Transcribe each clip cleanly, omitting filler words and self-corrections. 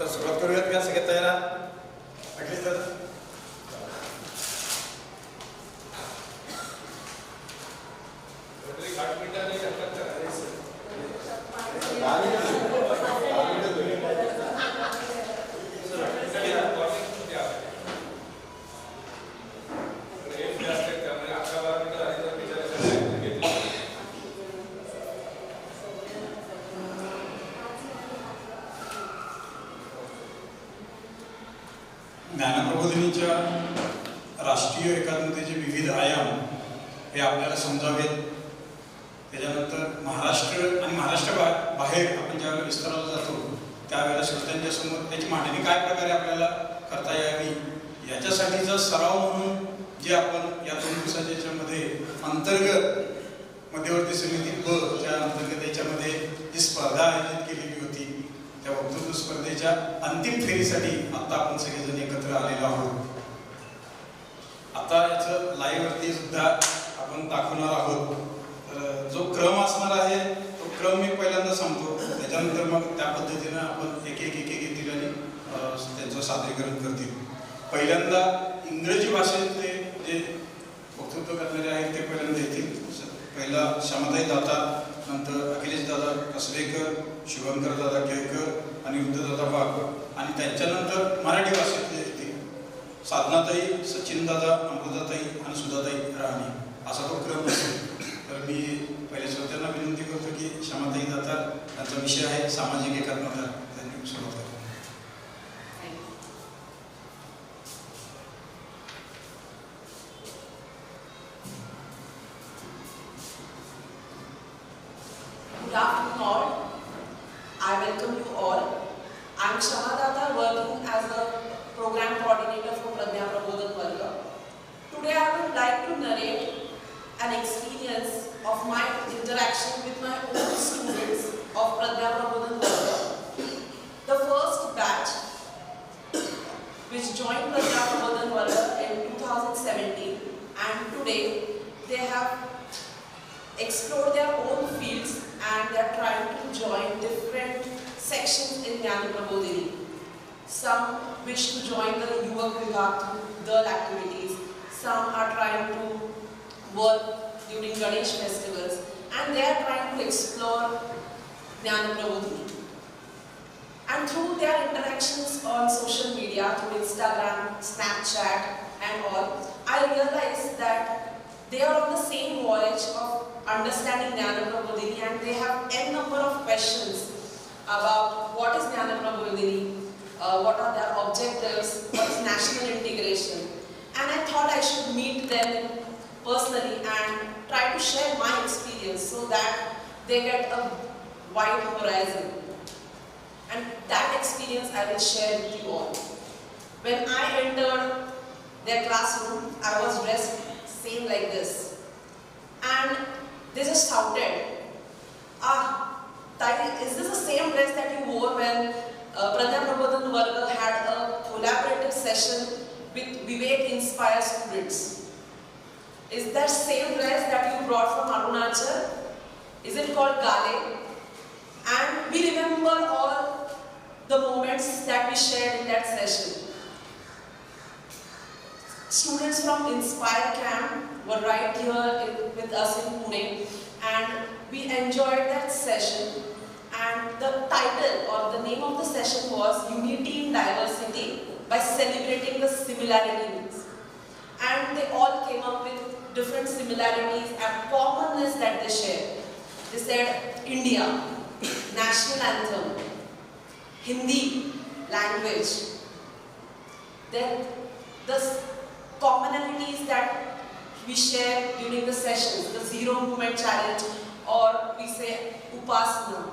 तर सुरुवात करूयात का? सगळे तयार आहात? अखिल दादा ज्ञानप्रबोधिनीच्या राष्ट्रीय एकात्मतेचे विविध आयाम हे आपल्याला समजावेत. त्याच्यानंतर महाराष्ट्र आणि बाहेर आपण ज्यावेळेला विस्ताराला जातो त्यावेळेला श्रोत्यांच्या समोर त्याची मांडणी काय प्रकारे आपल्याला करता यावी याच्यासाठीचा सराव म्हणून जे आपण या 2 दिवसाच्या याच्यामध्ये अंतर्गत मध्यवर्ती समिती ब च्या अंतर्गत याच्यामध्ये जी स्पर्धा आयोजित केलेली होती त्या वक्तृत्व स्पर्धेच्या अंतिम फेरीसाठी आता आपण सगळेजण एकत्र आलेलो आहोत. आता याचं लाईव्हवरती सुद्धा आपण दाखवणार आहोत. तर जो क्रम असणार आहे तो क्रम मी पहिल्यांदा सांगतो, त्याच्यानंतर मग त्या पद्धतीनं आपण एक येतील आणि त्यांचं सादरीकरण करतील. पहिल्यांदा इंग्रजी भाषेतले जे वक्तृत्व करणारे आहेत ते पहिल्यांदा येतील. पहिला श्यामाताई दाता, नंतर अखिलेश दादा कसबेकर, शुभंकर दादा केळकर, अनिरुद्ध दादा वाघ आणि त्यांच्यानंतर मराठी भाषेतले येतील साधनाताई, सचिन दादा, अमृताताई आणि सुधाताई राहणे. असा तो क्रम असेल. तर मी पहिले श्रोत्यांना विनंती करतो की श्यामाताई दाता यांचा विषय आहे सामाजिक एकात्मता, त्यांनी सुरुवात करा. Good afternoon all. I welcome you all. I am Shama Data, working as a program coordinator for Pradnya Prabodhan Varga. Today I would like to narrate an experience of my interaction with my own students of Pradnya Prabodhan Varga. The first batch which joined Pradnya Prabodhan Varga in 2017, and today they have explored their own fields and they are trying to join different sections in Jnana Prabodhini. Some wish to join the Yuvak Vibhag through DAL activities. Some are trying to work during Ganesh festivals, and they are trying to explore Jnana Prabodhini. And through their interactions on social media, through Instagram, Snapchat and all, I realized that they are on the same voyage of understanding Jnana Prabodhini, and they have n number of questions about what is Jnana Prabodhini, what are their objectives, what is national integration. And I thought I should meet them personally and try to share my experience so that they get a wide horizon. And that experience I will share with you all. When I entered their classroom, I was dressed same like this. And they just shouted, Tari, is this the same dress that you wore when Pradnya Prabodhan Varga had a collaborative session with Vivek Inspire students? Is that same dress that you brought from Arunachal? Is it called Gale? And we remember all the moments that we shared in that session. Students from Inspire Camp were right here with us in Pune, and we enjoyed that session. And the title or the name of the session was Unity in Diversity by Celebrating the Similarities. And they all came up with different similarities and commonness that they shared. They said India, national anthem, Hindi, language. Then the commonalities that we share during the sessions, the Zero Movement Challenge, or we say Upasana.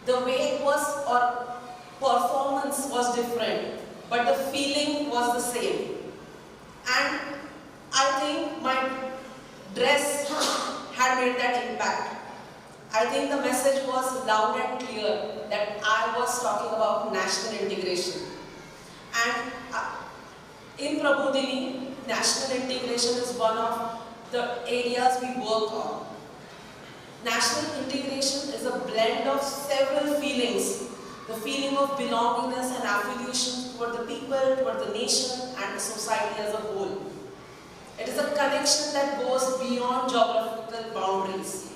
The way it was, or performance was different, but the feeling was the same. And I think my dress had made that impact. I think the message was loud and clear that I was talking about national integration. And in Prabodhini, national integration is one of the areas we work on. National integration is a blend of several feelings the feeling of belongingness and affiliation toward the people, toward the nation and the society as a whole. It is a connection that goes beyond geographical boundaries.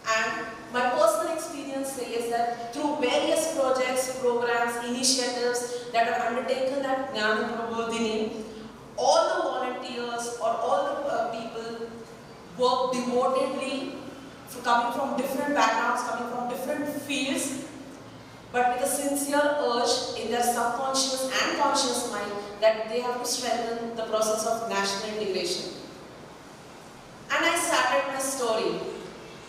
And my personal experience says that through various projects, programs, initiatives that are undertaken at Jnana Prabodhini, all the volunteers or all the people work devotedly, coming from different backgrounds, coming from different fields, but with a sincere urge in their subconscious and conscious mind that they have to strengthen the process of national integration. And I started my story.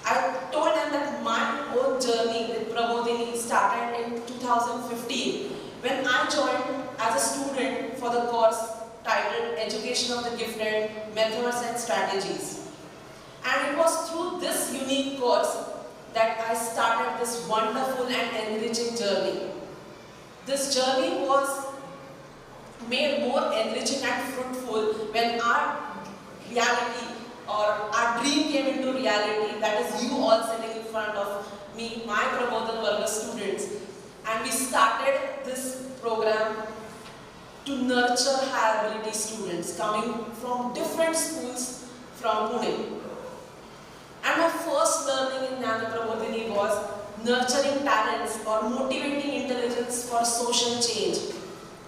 I told them that my own journey with Prabodhini started in 2015 when I joined as a student for the course titled Education of the Gifted, Methods and Strategies. And it was through this unique course that I started this wonderful and enriching journey. This journey was made more enriching and fruitful when our reality or our dream came into reality, that is you all sitting in front of me, my Prabodhan Varga students. And we started this program to nurture high ability students coming from different schools from Pune. And my first learning in Jnana Prabodhini was nurturing talents or motivating intelligence for social change.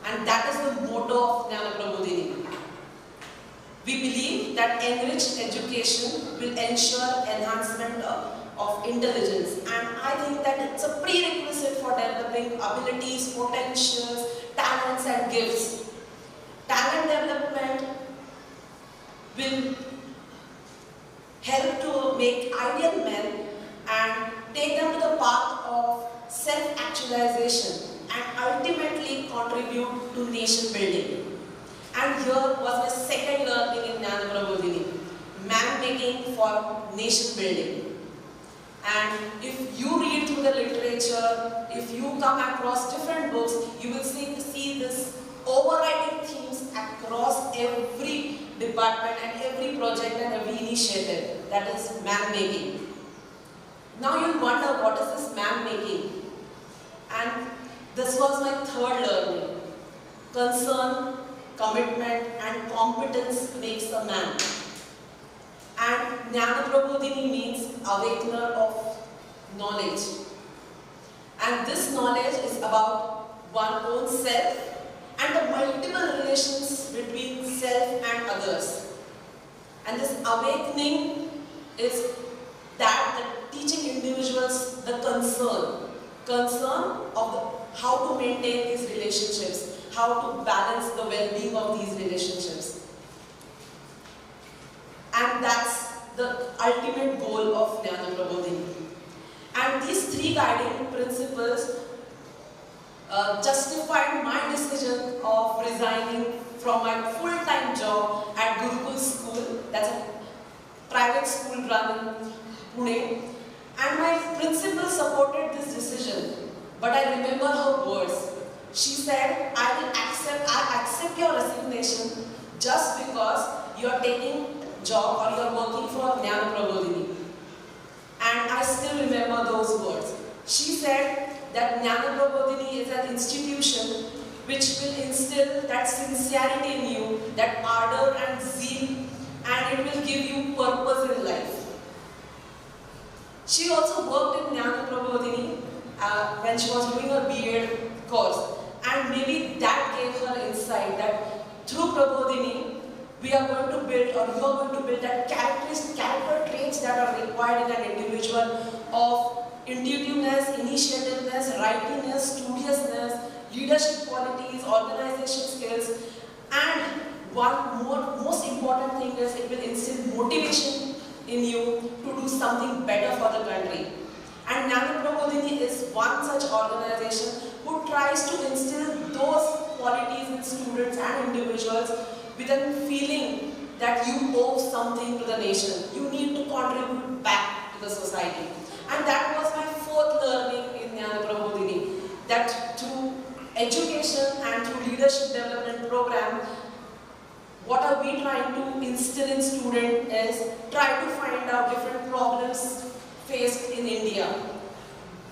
And that is the motto of Jnana Prabodhini. We believe that enriched education will ensure enhancement of intelligence. And I think that it's a prerequisite for developing abilities, potentials, talents and gifts. Talent development will help to make ideal men and take them to the path of self-actualization and ultimately contribute to nation building. And here was my second learning in Jnana Prabodhini, man-making for nation building. And if you read through the literature, if you come across different books, you will see this overriding themes across every department and every project and every initiative, that is man-making. Now you'll wonder, what is this man-making? And this was my third learning. Concern, commitment and competence makes a man. And Jnana Prabodhini means awakener of knowledge. And this knowledge is about one own self and the multiple relations between self and others. And this awakening is that teaching individuals the concern of how to maintain these relationships, how to balance the well-being of these relationships. And that's the ultimate goal of Jnana Prabodhini. And these three guiding principles justified my decision of resigning from my full-time job at Gurukul School, that's a private school run in Pune. And my principal supported this decision, but I remember her words. She said, I accept your resignation just because you are taking job or you are working for Jnana Prabodhini. And I still remember those words. She said that Jnana Prabodhini is an institution which will instill that sincerity in you, that ardor and zeal, and it will give you purpose in life. She also worked in Jnana Prabodhini when she was doing her B.Ed course. And maybe that gave her insight that through Prabodhini, we are going to build, or you are going to build that character traits that are required in an individual of intuitiveness, initiativeness, rightiness, studiousness, leadership qualities, organization skills, and one most important thing is it will instill motivation in you to do something better for the country. And Jnana Prabodhini is one such organization who tries to instill those qualities in students and individuals with a feeling that you owe something to the nation. You need to contribute back to the society. And that was my fourth learning in Jnana Prabodhini, that through education and through leadership development program, what are we trying to instill in students is try to find out different problems faced in India.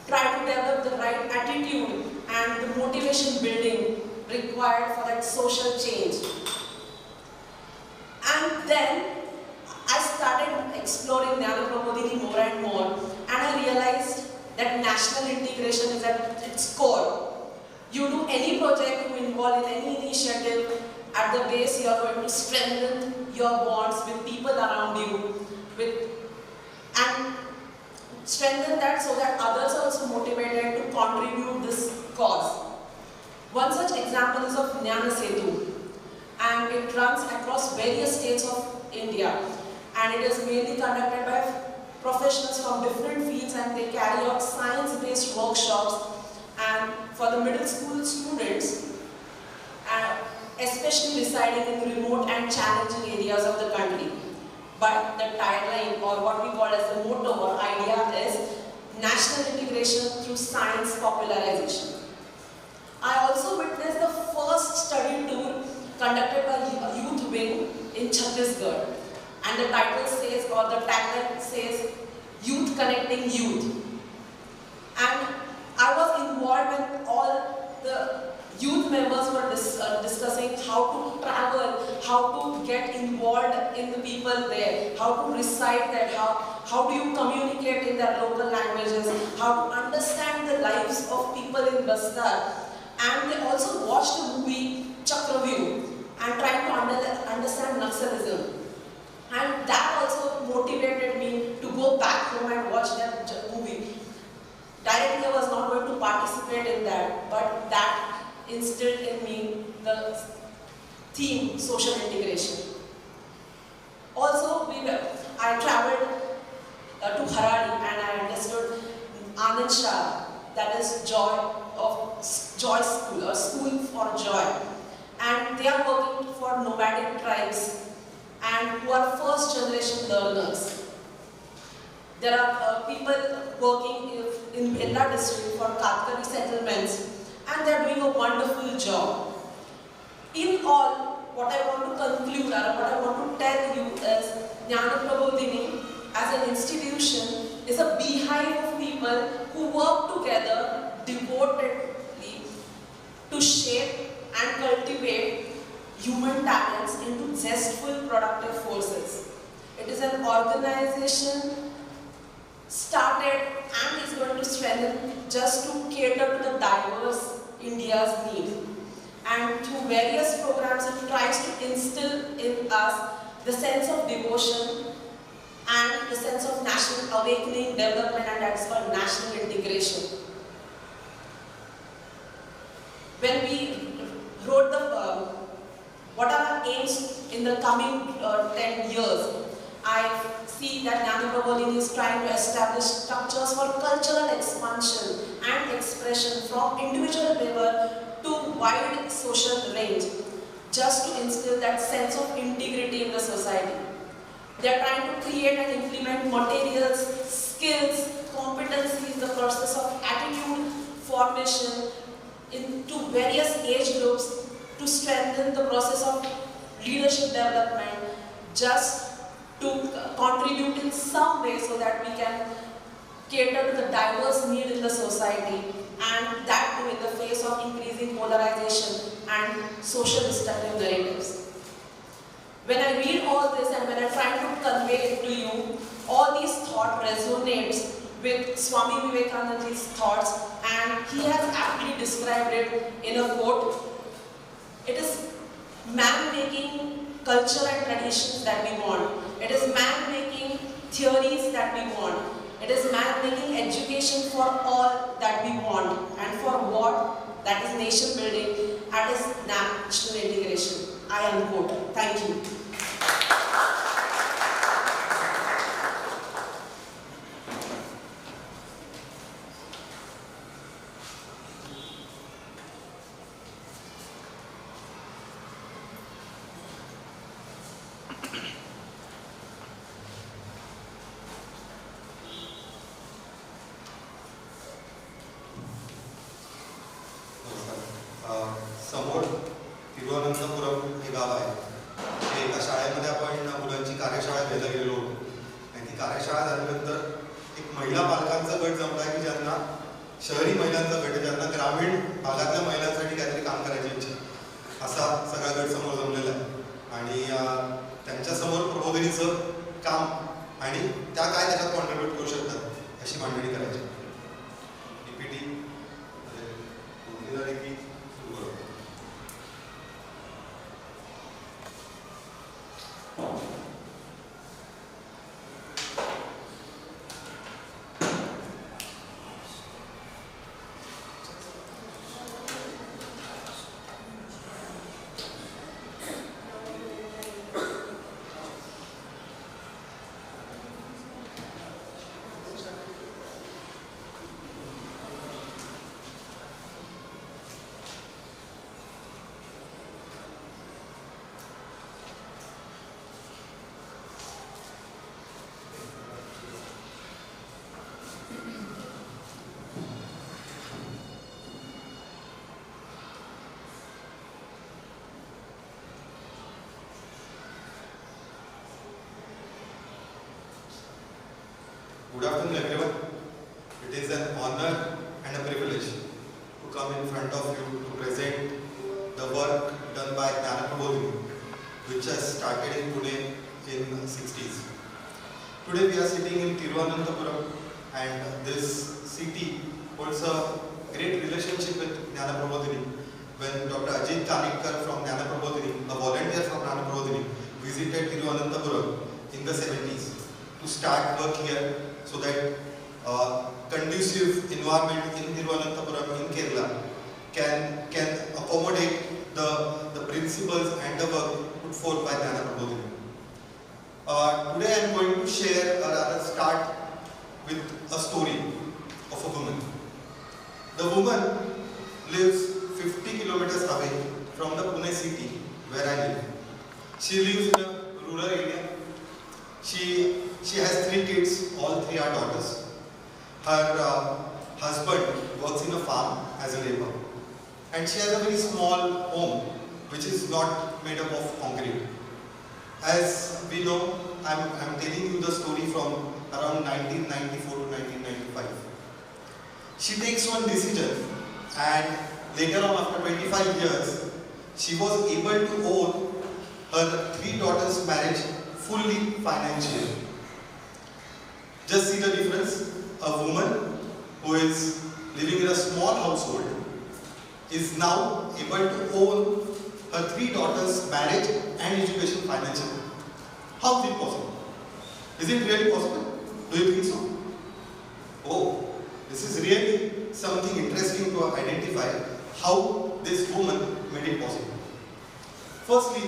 Try to develop the right attitude and the motivation building required for that social change. And then I started exploring Jnana Prabodhini more and more, and I realized that national integration is at its core. You do any project, you involve in any initiative, at the base you are going to strengthen your bonds with people around you, and strengthen that so that others are also motivated to contribute this cause. One such example is of Jnana Setu, and it runs across various states of India, and it is mainly conducted by professionals from different fields, and they carry out science-based workshops. And for the middle school students, especially residing in remote and challenging areas of the country. But the tagline, or what we call as the motto or idea, is national integration through science popularization. I also witnessed the first study tour conducted by Youth Wing in Chhattisgarh, and the title says, or the tagline says, Youth Connecting Youth. And I was involved when all the youth members were discussing how to travel, how to get involved in the people there, how to recite that, how do you communicate in their local languages, how to understand the lives of people in Bastar. And they also watched the movie Chakravyuh and tried to understand Naxalism. And that also motivated me to go back home and watch that movie. Directly I was not going to participate in that, but that instilled in me the theme social integration. Also, I traveled to Haradi, and I understood Anand Shah, that is Joy School, or School for Joy. And they are working for nomadic tribes and who are first generation learners. There are people working in Bhella district for Katkari settlements, and they are doing a wonderful job. In all, what I want to conclude, or what I want to tell you is, Jnana Prabodhini as an institution is a beehive of people who work together devotedly to shape and cultivate human talents into zestful, productive forces. It is an organization started and is going to strengthen just to cater to the diverse India's need. And through various programs, it tries to instill in us the sense of devotion and the sense of national awakening, development, and that's called national integration. When we wrote what are our aims in the coming 10 years, I see that Jnana Prabodhini is trying to establish structures for cultural expansion and expression from individual level to wide social range, just to instill that sense of integrity in the society. They are trying to create and implement materials, skills, competencies, the process of attitude formation into various age groups to strengthen the process of leadership development, just to contribute in some way so that we can cater to the diverse need in the society, and that too in the face of increasing polarization and social destructive narratives. When I read all this and when I try to convey it to you, all these thoughts resonates with Swami Vivekananda's thoughts, and he has aptly described it in a quote. It is man making culture and traditions that we want. It is man making theories that we want. It is man making education for all that we want. And for what? That is nation building. That is national integration. I unquote. Thank you. समोर तिरुवनंतपुरम हे गाव आहे. ते एका शाळेमध्ये आपण मुलांची कार्यशाळा घ्यायला गेलेलो होतो, आणि ती कार्यशाळा झाल्यानंतर एक महिला पालकांचा गट जमला की ज्यांना शहरी महिलांचा गट आहे, ज्यांना ग्रामीण भागातल्या महिलांसाठी काहीतरी काम करायची इच्छा, असा सगळा गट समोर जमलेला आहे. आणि त्यांच्यासमोर प्रबोधिनीचं काम आणि त्या काय त्याच्यात कॉन्ट्रीब्यूट करू शकतात अशी मांडणी करायची. DPT झाली की सुरू करू. Good afternoon, everyone. It is an honor and a privilege to come in front of you to present the work done by Jnana Prabodhini, which has started in Pune in the 60s. Today we are sitting in Thiruvananthapuram, and this city holds a great relationship with Jnana Prabodhini. When Dr. Ajit Kanitkar from Jnana Prabodhini, a volunteer from Jnana Prabodhini, visited Thiruvananthapuram in the 70s to start work here, so that conducive environment in Thiruvananthapuram in Kerala can accommodate the principles and the work put forth by Jnana Prabodhini. Today I am going to share or rather start with a story of a woman. The woman lives 50 kilometers away from the Pune city where I live. She lives in a rural area. She has 3 kids, all 3 are daughters. Her husband works in a farm as a laborer. And she has a very small home which is not made up of concrete. As we know, I'm telling you the story from around 1994 to 1995. She takes one decision, and later on, after 25 years, she was able to own her 3 daughters' marriage fully financially. Just see the difference. A woman who is living in a small household is now able to own her 3 daughters' marriage and education financially. How is it possible? Is it really possible? Do you think so? Oh, this is really something interesting to identify how this woman made it possible. Firstly,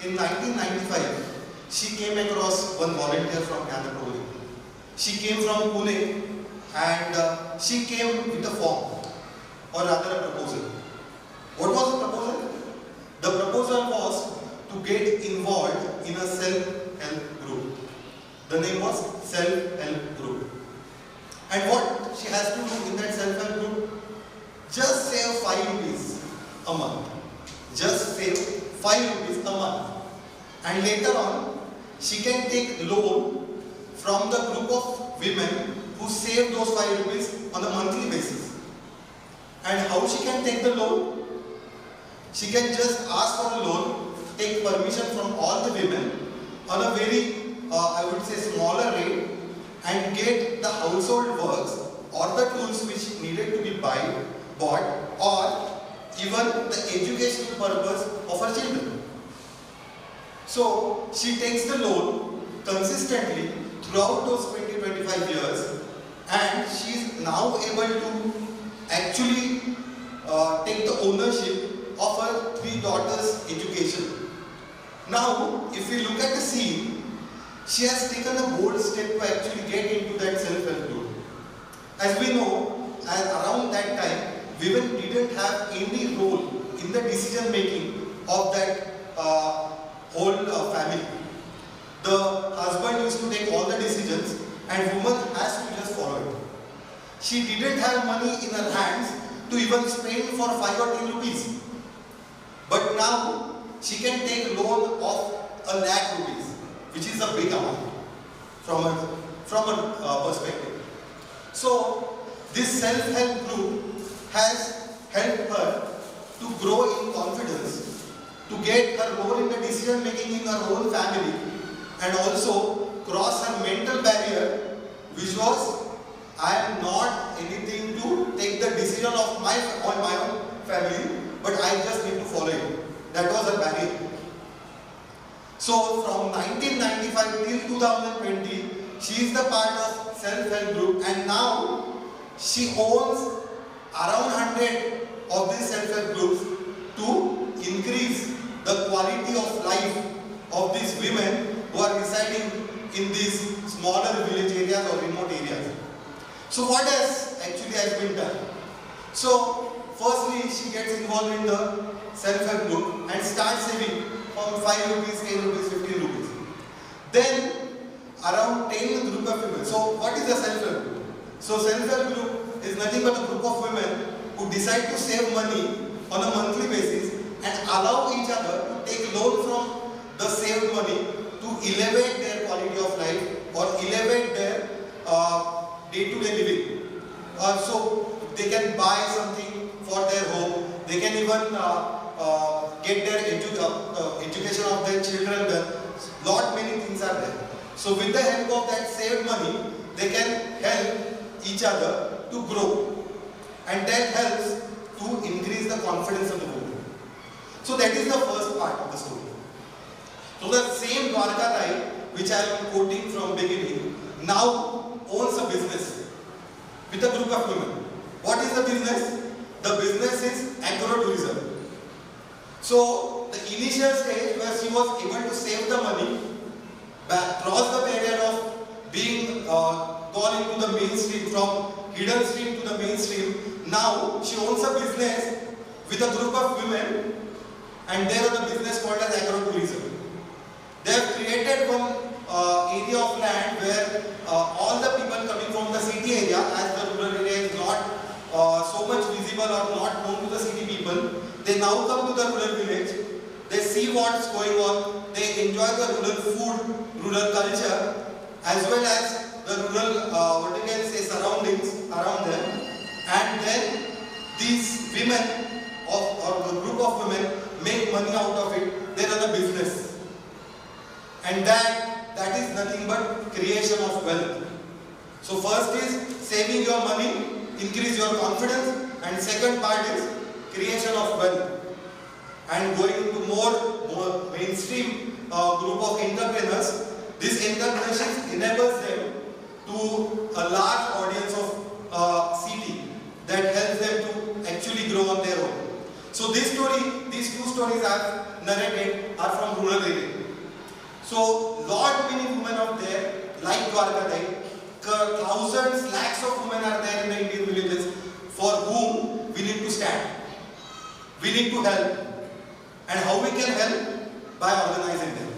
in 1995, she came across one volunteer from Jnana Prabodhini. She came from Pune, and she came with a form, or rather a proposal. What was the proposal? The proposal was to get involved in a self-help group. The name was self-help group. And what she has to do in that self-help group? Just save 5 rupees a month. Just save 5 rupees a month. And later on, she can take loan from the group of women who save those 5 rupees on a monthly basis. And how she can take the loan? She can just ask for a loan, take permission from all the women on a very, I would say, smaller rate, and get the household works or the tools which needed to be bought, or even the educational purpose of her children. So she takes the loan consistently throughout those 20-25 years, and she is now able to actually take the ownership of her 3 daughters' education. Now, if we look at the scene, she has taken a bold step to actually get into that self-help group. As we know, around that time, women didn't have any role in the decision making of that whole family. The husband used to take all the decisions, and woman has to just follow it. She didn't have money in her hands to even spend for 5 or 10 rupees. But now she can take loan of 1 lakh rupees, which is a big amount from her perspective. So This self-help group has helped her to grow in confidence, to get her role in the decision making in her own family, and also cross her mental barrier, which was, I am not anything to take the decision of my own family, but I just need to follow it. That was her barrier. So from 1995 till 2020, she is the part of self-help group, and now she owns around 100 of these self-help groups to increase the quality of life of these women who are residing in these smaller village areas or remote areas. So what has been done? So firstly, she gets involved in the self-help group and starts saving from 5 rupees, 10 rupees, 15 rupees. Then around 10 group of women. So what is the self-help group? So self-help group is nothing but a group of women who decide to save money on a monthly basis and allow each other to take loan from the saved money to elevate their quality of life or elevate their day-to-day living. So they can buy something for their home, they can even get their education of their children done. Lot many things are there. So with the help of that saved money, they can help each other to grow, and that helps to increase the confidence of the woman. So that is the first part of the story. So the same Dwarka, which I am quoting from beginning, now owns a business with a group of women. What is the business? The business is agro-tourism. So the initial stage where she was able to save the money, cross the barrier of being gone into the mainstream, from hidden stream to the mainstream. Now she owns a business with a group of women, and they run a business called as agro-tourism. They have created one area of land where all the people coming from the city area, as the rural area is not so much visible or not known to the city people, they now come to the rural village, they see what's going on, they enjoy the rural food, rural culture, as well as the rural, surroundings around them. And then these women, or the group of women, make money out of it. They run a business. And that is nothing but creation of wealth. So first is saving your money, increase your confidence, and second part is creation of wealth. And going into more mainstream group of entrepreneurs, this entrepreneurship enables them to a large audience of city that helps them to actually grow on their own. So these two stories I have narrated are from rural area. So many women out there, like Dwarka, thousands, lakhs of women are there in the Indian villages for whom we need to stand. We need to help. And how we can help? By organizing them.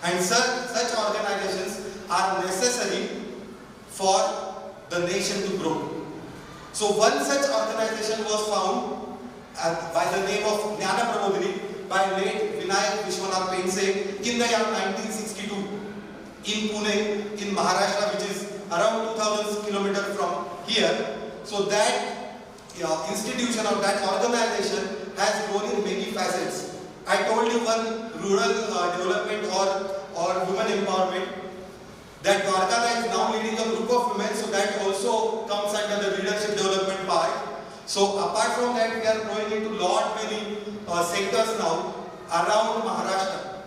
And such organizations are necessary for the nation to grow. So one such organization was found by the name of Jnana Prabodhini by late Vinayak Vishwanath Pense in the year 1962 in Pune, in Maharashtra, which is around 2000 kilometers from here. So that institution or that organization has grown in many facets. I told you one rural development or women empowerment. That Dwarka is now leading a group of women, so that also comes under the leadership development part. So apart from that, we are growing into many sectors now around Maharashtra,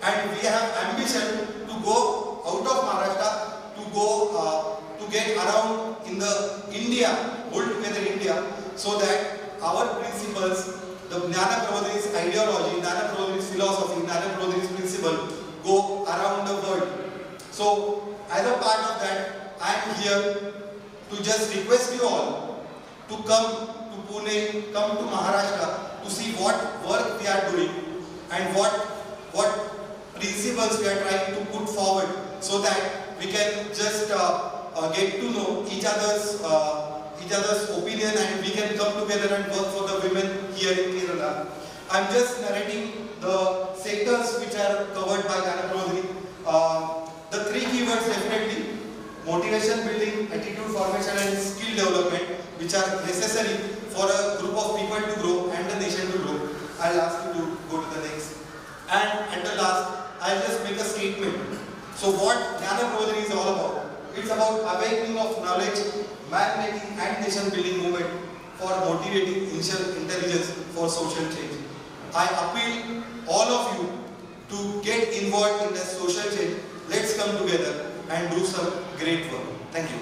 and we have ambition to go out of Maharashtra to go to get around in the India, hold together India, so that our principles, the Jnana Prabodhini's ideology, Jnana Prabodhini's philosophy, Jnana Prabodhini's principle go around the world. So as a part of that, I am here to just request you all to come to Pune, come to Maharashtra to see what work we are doing and what principles we are trying to put forward, so that we can just get to know each other's opinion, and we can come together and work for the women here in Kerala. I am just narrating the sectors which are covered by Jnana Prabodhini. The three keywords definitely motivation building, attitude formation and skill development which are necessary for a group of people to grow and the nation to grow. I'll ask you to go to the next. And at the last, I'll just make a statement. So what Jnana Pradbodhini is all about? It's about awakening of knowledge, man-making and nation-building movement for motivating intelligence for social change. I appeal all of you to get involved in the social change. Let's come together and do some great work. Thank you.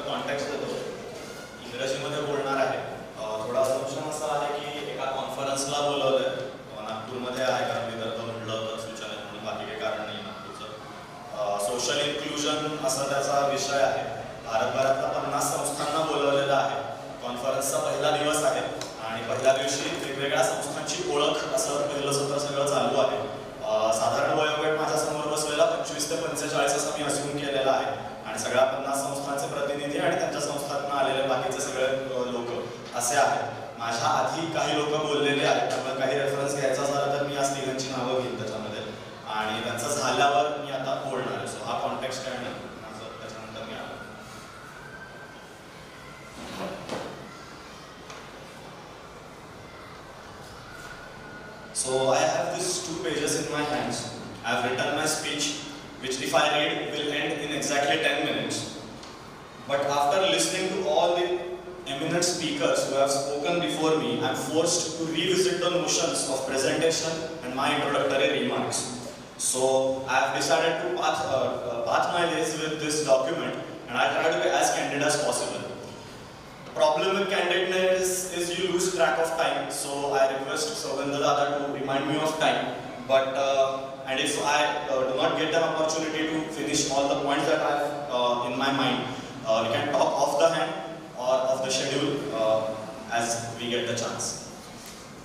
Context देतो इंग्रजीमध्ये बोलणार आहे. थोडा function असा आहे की एका कॉन्फरन्सला बोलवलंय नागपूरमध्ये आहे, कारण विदर्भ म्हटलं तर सूचना म्हणून बाकी काही कारण नाही नागपूरचं. सोशल इन्क्लुजन असा त्याचा विषय आहे. भारतभरातल्या 50 संस्थांना बोलवलेलं आहे. कॉन्फरन्सचा पहिला दिवस आहे आणि पहिल्या दिवशी वेगवेगळ्या संस्थांची ओळख असं पहिलं सत्र सगळं चालू आहे. साधारण वयोगट माझ्यासमोर बसलेला 25 ते 45 असं मी असून केलेला आहे आणि सगळ्या 50 संस्थांचे प्रतिनिधी आणि त्यांच्या संस्थांना आलेले बाकीचे सगळे लोक असे आहेत. माझ्या आधी काही लोक बोललेले आहेत, त्यामुळे काही रेफरन्स घ्यायचा झाला तर मी आज तिघांची नावं घेईन त्याच्यामध्ये आणि त्यांचं झाल्यावर मी आता बोलणार आहे. सो हा कॉन्टेक्स्ट आहे माझं, त्याच्यानंतर मी आलो. So I have these 2 pages in my hands. I have written my speech, which if I read will end in exactly 10 minutes. But after listening to all the eminent speakers who have spoken before me, I am forced to revisit the notions of presentation and my introductory remarks. So I have decided to path my days with this document, and I try to be as candid as possible. Problem with candidness is you lose track of time, so I request Saugandha Dada to remind me of time. But and if I do not get an opportunity to finish all the points that I have in my mind, we can talk off the hand or off the schedule as we get the chance.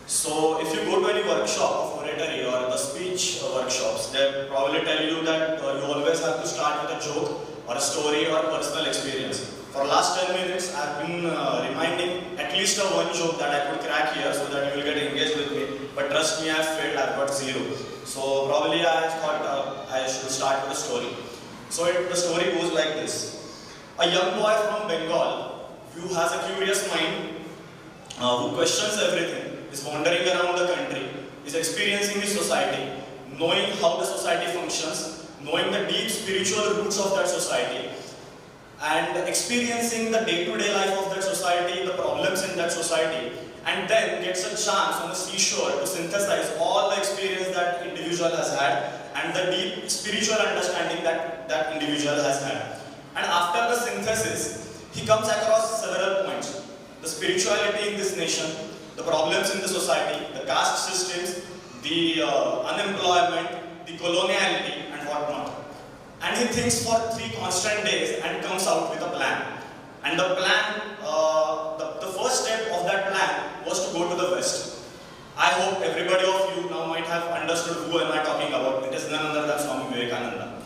So if you go to any workshop of oratory or the speech workshops, they probably tell you that you always have to start with a joke or a story or personal experience. For last 10 minutes, I have been reminding at least one joke that I could crack here so that you will get engaged with me. But trust me, I have failed. I have got 0. So probably I thought I should start with a story. So the story goes like this. A young boy from Bengal who has a curious mind, who questions everything, is wandering around the country, is experiencing the society, knowing how the society functions, knowing the deep spiritual roots of that society, and experiencing the day-to-day life of that society, the problems in that society, and then gets a chance on the seashore to synthesize all the experience that individual has had and the deep spiritual understanding that that individual has had. And after the synthesis, he comes across several points. The spirituality in this nation, the problems in the society, the caste systems, the unemployment, the coloniality and whatnot. And he thinks for 3 constant days and comes out with a plan. And the plan, the first step of that plan was to go to the West. I hope everybody of you now might have understood who am I talking about. It is none other than Swami Vivekananda.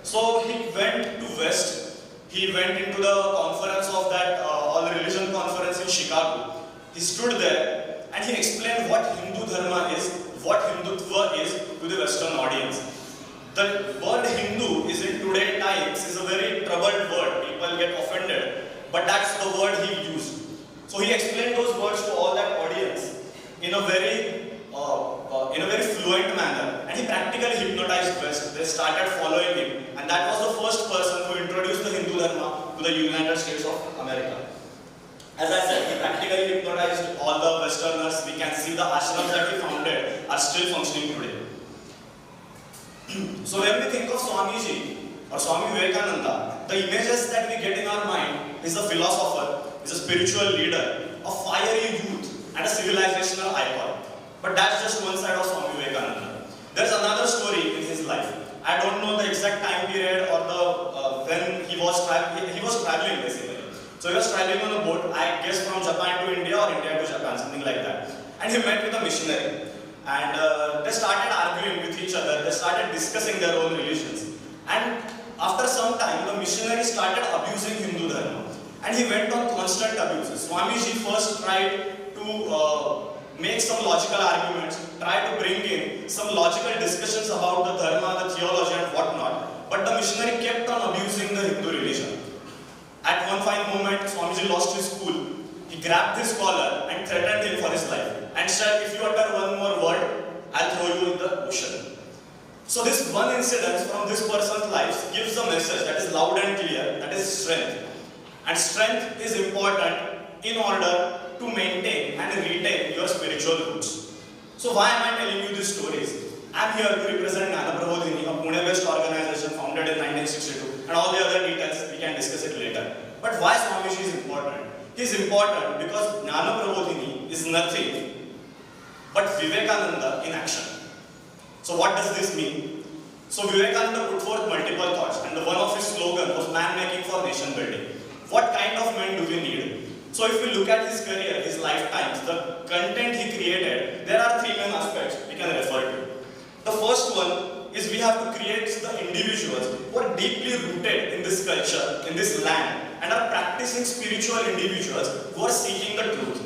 So he went to West. He went into the conference of that All Religion Conference in Chicago. He stood there and he explained what Hindu Dharma is, what Hindutva is to the Western audience. The word Hindu is in today's times is a very troubled word. People get offended, but that's the word he used. So he explained those words to all that audience in a very fluent manner, and he practically hypnotized West. They started following him, and that was the first person who introduced the Hindu Dharma to the United States of America. As I said, he practically hypnotized all the Westerners. We can see the ashrams that he founded are still functioning today. So when we think of Swamiji or Swami Vivekananda, the images that we get in our mind is a philosopher, is a spiritual leader, a fiery youth, and a civilizational icon. But that's just one side of Swami Vivekananda. There's another story in his life. I don't know the exact time period or the when he was traveling basically. So he was traveling on a boat, I guess from Japan to India or India to Japan, something like that. And he met with a missionary. And they started arguing with each other, they started discussing their own religions. And after some time, the missionary started abusing Hindu Dharma. And he went on constant abuses. Swamiji first tried to make some logical arguments, try to bring in some logical discussions about the Dharma, the theology and whatnot. But the missionary kept on abusing the Hindu religion. At one fine moment, Swamiji lost his cool. He grabbed his collar and threatened him for his life. And said, if you utter one more word, I'll throw you in the ocean. So this one incident from this person's life gives a message that is loud and clear, that is strength. And strength is important in order to maintain and retain your spiritual roots. So why am I telling you these stories? I am here to represent Jnana Prabodhini, a Pune-based organization founded in 1962, and all the other details we can discuss it later. But why Swamiji is important? He is important because Jnana Prabodhini is nothing but Vivekananda in action. So what does this mean? So Vivekananda put forth multiple thoughts, and one of his slogans was man making for nation building. What kind of men do we need? So if we look at his career, his lifetimes, the content he created, there are three main aspects we can refer to. The first one is we have to create the individuals who are deeply rooted in this culture, in this land, and are practicing spiritual individuals who are seeking the truth.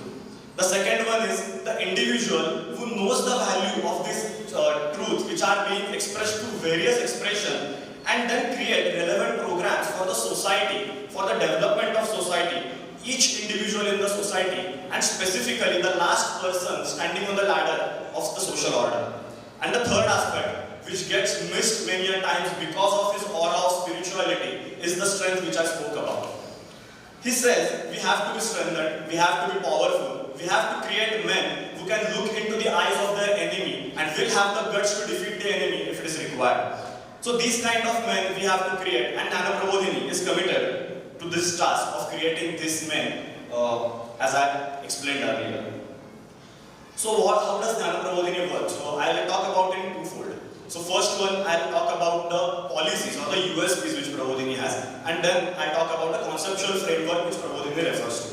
The second one is the individual who knows the value of this truth which are being expressed through various expressions and then create relevant programs for the society, for the development of society, each individual in the society, and specifically the last person standing on the ladder of the social order. And the third aspect, which gets missed many a times because of his aura of spirituality, is the strength which I spoke about. He says we have to be strengthened, we have to be powerful, we have to create men who can look into the eyes of their enemy and will have the guts to defeat the enemy if it is required. So these kind of men we have to create, and Jnana Prabodhini is committed to this task of creating these men, as I explained earlier. So how does Jnana Prabodhini work? So I will talk about it in twofold. So first one, I will talk about the policies or the USPs which Prabodhini has, and then I talk about the conceptual framework which Prabodhini refers to.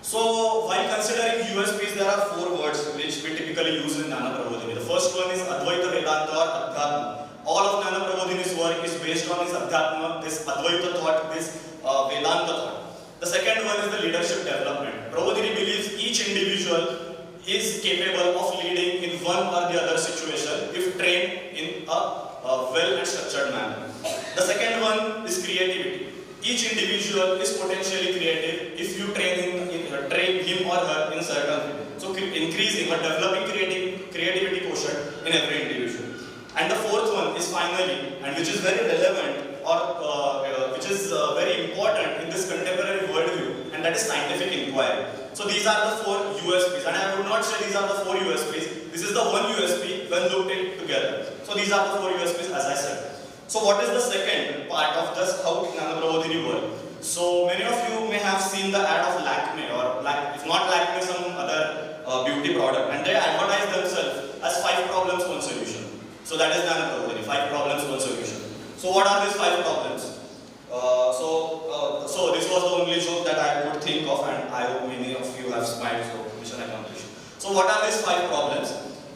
So while considering USPs, there are four words which we typically use in Jnana Prabodhini. The first one is Advaita Vedanta or Adhyatma. All of Jnana Prabodhini's work is based on his Adhyatma, this Advaita thought, this Vedanta thought. The second one is the leadership development. Prabodhini believes each individual is capable of leading in one or the other situation if trained in a well and structured manner. The second one is creativity. Each individual is potentially creative if you train him or her in certain way. So increasing or developing creativity quotient in every individual. And the fourth one is finally, and which is very relevant or which is very important in this contemporary worldview, and that is scientific inquiry. So these are the four USPs, and I would not say these are the four USPs. This is the one USP when looked at together. So these are the four USPs, as I said. So what is the second part of this, how Jnana Prabodhini work? So many of you may have seen the ad of Lakme, or if not Lakme, some other beauty product, and they advertise themselves as 5 problems, 1 solution. So that is Jnana Prabodhini, 5 problems, 1 solution. So what are these 5 problems? So this was the only joke that I could think of, and I hope many of you have smiled, so mission accomplished. So what are these 5 problems?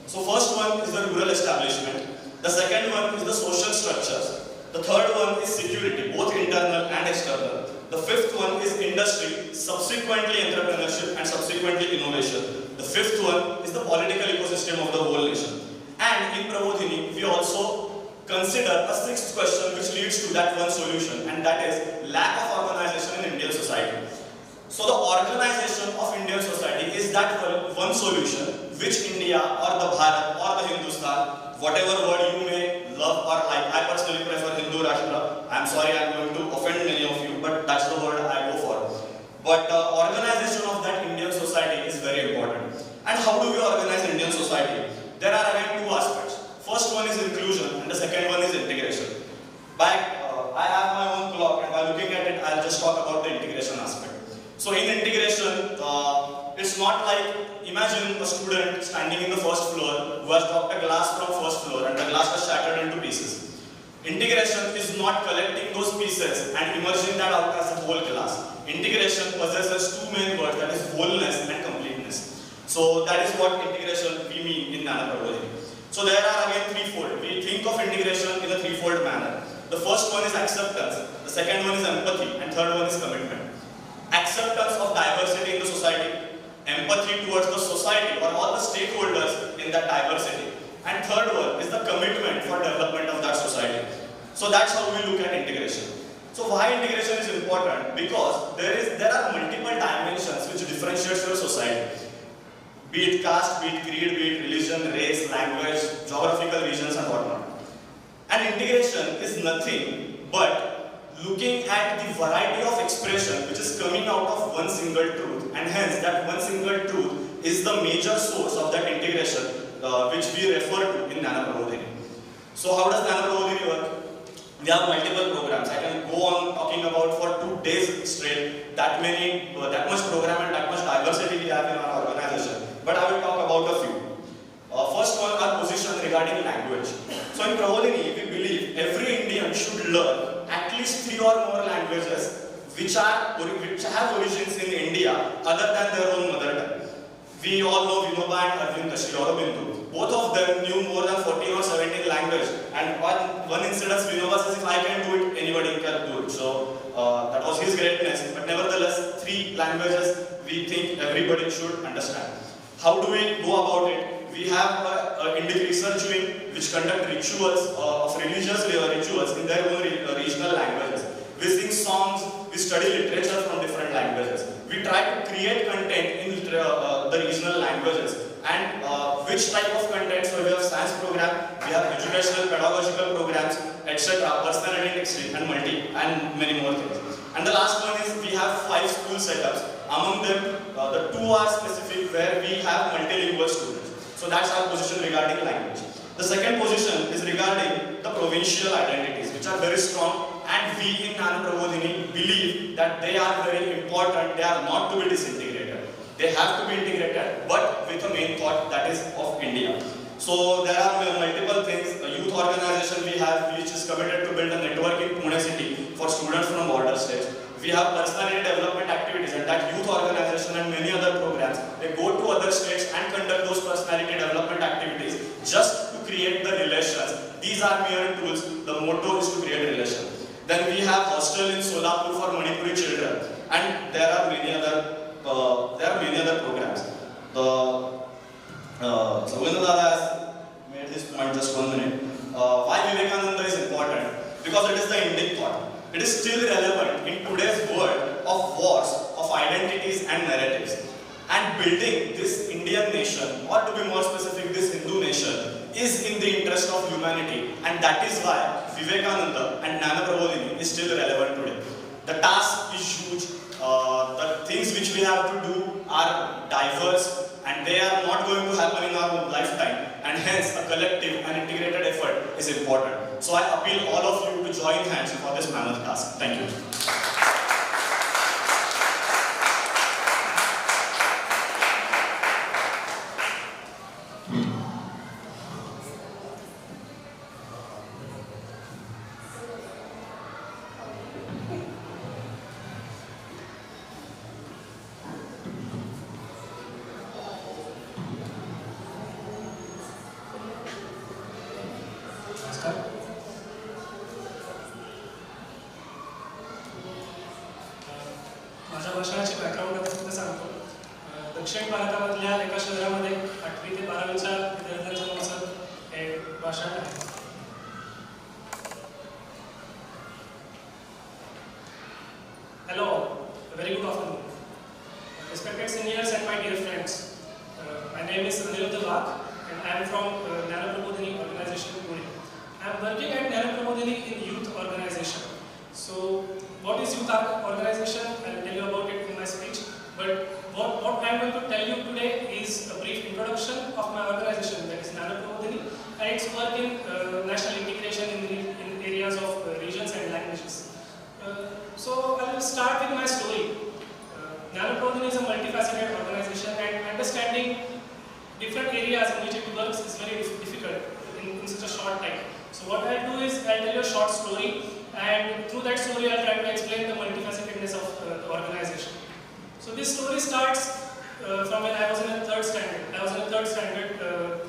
So first one is the rural establishment. The second one is the social structures. The third one is security, both internal and external. The fifth one is industry, subsequently entrepreneurship, and subsequently innovation. The fifth one is the political ecosystem of the whole nation. And in Prabodhini, we also consider a 6th question which leads to that one solution, and that is lack of organization in Indian society. So the organization of Indian society is that one solution which India or the Bharat or the Hindustan, whatever word you may love or like, I personally prefer Hindu Rashtra. I'm sorry I'm going to offend many of you, but that's the word I go for. But organization of that Indian society is very important. And how do we organize Indian society? There are again 2 aspects. First one is inclusion and the second one is integration. By I have my own clock, and by looking at it, I'll just talk about the integration aspect. So in integration, it's not like, imagine a student standing in the first floor who has dropped a glass from first floor and the glass was shattered into pieces. Integration is not collecting those pieces and emerging that out as a whole glass. Integration possesses two main words, that is wholeness and completeness. So that is what integration we mean in Nanoprobodhini. So there are again threefold. We think of integration in a threefold manner. The first one is acceptance, the second one is empathy, and third one is commitment. Acceptance of diversity in the society, empathy towards the society or all the stakeholders in that diversity, and third one is the commitment for development of that society. So that's how we look at integration. So why integration is important? Because there are multiple dimensions which differentiates your society. Be it caste, be it creed, be it religion, race, language, geographical regions and whatnot. And integration is nothing but looking at the variety of expression which is coming out of one single truth, and hence that one single truth is the major source of that integration which we refer to in Nanoprobodhini. So how does Nanoprobodhini work? We have multiple programs. I can go on talking about for 2 days straight that much program and that much diversity we have in our organization. But I will talk about a few. First one, our position regarding language. So in Prabodhini, we believe every Indian should learn at least 3 or more languages which have origins in India other than their own mother tongue. We all know Vinoba and Arvind Sri Aurobindo. Both of them knew more than 14 or 17 languages. And one incident, Vinoba says, if I can do it, anybody can do it. So that was his greatness. But nevertheless, 3 languages we think everybody should understand. How do we go about it? We have Indic Research Wing which conduct rituals of religious rituals in their own regional languages. We sing songs, we study literature from different languages. We try to create content in the regional languages. And which type of content? So we have science program, we have educational pedagogical programs, etc., personality texting and many more things. And the last one is we have 5 school setups. Among them, the 2 are specific where we have multilingual students. So that's our position regarding language. The second position is regarding the provincial identities, which are very strong, and we in Nanoprobodhini believe that they are very important. They are not to be disintegrated. They have to be integrated, but with a main thought that is of India. So there are multiple things. A youth organization we have which is committed to build a network in Pune city for students from border states. We have personality development activities, and that youth organization and many other programs, they go to other states and conduct those personality development activities just to create the relations. These are mere tools. The motto is to create relations. Then we have hostel in Solapur for Manipuri children, and there are many other programs. Savindra Dada has made this point, just 1 minute. Why Vivekananda is important? Because it is the Indic thought. It is still relevant in today's world of wars, of identities and narratives. And building this Indian nation, or to be more specific, this Hindu nation, is in the interest of humanity. And that is why Vivekananda and Nanoprobodhini is still relevant today. The task is huge. The things which we have to do are diverse, and they are not going to happen in our lifetime, and hence a collective and integrated effort is important. So I appeal all of you to join hands for this mammoth task. Thank you. माझ्या भाषणाची background आता फक्त सांगतो. दक्षिण भारतामधल्या एका शहरामध्ये 8वी ते 12वीच्या विद्यार्थ्यांचं माझं हे भाषण आहे. Hello all, a very good afternoon. Respected seniors and my dear friends, my name is Aniruddha Vak and I am from Nanoprobodhini organization in Pune. I am working at Nanoprobodhini in youth organization. So what is youth organization? I will tell you about it in my speech. But what I am going to tell you today is a brief introduction of my organization, that is Nanoprobodhini, and its work in national integration in areas of regions and languages. areas in which it works is very difficult in such a short time. So what I'll do is I'll tell you a short story, and through that story I'll try to explain the multifacetedness of the organization. So this story starts from when I was in a third standard. I was in a third standard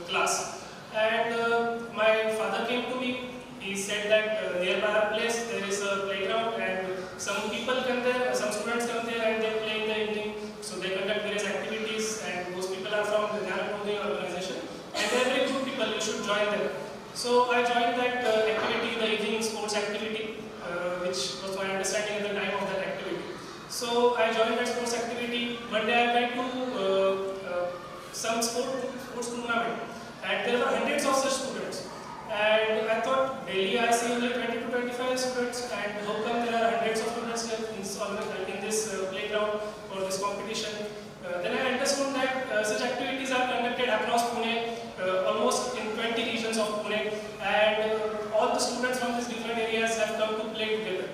class, and my father came to me. He said that nearby our place there is a playground, and some people come there, some students come there and they play in the evening. So they conduct various activities, and those people are from the Jnana Prabodhini organization, and they are very good people. You should join them. So I joined that activity, the evening sports activity, which was my understanding at the time of that activity. So I joined that sports activity. One day I went to some sports tournament, and there were hundreds of such students. And I thought, daily I see only 20 to 25 students, and how come there are hundreds of students in this playground for this competition? Then I understood that such activities are conducted across Pune, almost in 20 regions of Pune, and all the students from these different areas have come to play together.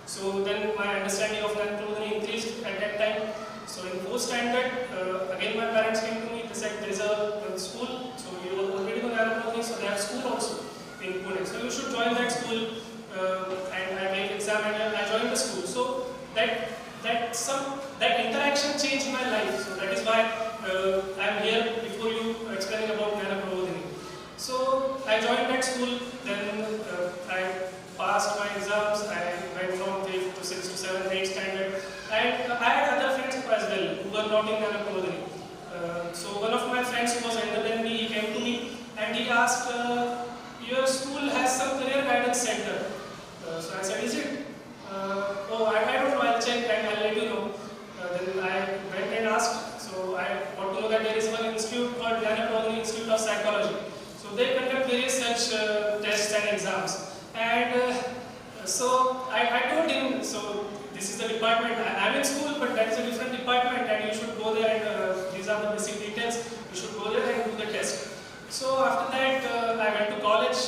So then my understanding of Jnana Prabodhini increased at that time. So in 4th standard, again my parents came to me. They said there is a school, so you were already in Jnana Prabodhini, so they have school also in Pune. So you should join that school, and I made exam and I joined the school. So that interaction changed my life. So that is why I am here before you explaining about Jnana Prabodhini. So I joined that school, then I passed my exams. I went from 5th to 6th to 7th, 8th standard, and I had other friends as well who were not in Jnana Prabodhini. So one of my friends who was elder than me, he came to me and he asked, your school has some career guidance center. So I said, is it? Oh, I don't know, I'll check and I'll let you know. Then I went and asked. So I got to know that there is one institute called Jnana Prabodhini Institute of Psychology. So they conduct various such tests and exams. And so I told him, so this is the department, I'm in school, but that is a different department, and you should go there, and these are the basic details, you should go there and do the test. So after that, I went to college.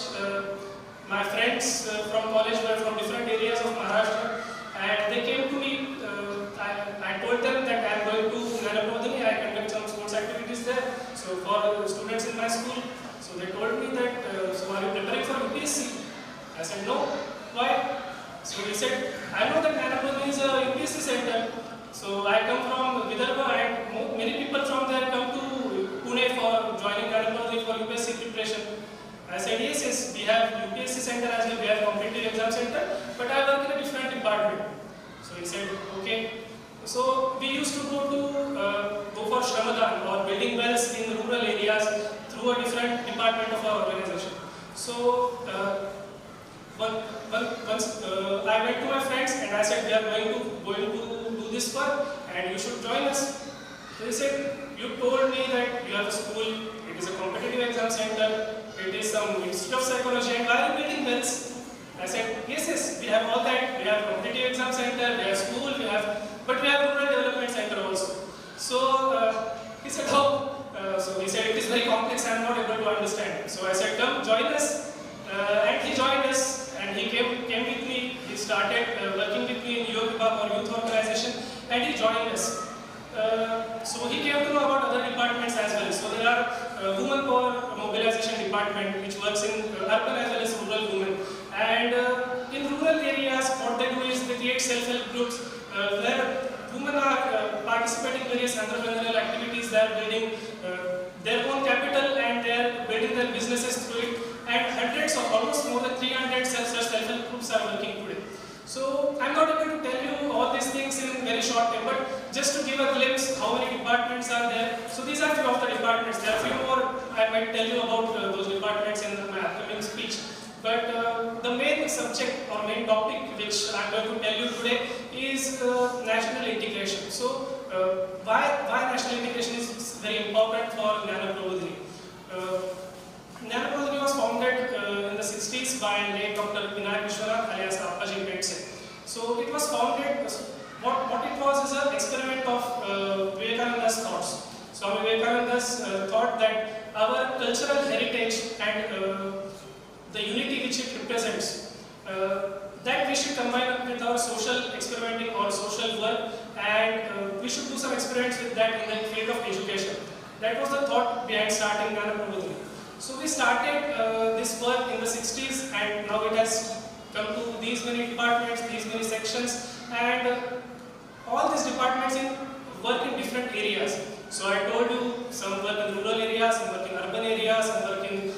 My friends from college were from different areas of Maharashtra, and they came to me. I told them that I am going to Jnana Prabodhini, I conduct some sports activities there, so for the students in my school. So they told me that, so are you preparing for UPSC? I said, no. Why? So he said, I know that Jnana Prabodhini is a UPSC center. So I come from Vidarbha, and many people from there come to Pune for joining Jnana Prabodhini for UPSC preparation. I said, yes, we have UPSC center as well, we have competitive exam center, but I work in a different department. So he said, okay. So we used to go for Shramadhan or building wells in rural areas through a different department of our organization. So once I went to my friends and I said, we are going to do this work and you should join us. So he said, you told me that you have a school, it is a competitive exam center, it is some institute of psychology, and why are you building wells? I said, yes, we have all that. We have competitive exam center, we have school, but we have rural development center also. So he said, how? So he said, it is very complex, I am not able to understand. So I said, come, join us. And he joined us, and he came with me. He started working with me in Yoga or youth organization, and he joined us. So he came to know about other departments as well. So there are Women Power Mobilization Department, which works in urban as well as rural women. And in rural areas, what they do is they create self-help groups where women are participating in various entrepreneurial activities. They are building their own capital and they are building their businesses through it. And hundreds of, almost more than 300 such self-help groups are working today. So I'm not able to tell you all these things in very short time, but just to give a glimpse how many departments are there. So these are few of the departments. There are few more I might tell you about those departments in my upcoming speech. But the main subject or main topic which I'm going to tell you today is national integration. So why national integration is very important for Jnana Prabodhini. Jnana Prabodhini was founded in the 60s by late Dr. Vinayak Vishwanath alias Appaji Pedse. So it was founded, what it was is an experiment of Vivekananda's thoughts. So Vivekananda's thought that our cultural heritage and the unity which it represents, that we should combine with our social experimenting or social work, and we should do some experiments with that in the field of education. That was the thought behind starting Jnana Prabodhini. So we started this work in the 60s, and now it has come to these many departments, these many sections, and all these departments work in different areas. So I told you, some work in rural areas, some work in urban areas, some work in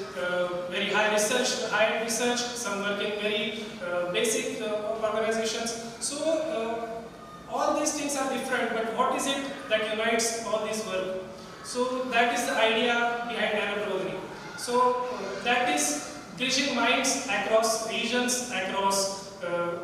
very high research, some work in very basic organizations. So all these things are different, but what is it that unites all this work? So that is the idea behind Jnana Prabodhini. So that is bridging minds across regions, across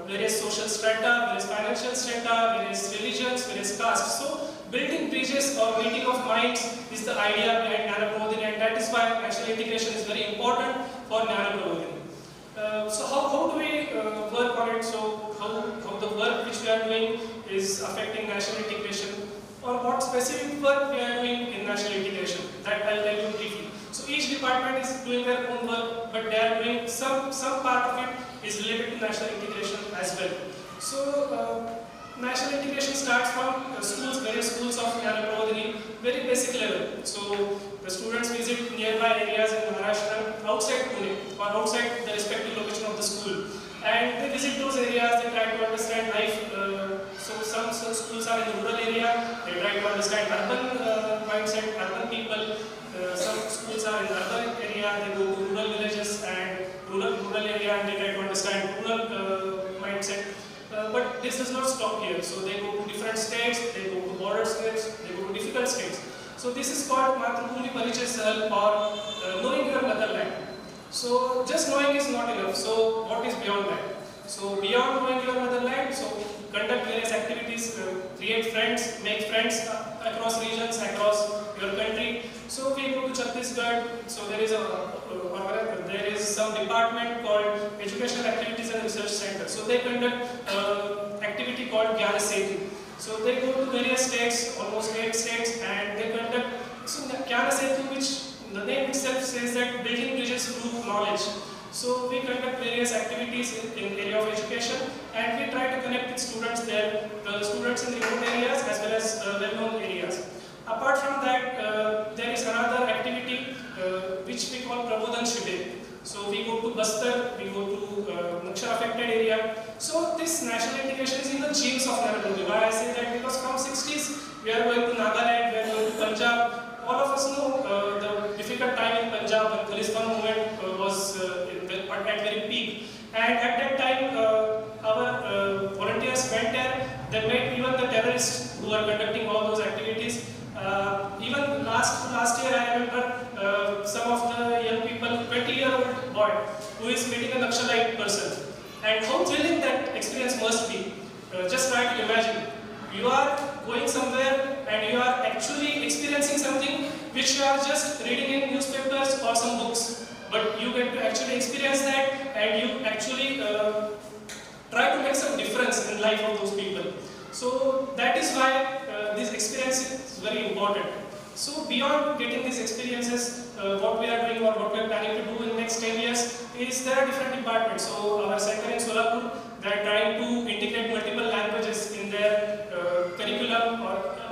various social strata, various financial strata, various religions, various castes. So building bridges or meeting of minds is the idea behind Jnana Prabodhini, and that is why national integration is very important for Jnana Prabodhini. So how do we work on it? So how the work which we are doing is affecting national integration, or what specific work we are doing in national integration, that I will tell you briefly. So each department is doing their own work, but they are doing some part of it is related to national integration as well. So national integration starts from schools, various schools of Jnana Prabodhini, very basic level. So the students visit nearby areas in Maharashtra, outside Pune or outside the respective location of the school, and they visit those areas. They try to understand life. So some schools are in the rural area. They try to understand urban mindset, urban people. Some schools are in the urban area. They go to rural villages and rural area, and they try to understand rural mindset. But this does not stop here. So they go to different states, they go to border states, they go to difficult states. So this is called Matrubhumi Parichaya Sahal, or knowing your motherland. So just knowing is not enough. So what is beyond that? So beyond knowing your motherland, so conduct various activities, create friends, make friends across regions, across your country. So we go to Chhattisgarh. So there is some department called Educational Activities and Research Center. So they conduct activity called Jnana Setu. So they go to various states, almost 8 states, and they conduct Jnana Setu, which the name itself says that building bridges through knowledge. So we conduct various activities in area of education, and we try to connect with students there, the students in remote areas as well as well-known areas. Apart from that, there is another activity which we call Prabodhan Shibir. So we go to Bastar, we go to Naxal affected area. So this national integration is in the genes of Jnana Prabodhini. Why I say that? Because from 60s we are going to Nagaland, we are going to Punjab. All of us know the difficult time in Punjab when Khalistan movement was at very peak. And at that time, our volunteers went there. They met even the terrorists who were conducting all those activities. Even last year, I remember some of the young people, 20-year-old boy who is meeting a Naxalite person. And how thrilling that experience must be. Just try to imagine. You are going somewhere and you are actually experiencing something which you are just reading in newspapers or some books. But you get to actually experience that, and you actually try to make some difference in the life of those people. So that is why this experience is very important. So beyond getting these experiences, what we are doing or what we are planning to do in the next 10 years is there are different departments. So our center in Solapur, they are trying to integrate multiple languages in their curriculum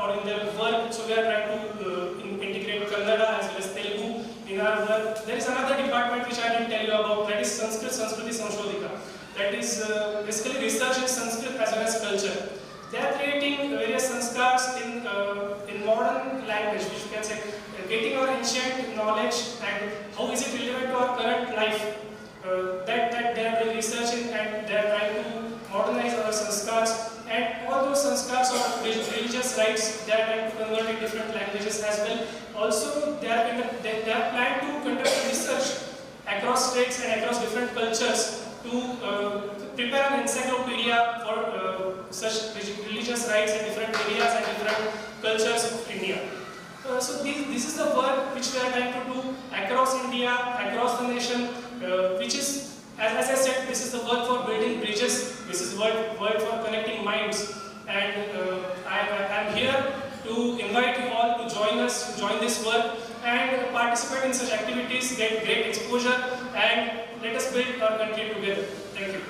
or in their work. So we are trying to integrate Kannada as well as Telugu in our work. There is another department which I didn't tell you about, that is Sanskrit Sanskriti Sanshodhika. That is basically research in Sanskrit as well as culture. They are creating various sanskars in modern language, which you can say, getting our ancient knowledge and how is it relevant to our current life. That they are doing research in, and they are trying to modernize our sanskars. And all those sanskars or religious rites, they are trying to convert in different languages as well. Also, they are planned to conduct research across states and across different cultures to prepare an encyclopedia for such religious rites in different areas and different cultures of India. So this is the work which we are trying to do across India, across the nation, which is, as I said, this is the work for building bridges, this is work for connecting minds. And I am here to invite you all to join us, to join this work and participate in such activities, get great exposure, and let us build our country together. Thank you.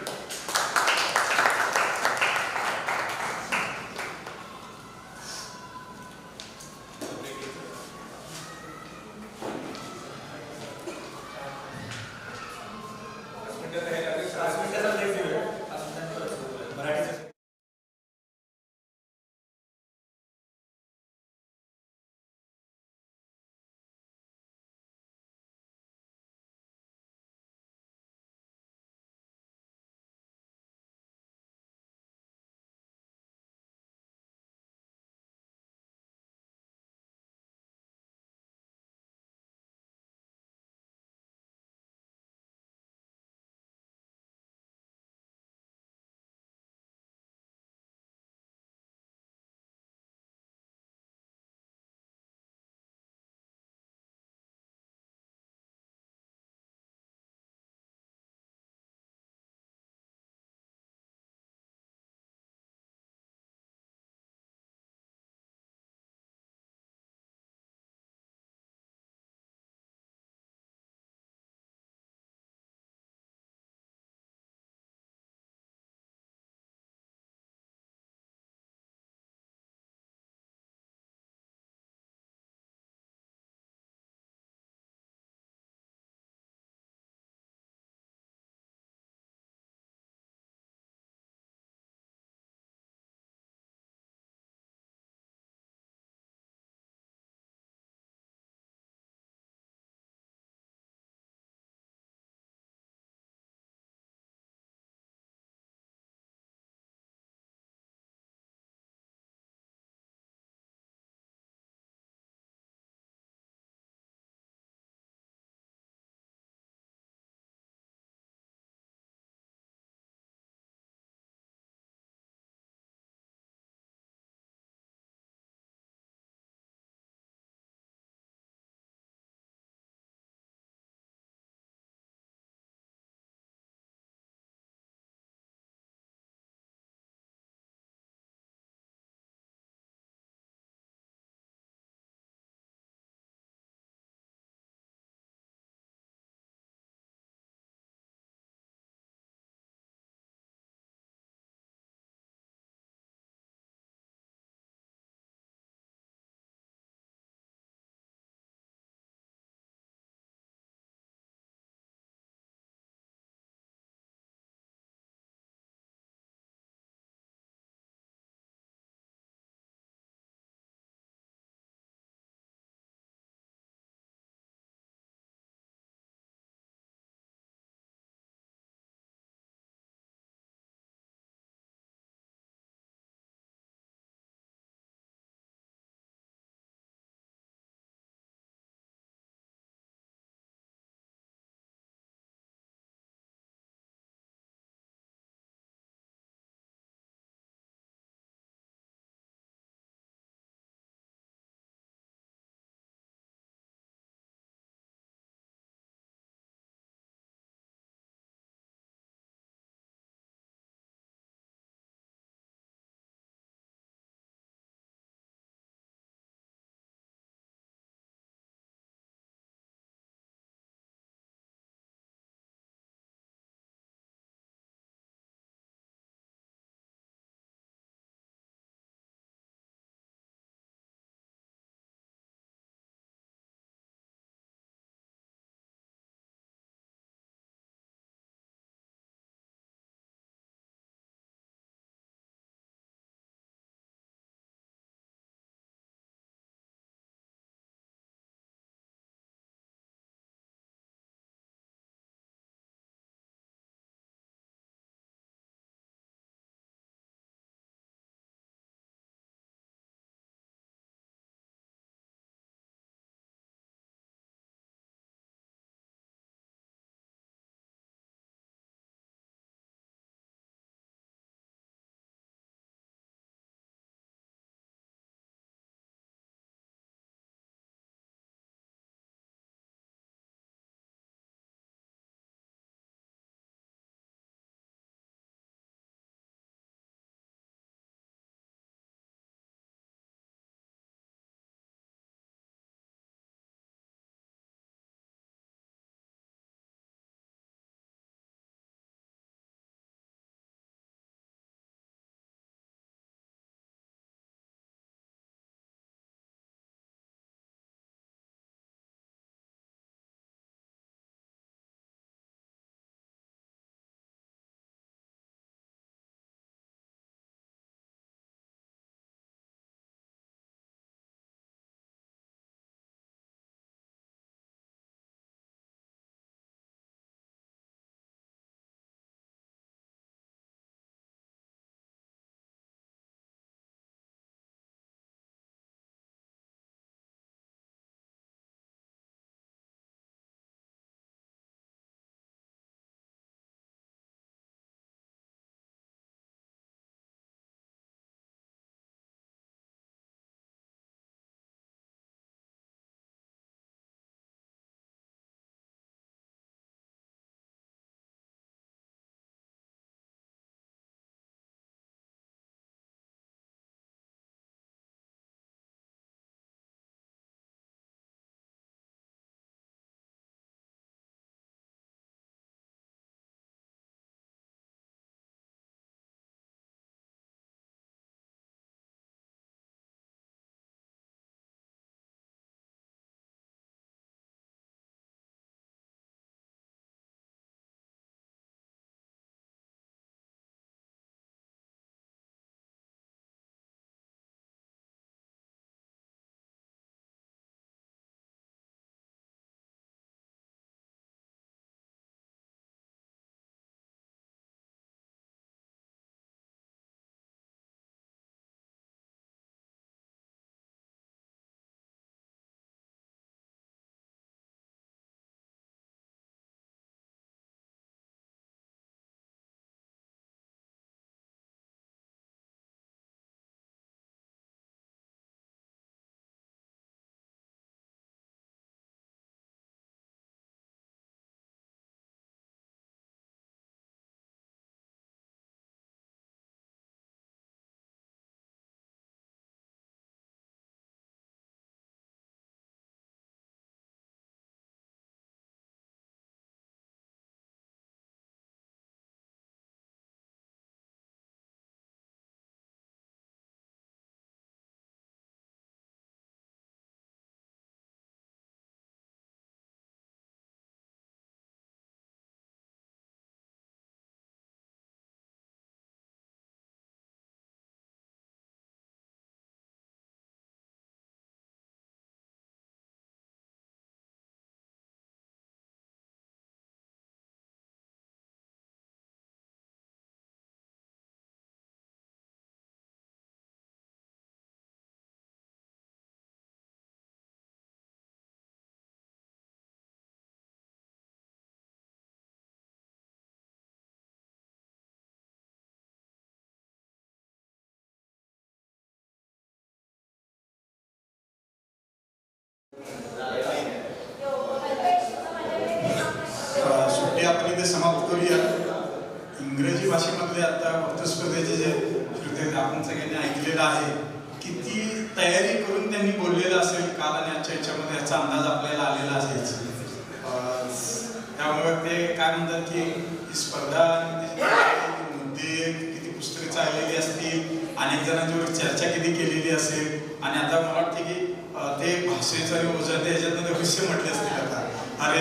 आपण इथे समाप्त करूया. इंग्रजी भाषेमधले आता वक्तृत्व स्पर्धेचे जे श्रोते आपण सगळ्यांनी ऐकलेलं आहे, किती तयारी करून त्यांनी बोललेलं असेल काल आणि आजच्या याच्यामध्ये याचा अंदाज आपल्याला आलेला असेल. त्यामुळे ते काय म्हणतात की ही स्पर्धा मुद्दे किती पुस्तके चाललेली असतील, अनेक जणांच्यावर चर्चा किती केलेली असेल आणि आता मला वाटते की ते भाषेचं आणि ओझं याच्यातनं रहस्य म्हटले असतील. आता अरे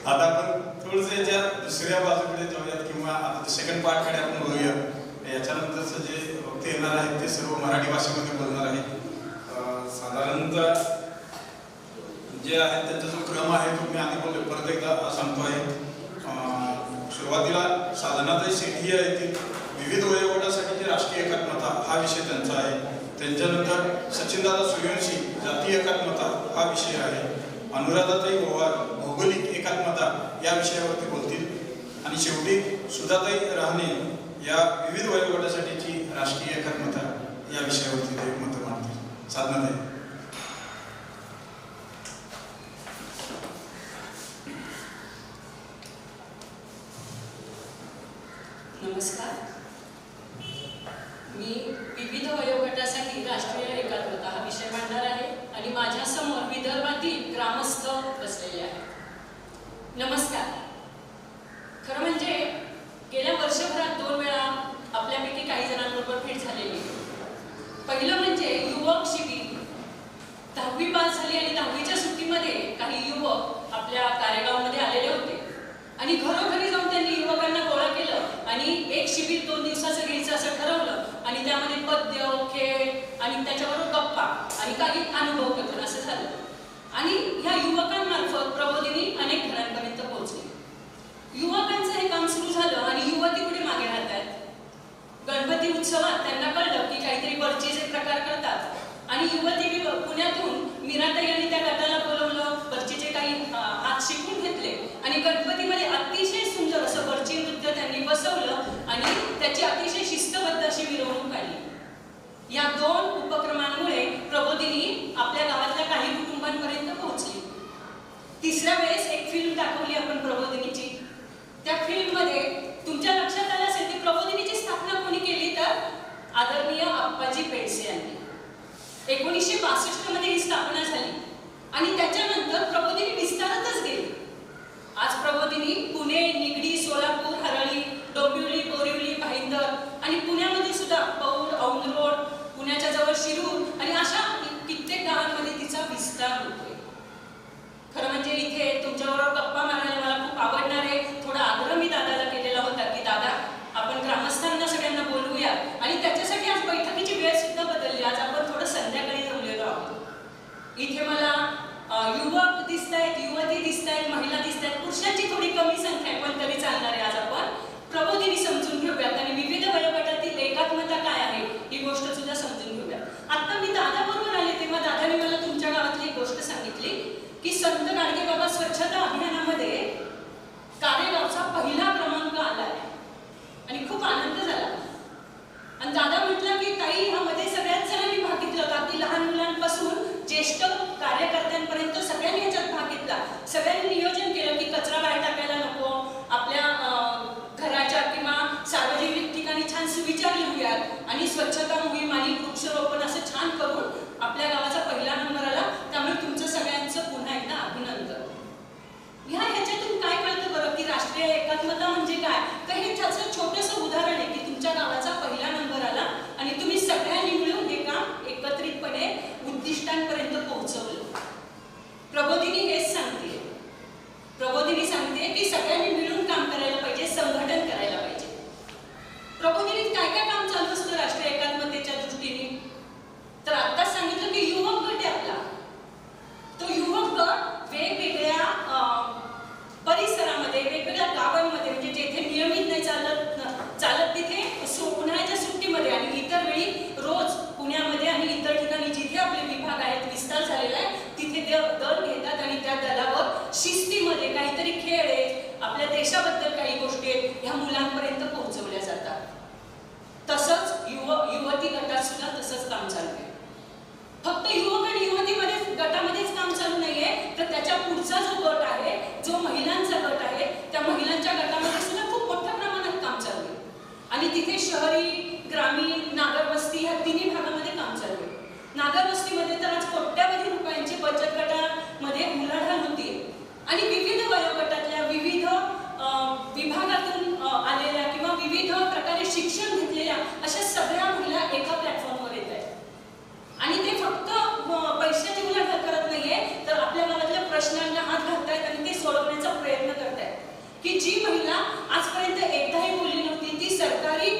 आता आपण थोडंसं याच्या दुसऱ्या बाजूकडे जाऊयात किंवा आता सेकंड पार्टकडे आपण बघूया. याच्यानंतरचं जे वक्ते येणार आहेत ते सर्व मराठी भाषेमध्ये बोलणार आहेत. साधारणतः जे आहे त्यांचा जो क्रम आहे तो मी आधी बोललो, परत एकदा सांगतो आहे. सुरुवातीला साधनाताई सेठिया येथील विविध वयोगटासाठीची राष्ट्रीय एकात्मता हा विषय त्यांचा आहे. त्यांच्यानंतर सचिनदादा सूर्यवंशी जातीय एकात्मता हा विषय आहे. अनुराधाताई गोवार भौगोलिक एकात्मता या विषयावरती बोलतील. आणि शेवटी सुधाताई रहाणे या विविध वयोगटासाठीची राष्ट्रीय एकात्मता या विषयावरती ते मत मांडतील. साधनाताई. नमस्कार. मी विविध वयोगटासाठी राष्ट्रीय एकात्मता हा विषय मांडणार आहे आणि माझ्या समोर विदर्भातील ग्रामस्थ बसलेले आहेत. नमस्कार. खरं म्हणजे गेल्या वर्षभरात 2 वेळा आपल्यापैकी काही जणांबरोबर भेट झालेली. पहिलं म्हणजे युवक शिबिर. 10वी पास झाली आणि 10वीच्या सुट्टीमध्ये काही युवक आपल्या कार्यगावामध्ये आलेले होते आणि घरोघरी जाऊन त्यांनी युवकांना गोळा केलं आणि एक शिबिर 2 दिवसाचं घ्यायचं असं ठरवलं आणि त्यामध्ये पद्य, खेळ आणि त्याच्याबरोबर गप्पा आणि काही अनुभव कथन असं झालं. आणि ह्या युवकांमार्फत प्रबोधिनी अनेक घरांपर्यंत पोहोचली. युवकांचं हे काम सुरू झालं आणि युवती कुठे मागे राहत आहेत. गणपती उत्सवात त्यांना कळलं की काहीतरी बर्चीचे प्रकार करतात आणि युवती पुण्यातून मीराताई आणि त्या गटाला बोलवलं. बर्चीचे काही हात शिकून घेतले आणि गणपतीमध्ये अतिशय सुंदर असं बर्ची नृत्य त्यांनी बसवलं आणि त्याची अतिशय शिस्तबद्ध अशी मिरवणूक काढली. या 2 उपक्रमांमुळे प्रबोधिनी आपल्या गावातल्या काही कुटुंबांपर्यंत पोहोचली. तिसऱ्या वेळेस एक फिल्म दाखवली आपण प्रबोधिनीची. त्या फिल्ममध्ये तुमच्या लक्षात आलं असेल की प्रबोधिनीची स्थापना कोणी केली तर आदरणीय आप्पाजी पेडसे यांनी. 1962 मध्ये ही स्थापना झाली आणि त्याच्यानंतर प्रबोधिनी विस्तारतच गेली. आज प्रबोधिनी पुणे, निगडी, सोलापूर, हरळी, डोंबिवली, बोरिवली, भाईंदर आणि पुण्यामध्ये सुद्धा पौड, औंध रोड, पुण्याच्या जवळ शिरूर आणि अशा कित्येक गावांमध्ये तिचा विस्तार होतोय. खरं म्हणजे इथे तुमच्याबरोबर गप्पा मारायला मला खूप आवडणार आहे. थोडा आग्रह मी दादाला केलेला होता की दादा आपण ग्रामस्थांना सगळ्यांना बोलवूया आणि त्याच्यासाठी आज बैठकीची वेळ सुद्धा बदलली. आज आपण थोडं संध्याकाळी जमलेलो आहोत. इथे मला युवक दिसत आहेत, युवती दिसत आहेत, महिला दिसत आहेत. पुरुषांची थोडी कमी संख्या आहे पण तरी चालणार आहे. आज आपण प्रबोधिनी समजून घेऊयात आणि विविध वयोगटातील एकात्मता काय आहे ही गोष्ट सुद्धा समजून घेऊयात. आता मी दादा बरोबर आले तेव्हा दादाने मला तुमच्या गावातली एक गोष्ट सांगितली की संत गाडगेबाबा स्वच्छता अभियानामध्ये कारेगावचा पहिला क्रमांक आला आहे आणि खूप आनंद झाला. आणि दादा म्हटलं की काही ह्यामध्ये सगळ्याच जणांनी भाग घेतला होता. अगदी लहान मुलांपासून ज्येष्ठ कार्यकर्त्यांपर्यंत सगळ्यांनी ह्याच्यात भाग घेतला. सगळ्यांनी नियोजन केलं की कचरा बाहेर टाकायला नको, आपल्या घराच्या किंवा सार्वजनिक ठिकाणी छान सुविचार लिहूयात आणि स्वच्छता मोहीम आणि वृक्षारोपण असं छान करून आपल्या गावाचा पहिला नंबर आला. त्यामुळे तुमचं सगळ्यांचं पुन्हा एकदा अभिनंदन. ह्याच्यातून काय कळतं बरं की राष्ट्रीय एकात्मता म्हणजे काय? तर हे त्याचं छोटंसं उदाहरण आहे की तुमच्या गावाचा पहिला नंबर आला आणि तुम्ही सगळ्यांनी मिळून हे काम एकत्रितपणे उद्दिष्टांपर्यंत पोहोचवलं. प्रबोधिनी हेच सांगते. प्रबोधिनी सांगते की सगळ्यांनी मिळून काम करायला पाहिजे, संघटन करायला पाहिजे. प्रबोधिनीत काय काय काम चालू असतं राष्ट्रीय एकात्मतेच्या दृष्टीने? तर आत्ताच सांगितलं की युवक गट आहे आपला. तो युवक गट वेगवेगळ्या परिसरामध्ये, वेगवेगळ्या गावांमध्ये म्हणजे जेथे नियमित नाही चालत तिथे उन्हाळ्याच्या सुट्टीमध्ये आणि इतर वेळी रोज पुण्यामध्ये आणि इतर ठिकाणी जिथे आपले विभाग आहेत, विस्तार झालेला आहे, तिथे दल घेतात आणि त्या दलावर शिस्तीमध्ये काहीतरी खेळ आहेत, आपल्या देशाबद्दल काही गोष्टी आहेत, ह्या मुलांपर्यंत पोहोचवल्या जातात. तसंच युवती गटात सुद्धा तसंच काम चालू आहे. फक्त युवक आणि युवतीमध्ये गटामध्येच काम चालू नाहीये तर त्याच्या पुढचा जो गट आहे महिलांच्या गटामध्ये सुद्धा खूप मोठ्या प्रमाणात काम चालू आहे. आणि तिथे शहरी, ग्रामीण, नागरवस्ती ह्या तिन्ही भागामध्ये काम चालू आहे. नागरवस्तीमध्ये तर आज कोट्यावधी रुपयांची बचत गटामध्ये उलाढाल होती आणि विविध वयोगटातल्या, विविध विभागातून आलेल्या किंवा विविध प्रकारे शिक्षण घेतलेल्या अशा सगळ्या महिला एका प्लॅटफॉर्मवर येत आहेत. आणि ते फक्त पैशाची उलाढाल करत नाहीये, तर आपल्या मनातल्या प्रश्नांना हात घालतायत आणि ते सोडवण्याचा प्रयत्न करतायत. की जी महिला आजपर्यंत एकदाही बोलली नव्हती, ती सरकारी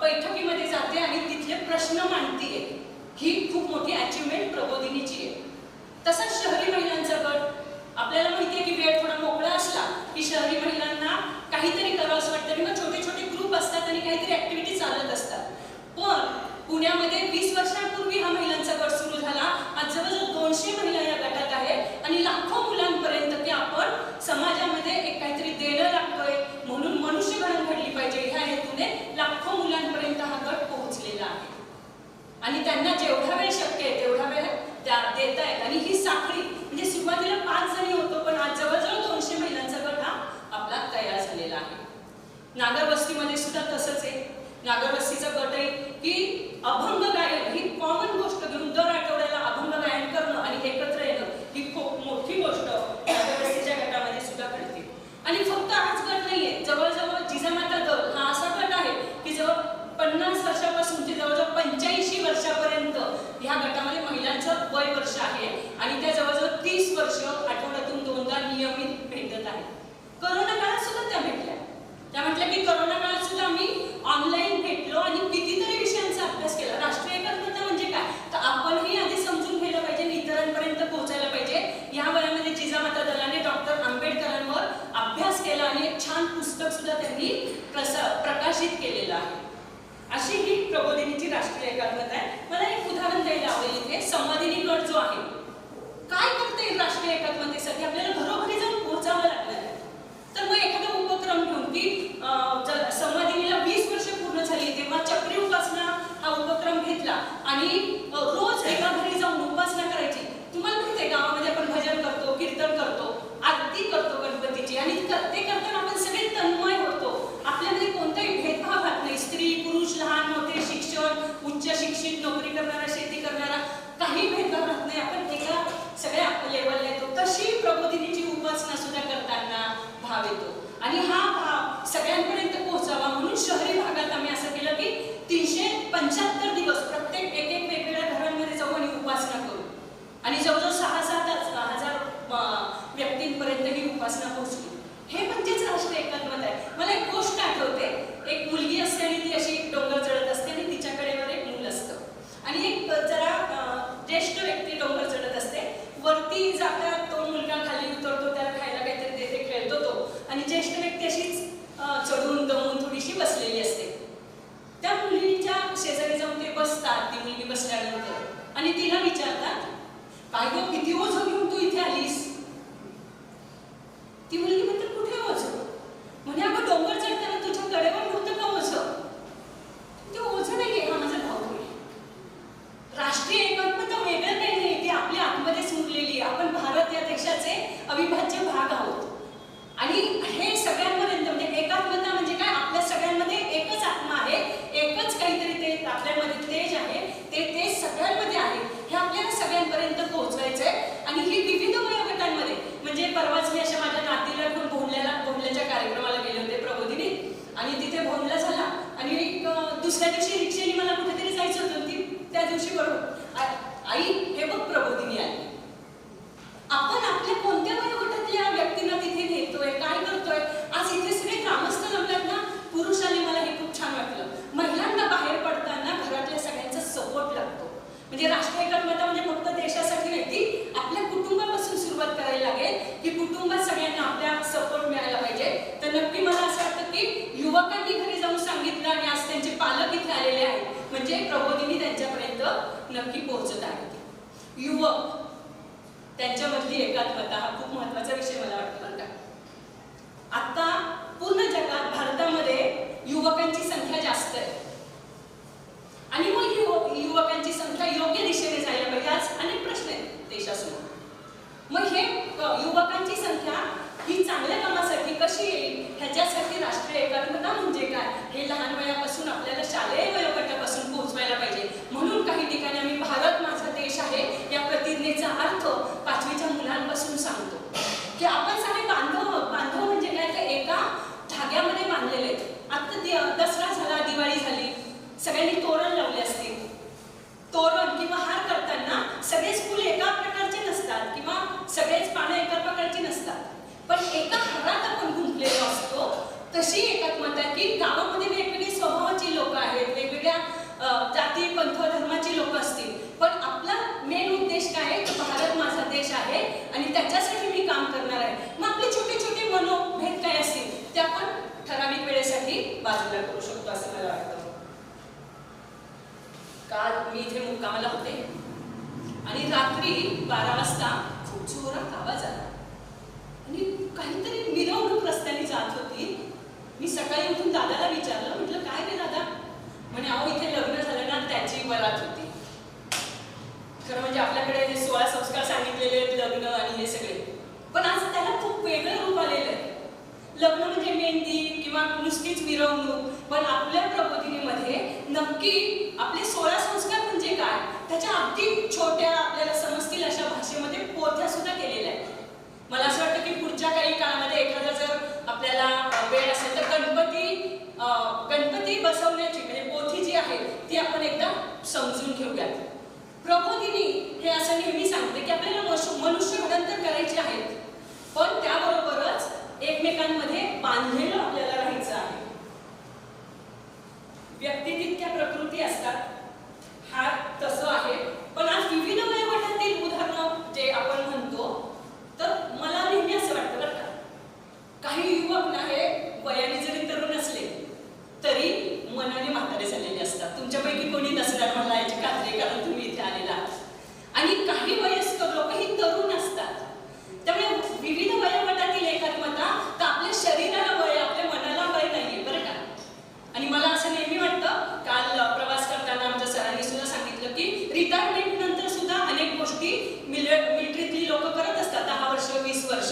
बैठकीमध्ये जाते आणि तिथले प्रश्न मांडतीये. ही खूप मोठी अचिव्हमेंट प्रबोधिनीची आहे. तसंच शहरी महिलांचा गट, आपल्याला माहिती आहे की वेळ थोडा मोकळा असला की शहरी महिलांना काहीतरी करावं असं वाटतं किंवा छोटे छोटे ग्रुप असतात आणि काहीतरी ऍक्टिव्हिटी चालत असतात. पण पुण्यामध्ये 20 वर्षांपूर्वी हा महिलांचा गट सुरू झाला. आज जवळजवळ 200 महिला या गटात आहेत आणि लाखो मुलांपर्यंत की आपण समाजामध्ये एक काहीतरी देणं लागतोय म्हणून मनुष्य घडण घडली पाहिजे ह्या हेतूने लाखो मुलांपर्यंत हा गट पोहोचलेला आहे. आणि त्यांना जेवढा वेळ शक्य आहे तेवढा वेळ त्या देत आहेत. आणि ही साखळी म्हणजे सुरुवातीला 5 जणी होतो, पण आज जवळजवळ 200 महिलांचा गट हा आपला तयार झालेला आहे. नागरवस्तीमध्ये सुद्धा तसंच आहे. नागरवस्तीचा गट आहे की अभंग गायन ही कॉमन गोष्ट घेऊन दर आठवड्याला अभंग गायन करणं आणि एकत्र येणं ही खूप मोठी गोष्ट नागरवस्तीच्या गटामध्ये सुद्धा घडते. आणि फक्त हाच गट नाहीये, जवळजवळ जिजामाता दल हा असा गट आहे की जवळ 50 वर्षापासून ते जवळजवळ 85 वर्षापर्यंत ह्या गटामध्ये महिलांचं वय वर्ष आहे आणि त्या जवळजवळ 30 वर्ष आठवड्यातून 2दा नियमित भेटत आहेत. करोना काळात सुद्धा त्या भेटल्या. त्या म्हटल्या की करोना काळात सुद्धा आम्ही ऑनलाईन भेटलो आणि कितीतरी विषयांचा अभ्यास केला. राष्ट्रीय एकात्मता म्हणजे काय, तर आपणही आधी समजून घ्यायला पाहिजे आणि इतरांपर्यंत पोहोचायला पाहिजे. या वयामध्ये जिजामाता दलाने डॉक्टर आंबेडकरांवर अभ्यास केला आणि एक छान पुस्तक सुद्धा त्यांनी प्रकाशित केलेलं आहे. अशी ही प्रबोधिनीची राष्ट्रीय एकात्मता आहे. मला एक उदाहरण द्यायला आवडेल. इथे संवादिनी गट जो आहे, काय करता येईल राष्ट्रीय एकात्मतेसाठी, आपल्याला घरोघरी जाऊन पोहोचावं लागणार आहे. तर मग एखादा उपक्रम घेऊन की संवादिनीला 20 वर्ष पूर्ण झाली तेव्हा चक्री उपासना हा उपक्रम घेतला आणि रोज एका घरी जाऊन उपासना करायची. तुम्हाला माहिती आहे गावामध्ये आपण भजन करतो, कीर्तन करतो, आरती करतो गणपतीची आणि ते करताना आपण सगळे तन्मय होतो. आपल्यामध्ये कोणताही भेदभाव राहत नाही. स्त्री पुरुष, लहान मोठे, शिक्षण, उच्च शिक्षित, नोकरी करणारा, शेती करणारा, काही भेदभाव राहत नाही. आपण एका सगळ्या लेवलला येतो. तशी प्रबोधिनीची उपासना सुद्धा करताना भाव येतो आणि हा भाव सगळ्यांपर्यंत पोहोचावा म्हणून शहरी भागात आम्ही असं केलं की 375 दिवस प्रत्येक एक वेगवेगळ्या घरांमध्ये जाऊ आणि उपासना करू आणि जवळजवळ 6,000 व्यक्तींपर्यंत ही उपासना पोहोचली. हे म्हणजेच राष्ट्रीय एकात्मता आहे. मला एक गोष्ट आठवते. एक मुलगी असते आणि ती अशी डोंगर चढत असते आणि तिच्याकडे एक मूल असतं आणि एक जरा ज्येष्ठ व्यक्ती डोंगर चढत असते. वरती जातात, तो मुलगा खाली उतरतो, त्याला खायला काहीतरी देते, खेळतो तो आणि ज्येष्ठ व्यक्ती अशीच चढून दमून थोडीशी बसलेली असते. त्या मुलीच्या शेजारी जाऊन ते बसतात. ती मुलगी बसल्यानंतर आणि तिला विचारतात, काय गं, किती ओझं घेऊन तू इथे आलीस? ती मुलगी म्हणते, कुठे ओझं? म्हणजे अगं डोंगर चढताना तुझ्या कडेवर नव्हतं का ओझं? ते ओझं नाहीये, हा माझा भाऊ आहे. राष्ट्रीय एकात्मता वेगळं काही नाही, ती आपल्या आतमध्येच मुरलेली आहे. आपण भारत या देशाचे अविभाज्य भाग आहोत आणि हे सगळ्यांपर्यंत म्हणजे एकात्मता म्हणजे काय, आपल्या सगळ्यांमध्ये एकच आत्मा आहे, एकच काहीतरी ते आपल्यामध्ये तेज आहे, ते सगळ्यांमध्ये आहे. हे आपल्याला सगळ्यांपर्यंत पोहोचवायचंय आणि ही विविध वयोगटांमध्ये म्हणजे परवाच मी अशा माझ्या नातीला घेऊन भोंडल्याच्या कार्यक्रमाला गेले होते प्रबोधिनी आणि तिथे भोंडला झाला आणि दुसऱ्या दिवशी रिक्षेने मला कुठेतरी जायचं होतं. ती त्या दिवशी बरोबर आई हे बघ प्रबोधिनी आली. आपण आपल्या कोणत्या वयोगटातल्या व्यक्तींना तिथे नेतोय, काय करतोय? आज इथे सगळे ग्रामस्थ जमल्यात ना, पुरुष आणि मला हे खूप छान वाटलं. महिलांना बाहेर पडताना घरातल्या सगळ्यांचा सपोर्ट लागतो. म्हणजे राष्ट्रीय एकात्मता म्हणजे फक्त देशासाठी नाही, ती आपल्या कुटुंबापासून सुरुवात करायला लागेल की कुटुंबात सगळ्यांना आपल्या सपोर्ट मिळायला पाहिजे. तर नक्की मला असं वाटतं की युवकांनी घरी जाऊन सांगितलं आणि आज त्यांचे पालक इथे आलेले आहेत म्हणजे प्रबोधिनी त्यांच्यापर्यंत नक्की पोहोचत आहे. युवक त्यांच्यामधली एकात्मता हा खूप महत्वाचा विषय मला वाटतो. बरं का, आता पूर्ण जगात भारतामध्ये युवकांची संख्या जास्त आहे आणि मग युवकांची संख्या योग्य दिशेने जायला पाहिजे. आज अनेक प्रश्न आहेत देशासमोर. मग हे युवकांची संख्या ही चांगल्या कामासाठी कशी येईल ह्याच्यासाठी राष्ट्रीय एकात्मता म्हणजे काय हे लहान वयापासून आपल्याला शालेय वयोगटापासून पोहोचवायला पाहिजे. म्हणून काही ठिकाणी आम्ही भारत माझा देश आहे या प्रतिज्ञेचा अर्थ 5वीच्या मुलांपासून सांगतो की आपण सगळे बांधव म्हणजे काय तर एका धाग्यामध्ये बांधलेले. आता दसरा झाला, दिवाळी झाली, सगळ्यांनी तोरण लावले असतील. तोरण किंवा हार करताना सगळेच फुल एका प्रकारचे नसतात किंवा सगळेच पानं एका प्रकारची नसतात, पण एका हारात आपण गुंतलेलो असतो. तशी एकात्मता की गावामध्ये वेगवेगळी स्वभावाची लोक आहेत, वेगवेगळ्या जाती पंथ धर्माची लोक असतील, पण आपला मेन उद्देश काय आहे? भारत माझा देश आहे आणि त्याच्यासाठी मी काम करणार आहे. मग आपले छोटे छोटे मनोभेद काय असतील ते आपण ठराविक वेळेसाठी बाजूला करू शकतो असं मला वाटतं. काल मी इथे मुक्कामाला होते आणि रात्री 12 वाजता खूप जोरात आवाज आला आणि काहीतरी मिरवणूक रस्त्याने जात होती. मी सकाळी उठून दादाला विचारलं, म्हटलं काय रे दादा? म्हणे अहो इथे लग्न झालं ना त्याची वरात होती. खरं म्हणजे आपल्याकडे हे 16 संस्कार सांगितलेले आहेत, लग्न आणि हे सगळे, पण आज त्याला खूप वेगळं रूप आलेलं आहे. लग्न म्हणजे मेहंदी किंवा नुसतीच मिरवणूक, पण आपल्या प्रबोधिनीमध्ये नक्की आपले 16 संस्कार म्हणजे काय त्याच्या अगदी छोट्या आपल्याला समजतील अशा भाषेमध्ये पोथ्या सुद्धा केलेल्या आहेत. मला असं वाटतं की पुढच्या काही काळामध्ये एखादा जर आपल्याला वेळ असेल तर गणपती बसवण्याची म्हणजे पोथी जी आहे ती आपण एकदा समजून घेऊयात. प्रबोधिनी हे असं नेहमी सांगते की आपल्याला मनुष्य घडंतर करायचे आहेत, पण त्याबरोबरच एकमेकांमध्ये बांधलेलं आपल्याला राहायचं आहे. व्यक्ती तितक्या प्रकृती असतात, हा तसं आहे. पण आज विविध वयोगटातील उदाहरणं जे आपण म्हणतो, तर मला नेहमी असं वाटतं बरं का, काही युवक ना हे वयाने जरी तरुण असले तरी मनाने म्हातारे झालेले असतात. तुमच्यापैकी कोणी नसणार मला याची खात्री आहे, कारण तुम्ही इथे आलेला आहात. आणि काही वयस्कर लोक ही तरुण असतात. त्यामुळे विविध वयोगटातील एकात्मता तर आपल्या शरीराला वय, आपल्या मनाला वय नाहीये बरं का. आणि मला असं नेहमी वाटतं, काल प्रवास करताना आमच्या सरांनी सुद्धा सांगितलं की रिटायरमेंट नंतर सुद्धा अनेक गोष्टी मिलिटरीतली लोक करत असतात, 10 वर्ष 20 वर्ष.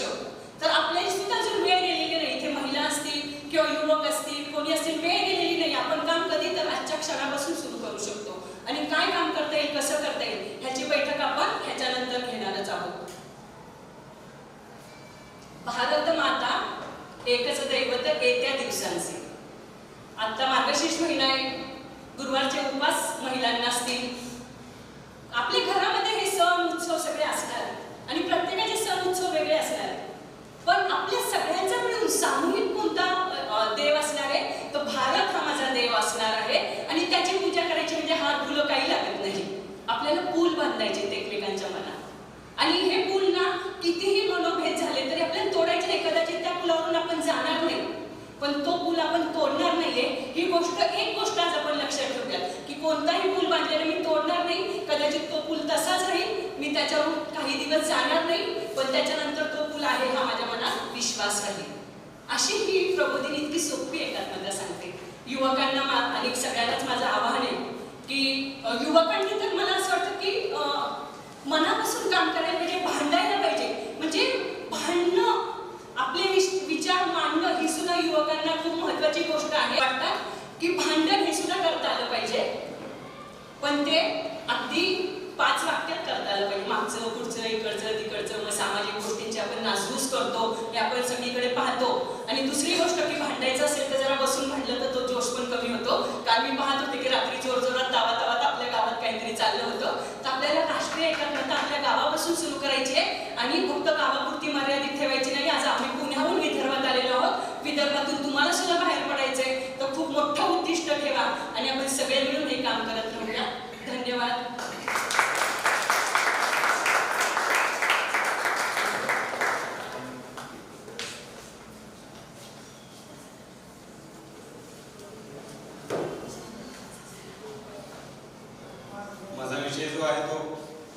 तर आपल्याला सुद्धा अजून वेळ गेलेली नाही. इथे महिला असतील किंवा युवक असतील, कोणी असतील, वेळ गेलेली नाही. आपण काम कधी तर आजच्या क्षणापासून सुरू करू शकतो. आणि काय काम करता येईल, कसं करता येईल ह्याची बैठक आपण ह्याच्यानंतर घेणारच आहोत. भारत माता एकच दैवत येत्या दिवसांचे. आता मार्गशीर्ष महिना आहे, गुरुवारचे उपवास महिलांना असतील. आपल्या घरामध्ये हे सण उत्सव सगळे असणार आणि प्रत्येकाचे सण उत्सव वेगळे असणार, पण आपल्या सगळ्यांचा मिळून सामूहिक कोणता देव असणार आहे? तो भारत हा माझा देव असणार आहे. आणि त्याची पूजा करायची म्हणजे हात फुलं काही लागत नाही. आपल्याला पूल बांधायचे एकमेकांच्या मनात. आणि हे पूल ना कितीही मनोभेद झाले तरी आपल्याला तोडायचे नाही. कदाचित त्या पुलावरून आपण जाणार नाही, पण तो पूल आपण तोडणार नाहीये. ही गोष्ट, एक गोष्ट आज आपण लक्षात ठेवूयात की कोणताही पूल बांधलेला मी तोडणार नाही. कदाचित तो पूल तसाच राहील, मी त्याच्यावरून काही दिवस जाणार नाही, पण त्याच्यानंतर तो पूल आहे हा माझ्या मनात विश्वास राहील. अशी ही प्रबोधिनी इतकी सोपी एकात्मता सांगते. युवकांना आणि सगळ्यांनाच माझं आवाहन आहे की युवकांनी तर मला असं वाटतं की मनापासून काम करायला पाहिजे, भांडायला पाहिजे. म्हणजे भांडणं, आपले विचार मांडणं ही सुद्धा युवकांना खूप महत्वाची गोष्ट आहे. वाटतात की भांडण हे सुद्धा करता आलं पाहिजे, पण ते अगदी 5 वाक्यात करता आलं पाहिजे. मागचं पुढचं इकडचं तिकडचं, मग सामाजिक गोष्टींची आपण नासधूस करतो हे आपण सगळीकडे पाहतो. आणि दुसरी गोष्ट की भांडायचं असेल तर जरा बसून भांडलं तर तो जोश पण कमी होतो. काल मी पाहत होते की रात्री जोरजोरात तावात आपल्या गावात काहीतरी चाललं होतं. तर आपल्याला राष्ट्रीय एकात्मता आपल्या गावापासून सुरू करायची आहे आणि फक्त गावापुरती मर्यादित ठेवायची नाही. आज आम्ही पुण्याहून विदर्भात आलेलो आहोत. विदर्भातून तुम्हाला सुद्धा बाहेर पडायचंय, तर खूप मोठं उद्दिष्ट ठेवा आणि आपण सगळे मिळून हे काम करत राहूया. धन्यवाद. माझा विषय जो आहे तो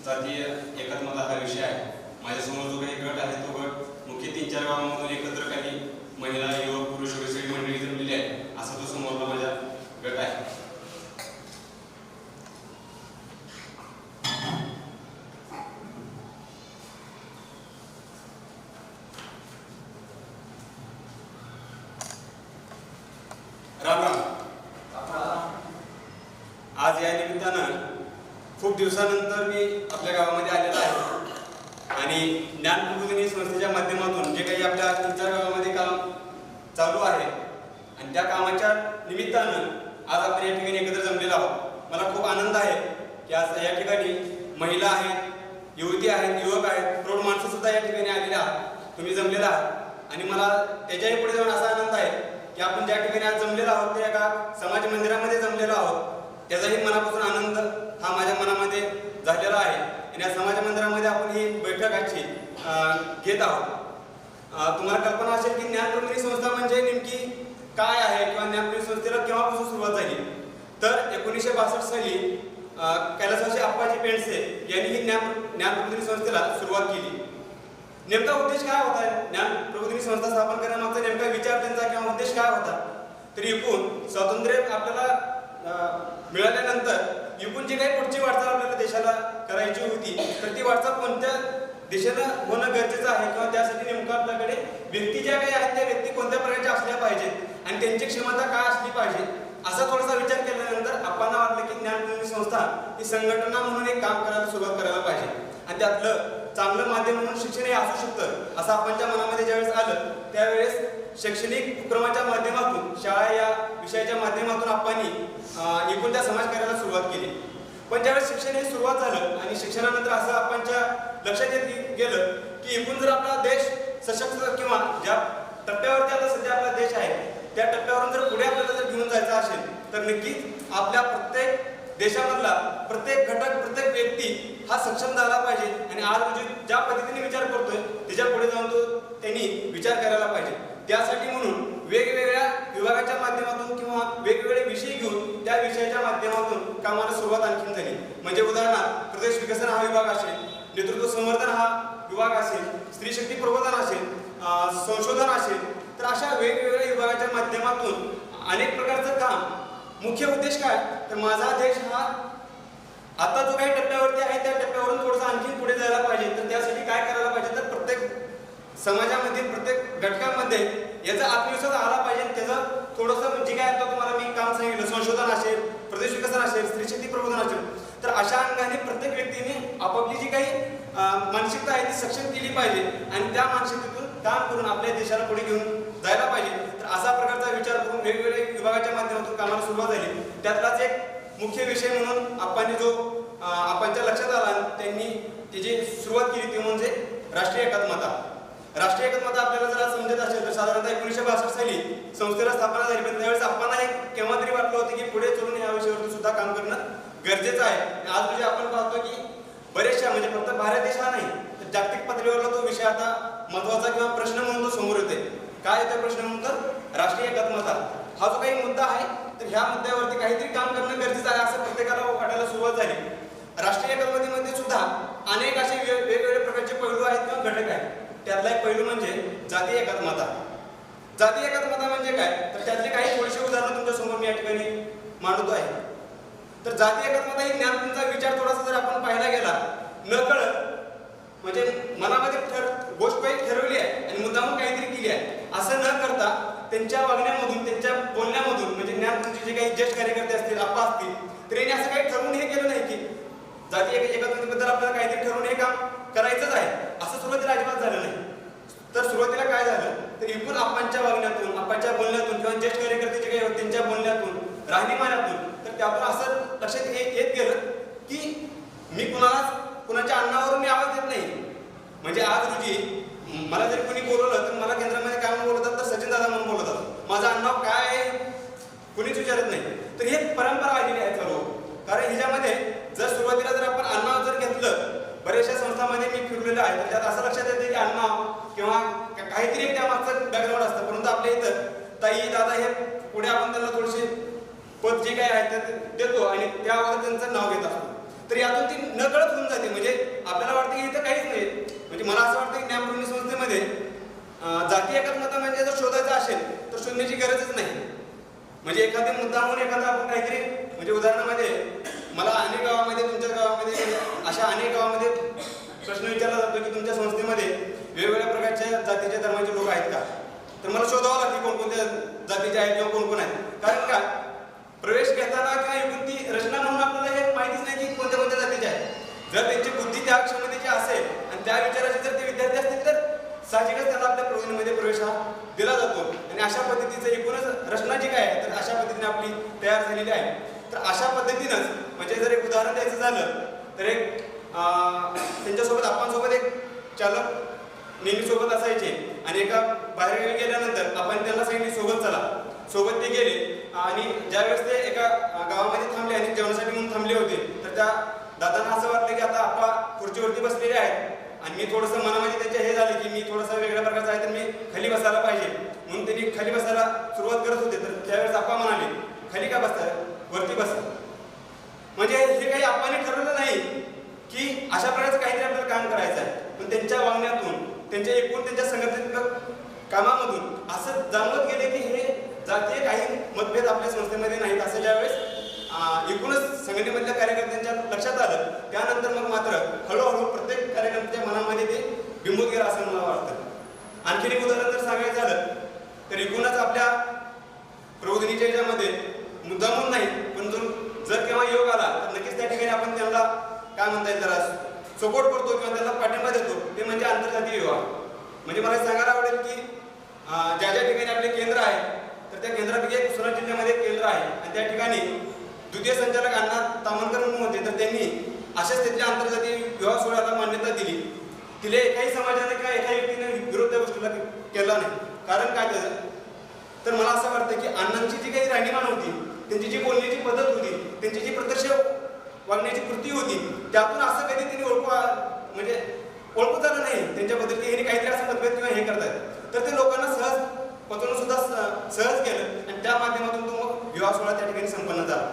जातीय एकात्मता हा विषय आहे. माझ्यासमोर जो काही गट आहे तो गट मुख्य 3-4 गावांमधून एकत्र काही महिला, युवक, पुरुष वगैरे सगळी मंडळी जमलेली आहे. असा तो समोरला माझा गट आहे. दिवसानंतर मी आपल्या गावामध्ये आलेलो आहे आणि ज्ञान प्रबोधिनी संस्थेच्या माध्यमातून जे काही आपल्या 3-4 गावामध्ये काम चालू आहे आणि त्या कामाच्या निमित्तानं आज आपण या ठिकाणी एकत्र जमलेलो आहोत. मला खूप आनंद आहे की आज या ठिकाणी महिला आहेत, युवती आहेत, युवक आहेत, प्रौढ माणसं सुद्धा या ठिकाणी आलेले आहात, तुम्ही जमलेला आहात. आणि मला त्याच्याही पुढे जाऊन असा आनंद आहे की आपण ज्या ठिकाणी आज जमलेलो आहोत त्या एका समाज मंदिरामध्ये जमलेलो आहोत. त्याचाही मनापासून आनंद हा माझ्या मनामध्ये झालेला आहे आणि या समाज मंदिरामध्ये आपण ही बैठक आजची घेत आहोत. तुम्हाला कल्पना असेल की ज्ञान प्रबोधिनी संस्था म्हणजे नेमकी काय आहे किंवा ज्ञान प्रबोधिनी संस्थेला केव्हापासून सुरुवात झाली. तर 1962 साली कैलासवासी आप्पाजी पेंडसे यांनी ही ज्ञान प्रबोधिनी संस्थेला सुरुवात केली. नेमका उद्देश काय होता ज्ञान प्रबोधिनी संस्था स्थापन करण्यामागचा नेमका विचार त्यांचा किंवा उद्देश काय होता. तर एकूण स्वातंत्र्य आपल्याला मिळाल्यानंतर एकूण जी काही पुढची वाटचाल आपल्याला देशाला करायची होती तर ती वाटचाल कोणत्या दिशेनं होणं गरजेचं आहे किंवा त्यासाठी नेमकं आपल्याकडे व्यक्ती ज्या काही आहेत त्या व्यक्ती कोणत्या प्रकारच्या असल्या पाहिजेत आणि त्यांची क्षमता काय असली पाहिजे असा थोडासा विचार केल्यानंतर आपल्याला वाटलं की ज्ञान प्रबोधिनी संस्था ही संघटना म्हणून एक काम करायला सुरुवात करायला पाहिजे आणि त्यातलं चांगलं माध्यम म्हणून शिक्षण हे असू शकतं असं आपणच्या मनामध्ये ज्यावेळेस आलं त्यावेळेस शैक्षणिक उपक्रमाच्या माध्यमातून शाळा या विषयाच्या माध्यमातून आपण एकूण त्या समाजकार्याला सुरुवात केली. पण ज्यावेळेस शिक्षण हे सुरुवात झालं आणि शिक्षणानंतर असं आपणच्या लक्षात येत गेलं की एकूण जर आपला देश सशक्त किंवा ज्या टप्प्यावरती आता सध्या आपला देश आहे त्या टप्प्यावरून जर पुढे आपल्याला जर घेऊन जायचं असेल तर नक्कीच आपल्या प्रत्येक देशामधला प्रत्येक घटक प्रत्येक व्यक्ती हा सक्षम झाला पाहिजे आणि आज रोजी ज्या पद्धतीने विचार करतोय त्याच्या पुढे जाऊन तो त्यांनी विचार करायला पाहिजे. त्यासाठी म्हणून वेगवेगळ्या विभागाच्या माध्यमातून किंवा वेगवेगळे विषय घेऊन त्या विषयाच्या माध्यमातून कामाला सुरुवात आणखीन झाली. म्हणजे उदाहरणार्थ प्रदेश विकसन हा विभाग असेल, नेतृत्व संवर्धन हा विभाग असेल, स्त्री शक्ती प्रबोधन असेल, संशोधन असेल, तर अशा वेगवेगळ्या विभागाच्या माध्यमातून अनेक प्रकारचं काम. मुख्य उद्देश काय तर माझा देश हा आता जो काही टप्प्यावरती आहे त्या टप्प्यावरून थोडंसं आणखीन पुढे जायला पाहिजे. तर त्यासाठी काय करायला पाहिजे तर प्रत्येक समाजामध्ये प्रत्येक घटकामध्ये याचा आत्मविश्वास आला पाहिजे. त्याचं थोडंसं जे काय आता तुम्हाला मी काम सांगितलं संशोधन असेल, प्रदेश विकसन असेल, स्त्री शक्ती प्रबोधन असेल, तर अशा अंगाने प्रत्येक व्यक्तीने आपापली जी काही मानसिकता आहे ती सक्षम केली पाहिजे आणि त्या मानसिकतेतून काम करून आपल्या देशाला पुढे घेऊन जायला पाहिजे. तर असा प्रकारचा विचार करून वेगवेगळ्या विभागाच्या माध्यमातून कामाला सुरुवात झाली. त्यातलाच एक मुख्य विषय म्हणून आपण जो आपणच्या लक्षात आला त्यांनी त्याची सुरुवात केली ती म्हणजे राष्ट्रीय एकात्मता. राष्ट्रीय एकात्मता आपल्याला जर समजत असेल तर साधारणतः 1962 साली संस्थेला स्थापना झाली. पण त्यावेळेस आपल्याला एक केव्हा तरी वाटलं होतं की पुढे चलून या विषयावरती सुद्धा काम करणं गरजेचं आहे. आज म्हणजे आपण पाहतो की बरेचशा म्हणजे फक्त भारत देश हा नाही तर जागतिक पातळीवरला तो विषय आता महत्वाचा किंवा प्रश्न म्हणून तो समोर येते. काय येतो प्रश्न म्हणून तर राष्ट्रीय एकात्मता हा जो काही मुद्दा आहे तर ह्या मुद्द्यावरती काहीतरी काम करणं गरजेचं आहे असं प्रत्येकाला वाटायला सुरुवात झाली. राष्ट्रीय एकात्मतेमध्ये सुद्धा अनेक असे वेगवेगळे प्रकारचे पैलू आहेत किंवा घटक आहेत. त्यातला एक पैलू म्हणजे जातीय एकात्मता. जातीय एकात्मता म्हणजे काय तर त्यातले काही थोडेसे उदाहरणं तुमच्या समोर मी या ठिकाणी मांडतो आहे. तर जातीय एकात्मता ही ज्ञानचा विचार थोडासा जर आपण पाहायला गेला नकळत म्हणजे मनामध्ये गोष्ट काही ठरवली आहे आणि मुद्दामून काहीतरी केली आहे असं न करता त्यांच्या वागण्यामधून त्यांच्या बोलण्यामधून म्हणजे ज्ञानचे जे काही ज्येष्ठ कार्यकर्ते असतील आप्पा असतील तर यांनी असं काही ठरवून हे केलं नाही की जातीय एकात्मतेबद्दल आपल्याला काहीतरी ठरवून हे काम करायचंच आहे असं सुरुवातीला अजिबात झालं नाही. तर सुरुवातीला काय झालं तर एकूण आपणच्या वागण्यातून आपणच्या बोलण्यातून किंवा ज्येष्ठ कार्यकर्ते जे काही त्यांच्या बोलण्यातून राहणीमानातून तर त्यातून असं लक्षात येत गेलं की मी कुणाच्या अन्नावरून मी आवाज देत नाही. म्हणजे आज रोजी मला जरी कोणी बोलवलं तर मला केंद्रामध्ये काय म्हणून बोलवतात तर सचिन दादा म्हणून बोलवतात. माझं आडनाव काय आहे कोणीच विचारत नाही. तर ही परंपरा आलेली आहे सर्व. कारण ह्याच्यामध्ये जर सुरुवातीला जर आपण आडनाव जर घेतलं बऱ्याचशा संस्थांमध्ये मी फिरलेलं आहे तर त्यात असं लक्षात येतं की आडनाव किंवा काहीतरी एक त्यामागचं बॅकग्राऊंड असतं. परंतु आपल्या इथं ताई दादा हे पुढे आपण त्यांना थोडेसे पद जे काय आहे ते देतो आणि त्यावर त्यांचं नाव घेत असतो. तर यातून ती नकळत होऊन जाते. म्हणजे आपल्याला वाटतं की इथं काहीच नाही. म्हणजे मला असं वाटतं की ज्ञान प्रबोधिनी संस्थेमध्ये जातीय एकात्मता म्हणजे जर शोधायचं असेल तर शोधण्याची गरजच नाही. म्हणजे एखादे मुद्दा म्हणून एखादा आपण काहीतरी म्हणजे उदाहरणामध्ये मला अनेक गावामध्ये तुमच्या गावामध्ये अशा अनेक गावामध्ये प्रश्न विचारला जातो की तुमच्या संस्थेमध्ये वेगवेगळ्या प्रकारच्या जातीच्या धर्माचे लोक आहेत का. तर मला शोधावं लागते कोणकोणत्या जातीचे आहेत किंवा कोण कोण आहेत. कारण का प्रवेश घेताना किंवा एकूण ती रचना म्हणून आपल्याला हे माहितीच नाही की कोणत्या कोणत्या जातीचे आहेत. त्या विचाराचे जर ते विद्यार्थी असतील तर साहजिकच त्यांना आपल्या प्रबोधिनीमध्ये प्रवेश हा दिला जातो आणि अशा पद्धतीचं एकूणच रचना जी काय आहे तर अशा पद्धतीने आपली तयार झालेली आहे. तर अशा पद्धतीनंच म्हणजे जर एक उदाहरण द्यायचं झालं तर एक त्यांच्यासोबत आपणसोबत एक चालक नेहमी सोबत असायचे आणि एका बाहेरगावी गेल्यानंतर आपण त्यांना सांगितले सोबत चला, सोबत ते गेले आणि ज्यावेळेस ते एका गावामध्ये थांबले आणि जेवणासाठी म्हणून थांबले होते तर त्या दादांना असं वाटलं की आता आपा खुर्चीवरती बसलेले आहेत आणि मी थोडंसं मनामध्ये त्यांच्या हे झालं की मी थोडंसं वेगळ्या प्रकारचं आहे तर मी खाली बसायला पाहिजे म्हणून त्यांनी खाली बसायला सुरुवात करत होते. तर त्यावेळेस आप्पा म्हणाले खाली का बसताय, वरती बसा. म्हणजे हे काही आप्पाने ठरवलं नाही की अशा प्रकारचं काहीतरी आपल्याला काम करायचं आहे, पण त्यांच्या वागण्यातून त्यांच्या एकूण त्यांच्या संघटनेतील कामामधून असं जाणवत गेले की हे जातीय काही मतभेद आपल्या संस्थेमध्ये नाहीत असं ज्यावेळेस एकूणच संघटनेमधल्या कार्यकर्त्यांच्या लक्षात आलं त्यानंतर मग मात्र हळूहळू प्रत्येक कार्यकर्त्याच्या मनामध्ये ते बिंबूत गेलं असं मला वाटतं. आणखीन एक उदाहरण जर सांगायचं झालं तर एकूणच आपल्या प्रबोधिनीच्या याच्यामध्ये मुद्दामून नाही पण जर केव्हा योग आला तर नक्कीच त्या ठिकाणी आपण त्यांना काय म्हणता येईल जरा सपोर्ट करतो किंवा त्यांना पाठिंबा देतो ते म्हणजे आंतरजातीय विवाह. म्हणजे मला सांगायला आवडेल की ज्या ज्या ठिकाणी आपले केंद्र आहे तर त्या केंद्रापैकी एक उस्मानाबाद जिल्ह्यामध्ये केंद्र आहे आणि त्या ठिकाणी द्वितीय संचालक अण्णा तामणकर म्हणून होते तर त्यांनी अशाच तिथल्या आंतरजातीय विवाह सोहळ्याला मान्यता दिली. तिला एकाही समाजाने किंवा एका व्यक्तीने विरोध त्या गोष्टीला केला नाही. कारण काय त्याचं तर मला असं वाटतं की अण्णांची जी काही राहणीमान होती, त्यांची जी बोलण्याची पद्धत होती, त्यांची जी प्रत्यक्ष वागण्याची कृती होती त्यातून असं कधी त्यांनी ओळखू झालं नाही त्यांच्याबद्दल की हे काहीतरी असं मतभेद किंवा हे करतायत तर ते लोकांना सहज पचवणं सुद्धा सहज केलं आणि त्या माध्यमातून तो मग विवाह सोहळा त्या ठिकाणी संपन्न झाला.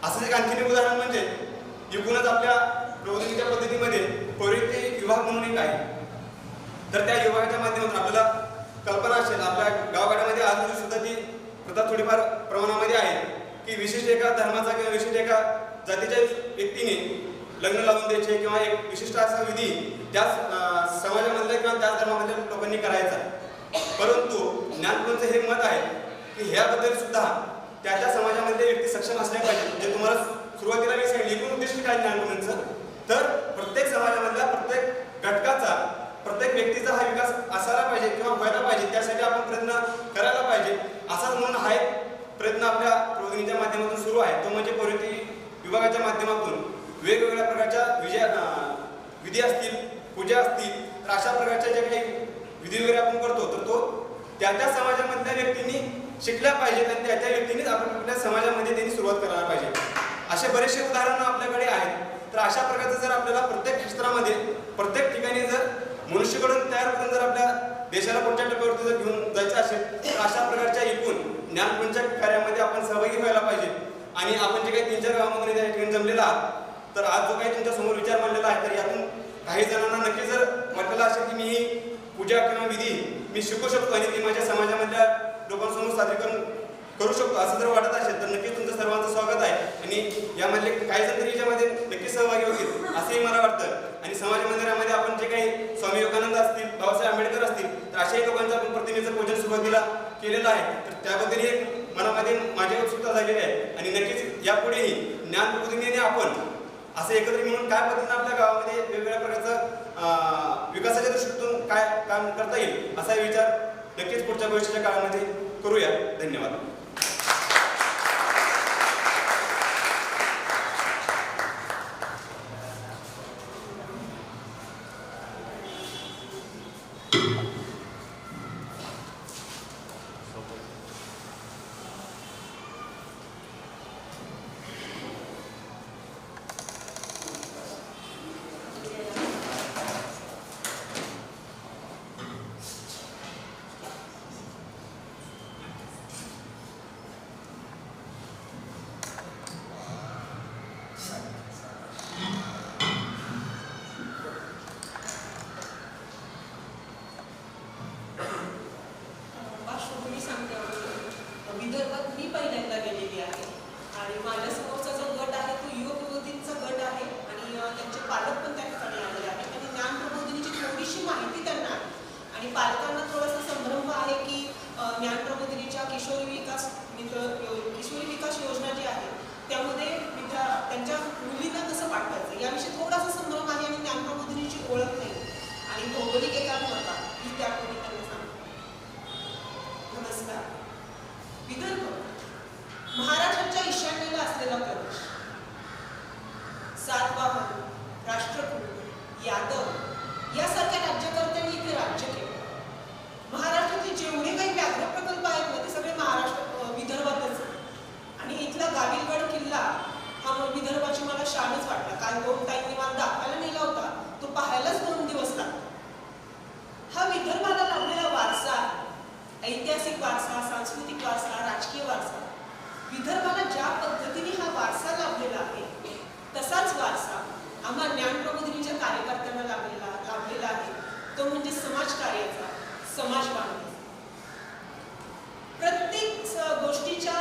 असंच एक आणखीन एक उदाहरण म्हणजे एकूणच आपल्या प्रबोधिनीच्या पद्धतीमध्ये पौरित्य विवाह म्हणून एक आहे. तर त्या विवाहाच्या माध्यमातून आपल्याला कल्पना असेल आपल्या गावागाड्यामध्ये आज सुद्धा ती प्रथा थोडीफार प्रमाणामध्ये आहे की विशिष्ट एका धर्माचा किंवा विशिष्ट एका जातीच्या व्यक्तीने लग्न लावून द्यायचे किंवा एक विशिष्ट असा विधी त्याच समाजामधल्या किंवा त्याच धर्मामधल्या लोकांनी करायचा. परंतु ज्ञानप्रबोधींचं हे मत आहे की ह्याबद्दल सुद्धा त्या समाजामधले व्यक्ती सक्षम असल्या पाहिजे. म्हणजे तुम्हाला सुरुवातीला मी सांगितलं एकूण उद्दिष्ट काय ज्ञानप्रबोधींचं तर प्रत्येक समाजामधल्या प्रत्येक घटकाचा प्रत्येक व्यक्तीचा हा विकास असायला पाहिजे किंवा व्हायला पाहिजे त्यासाठी आपण प्रयत्न करायला पाहिजे. असाच म्हणून हा एक प्रयत्न आपल्या प्रबोधिनीच्या माध्यमातून सुरू आहे तो म्हणजे पौरित्य विभागाच्या माध्यमातून वेगवेगळ्या प्रकारच्या विधी असतील, पूजा असतील तर अशा प्रकारच्या ज्या काही विधी वगैरे आपण करतो तर तो त्या समाजामधल्या व्यक्तींनी शिकल्या पाहिजेत आणि त्या व्यक्तींनीच आपल्या समाजामध्ये त्यांनी सुरुवात करायला पाहिजे. असे बरेचसे उदाहरणं आपल्याकडे आहेत. तर अशा प्रकारचं जर आपल्याला प्रत्येक क्षेत्रामध्ये प्रत्येक ठिकाणी जर मनुष्यकडून तयार करून जर आपल्या देशाला पुढच्या टप्प्यावरती जर घेऊन जायचं असेल तर अशा प्रकारच्या एकूण ज्ञानप्रबोधींच्या कार्यामध्ये आपण सहभागी व्हायला पाहिजे. आणि आपण जे काही 3-4 गावांमध्ये त्या ठिकाणी जमलेला आहात तर आज जो काही तुमच्या समोर विचार मांडलेला आहे तर यातून काही जणांना नक्की जर वाटलेलं असेल की मी ही पूजा किंवा विधी मी शिकू शकतो आणि ती माझ्या समाजामधल्या लोकांसमोर सादरीकरण करू शकतो असं जर वाटत असेल तर नक्कीच तुमचं सर्वांचं स्वागत आहे. आणि यामधले काही जण तरी याच्यामध्ये नक्की सहभागी होतील असंही मला वाटतं. आणि समाज मंदिरामध्ये आपण जे काही स्वामी विवेकानंद असतील, बाबासाहेब आंबेडकर असतील तर अशाही लोकांचं आपण प्रतिमेचं पूजन सुरुवातीला केलेलं आहे. तर त्याबद्दल एक मनामध्ये माझी उत्सुकता झालेली आहे आणि नक्कीच यापुढेही ज्ञानप्रबोधिनीने आपण असं एकत्र मिळून काय पद्धतीने आपल्या गावामध्ये वेगवेगळ्या प्रकारचं विकासाच्या दृष्टीतून काय काम करता येईल असा विचार नक्कीच पुढच्या भविष्याच्या काळामध्ये करूया. धन्यवाद. त्यांच्या मुलींना कसं पाठवायचं याविषयी थोडासा संभ्रम आहे आणि ज्ञानप्रबोधिनीची ओळख नाही. आणि भौगोलिक एकात्मता ही त्यापूर्वी त्यांनी सांगितली. नमस्कार. विदर्भ महाराष्ट्राच्या ईशान्येला असलेला प्रदेश. सातवाहन, राष्ट्रकूट, यादव यासारख्या राज्यकर्त्यांनी इथे राज्य केलं. महाराष्ट्रातले जेवढे काही व्याघ्र प्रकल्प आहेत ना ते सगळे विदर्भातच आहेत. आणि इथला गाविलगड किल्ला हा विदर्भाची मला शानच वाटला. काल 2 ताईंनी मला दाखवायला नेला होता, तो पाहायलाच 2 दिवस लागले. हा विदर्भाला लाभलेला वारसा आहे, ऐतिहासिक वारसा, सांस्कृतिक वारसा, राजकीय वारसा. विदर्भाला ज्या पद्धतीने हा वारसा लाभलेला आहे तसाच वारसा आम्हा ज्ञानप्रबोधिनीच्या कार्यकर्त्यांना लाभलेला आहे. तो म्हणजे समाजकार्याचा, समाजबांधणी. प्रत्येक गोष्टीच्या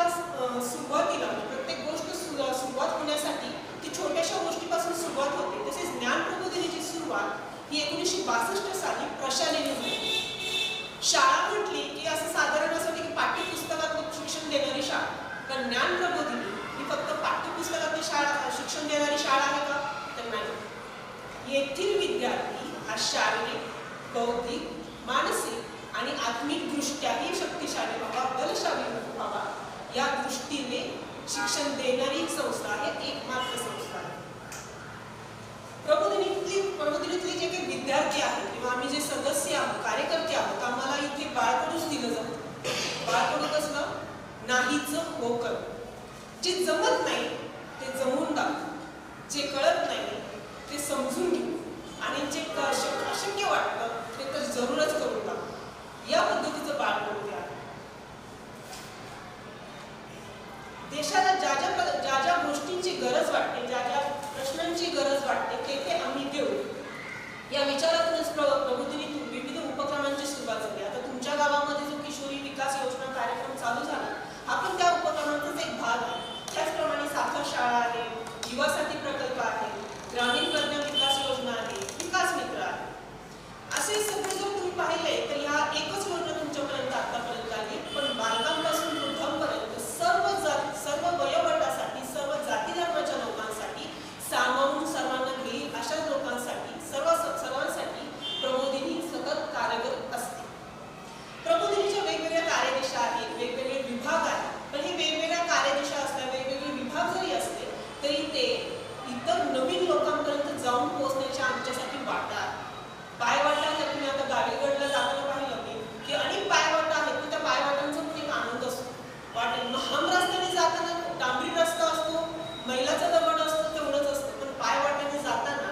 सुरुवातीला प्रत्येक गोष्ट सुरुवात होण्यासाठी ती छोट्याशा गोष्टीपासून सुरुवात होते. तसेच ज्ञानप्रबोधिनीची सुरुवात ही 1962 साली प्रशालेने झाली. शाळा म्हटली की असं साधारण असं की पाठ्यपुस्तकात शिक्षण देणारी शाळा, पण ज्ञानप्रबोधिनी ही फक्त पाठ्यपुस्तकातली शिक्षण देणारी शाळा आहे का? तर नाही. येथील विद्यार्थी हा शारीरिक, बौद्धिक, मानसिक आणि आत्मिक दृष्ट्याही शक्तिशाली व्हावा, बलशाली व्हावा या दृष्टीने शिक्षण देणारी संस्था आहे, एकमात्र संस्था आहे. प्रबोधिनीतले जे काही विद्यार्थी आहेत किंवा आम्ही जे सदस्य आहोत, कार्यकर्ते आहोत, आम्हाला इथे बाळकडूच दिलं जातं. बाळकडू कसलं? नाहीच हो कर. जे जमत नाही ते जमून दाखव, जे कळत नाही ते समजून घेऊ आणि जे अशक्य वाटतं ते तर जरूरच करून टाकू. या पद्धतीचं बाळकडू आहे. देशाला ज्या ज्या गोष्टींची गरज वाटते, ज्या ज्या प्रश्नांची गरज वाटते ते आम्ही देऊ या विचारातूनच प्रबोधिनीतून विविध उपक्रमांची सुरुवात झाली. आता तुमच्या गावामध्ये जो किशोरी विकास योजना कार्यक्रम चालू झाला हा पण त्या उपक्रमांचाच एक भाग आहे. त्याचप्रमाणे साखर शाळा आहे, युवासाठी प्रकल्प आहे, ग्रामीण प्रज्ञा विकास योजना आहे, विकास मित्र आहे. असे सगळे जर तुम्ही पाहिले तर ह्या एकच योजना तुमच्यापर्यंत आतापर्यंत आली. पण बालकांपासून वृद्धांपर्यंत सर्व वयोगटासाठी, सर्व जाती धर्माच्या लोकांसाठी, सामावून सर्वांना घेईल अशा लोकांसाठी, सर्वांसाठी प्रबोधिनी सतत कार्यरत असते. प्रबोधिनीच्या वेगवेगळ्या कार्यदिशा आहेत, वेगवेगळे विभाग आहेत. पण हे वेगवेगळ्या कार्यदिशा असल्या, वेगवेगळे विभाग जरी असले तरी ते इतर नवीन लोकांपर्यंत जाऊन पोहोचण्याच्या आमच्यासाठी वाटा आहे. पायवाटा तुम्ही आता गाविलगडला जाताना पाहिलं मी की अनेक पायवाटा आहेत, पण त्या पायवाटांचा पण एक आनंद असतो. वाटेल हम रस्त्याने जाताना डांबरी रस्ता असतो, मैलाचा दगड असतो, तेवढंच असतं. पण पायवाट्याने जाताना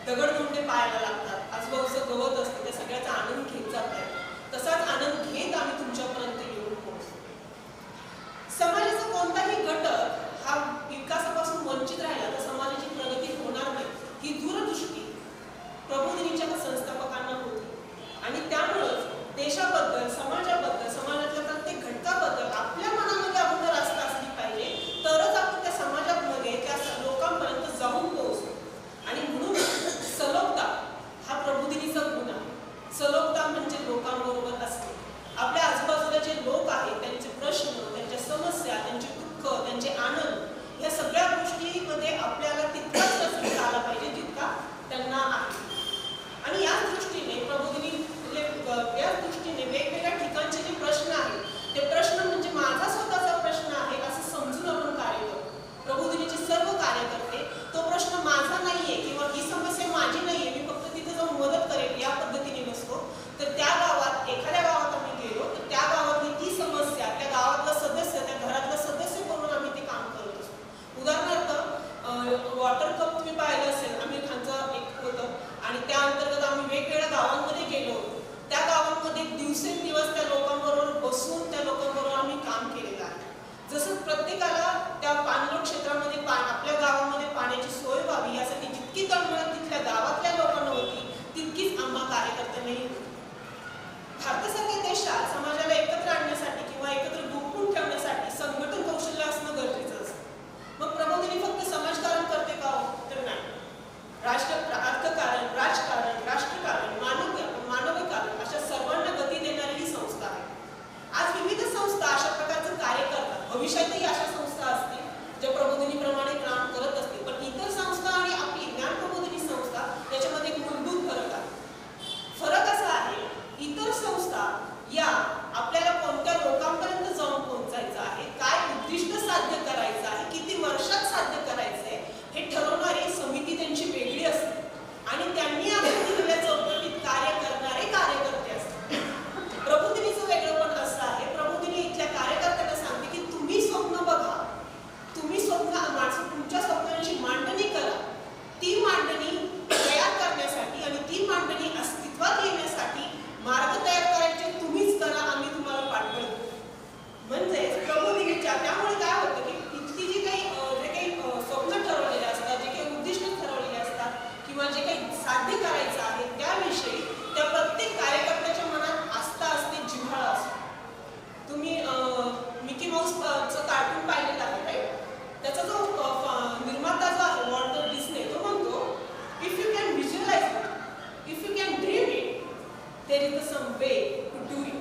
दगडधोंडे पायाला लागतात, आजूबाजूचं गवत असतं, त्या सगळ्याचा आनंद घेत जात आहे. तसाच आनंद घेत आम्ही तुमच्यापर्यंत येऊन पोहोचतो. समाजाचा कोणताही घटक हा विकासापासून वंचित राहिला तर समाजाची प्रगती होणार नाही, ही दूरदृष्टी प्रबोधिनीच्या संस्थापकांना होती. आणि त्यामुळेच देशाबद्दल, समाजाबद्दल, समाजातल्या प्रत्येक घटकाबद्दल आपल्या मनामध्ये अगोदर आस्था असली पाहिजे, तरच आपण त्या समाजामध्ये त्या लोकांपर्यंत जाऊन पोहोचतो. आणि म्हणून सलोखता हा प्रबोधिनीचा गुण आहे. सलोखता म्हणजे लोकांबरोबर असते. आपल्या आजूबाजूला जे लोक आहेत त्यांचे प्रश्न, त्यांच्या समस्या, त्यांचे दुःख, त्यांचे आनंद या सगळ्या गोष्टींमध्ये आपल्याला तितकाच रस घेता आला पाहिजे जितका त्यांना आहे. आणि याच दृष्टीने याच दृष्टीने वेगवेगळ्या ठिकाणचे जे प्रश्न आहेत ते प्रश्न म्हणजे माझा स्वतःचा प्रश्न आहे असं समजून आपण कार्य करतो. प्रबोधिनीचे सर्व कार्यकर्ते तो प्रश्न माझा नाहीये किंवा ही समस्या माझी नाहीये, मी फक्त तिथे जाऊन मदत करेल या पद्धतीने नसतो. तर त्या गावात, एखाद्या गावात आम्ही गेलो तर त्या गावातली ती समस्या त्या गावातला सदस्य, त्या घरातला सदस्य करून आम्ही ते काम करत असतो. उदाहरणार्थ वॉटर कप तुम्ही पाहिलं असेल, आम्ही खानचं एक होतं आणि त्या अंतर्गत आम्ही वेगवेगळ्या गावांमध्ये गेलो. त्या गावांमध्ये दिवसेंदिवस त्या लोकांबरोबर बसून त्या लोकांबरोबर आम्ही काम केलेलं आहे. जसं प्रत्येकाला त्या पाणलोट क्षेत्रामध्ये आपल्या गावामध्ये पाण्याची सोय व्हावी यासाठी जितकी तळमळ तिथल्या गावातल्या लोकांना होती तितकीच आम्हा कार्यकर्त्यांनाही होती. भारतासारख्या देशात समाजाला एकत्र आणण्यासाठी किंवा एकत्र गुंफून ठेवण्यासाठी संघटन कौशल्य असणं गरजेचं असतं. मग प्रबोधिनी फक्त समाजकारण करते का? तर नाही. अर्थकारण, राजकारण, राष्ट्रकारण, मानवी कारण अशा सर्वांना गती देणारी ही संस्था आहे. आज विविध संस्था अशा प्रकारचं कार्य करतात. भविष्यातही अशा संस्था असतील ज्या प्रबोधिनीप्रमाणे काम करत असतील. पण इतर संस्था आणि some way to do it.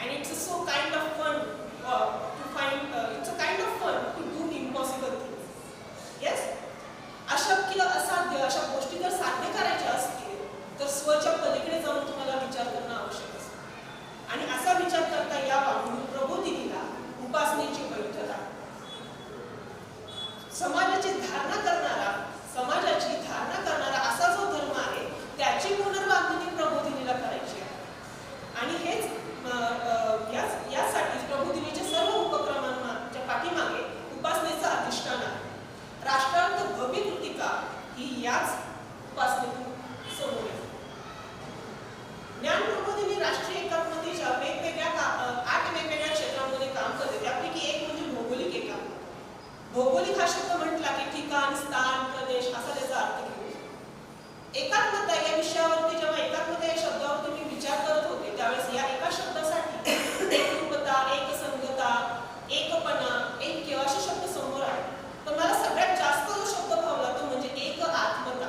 And it's so kind of fun to find, it's a kind of fun to do impossible things. Yes? अशक्य असाध्य अशा गोष्टी जर साध्य करायच्या असतील तर स्वच्या पलीकडे जाऊन तुम्हाला विचार करणं आवश्यक असतं. आणि असा विचार करता यावा म्हणून प्रबोधिनीला उपासनेची बैठक आहे. समाजाची धारणा करणारा असा जो धर्म आहे त्याची पुनर्बांधणी प्रबोधिनीला करायची आहे. आणि हेच यासाठी प्रबोधिनीच्या सर्व उपक्रमांच्या पाठीमागे उपासनेचं अधिष्ठान आहे. राष्ट्रार्थ भव्य कृतिका ही याच उपासनेतून समोर येते. ज्ञान प्रबोधिनी राष्ट्रीय एकात्मतेच्या 8 वेगवेगळ्या क्षेत्रांमध्ये काम करते. त्यापैकी एक म्हणजे भौगोलिक एकात्मता. भौगोलिक हा शब्द म्हटला की ठिकाण, स्थान, प्रदेश असा त्याचा अर्थ घेऊ. एकात्मता या विषयावरती जेव्हा एकात्मता या शब्दावरती मी विचार करत होते त्यावेळेस या एका शब्दासाठी एकरूपता, एकसंगता, एकपणा, ऐक्य असे शब्द समोर आले. पण मला सगळ्यात जास्त जो शब्द भावला तो म्हणजे एक आत्मता.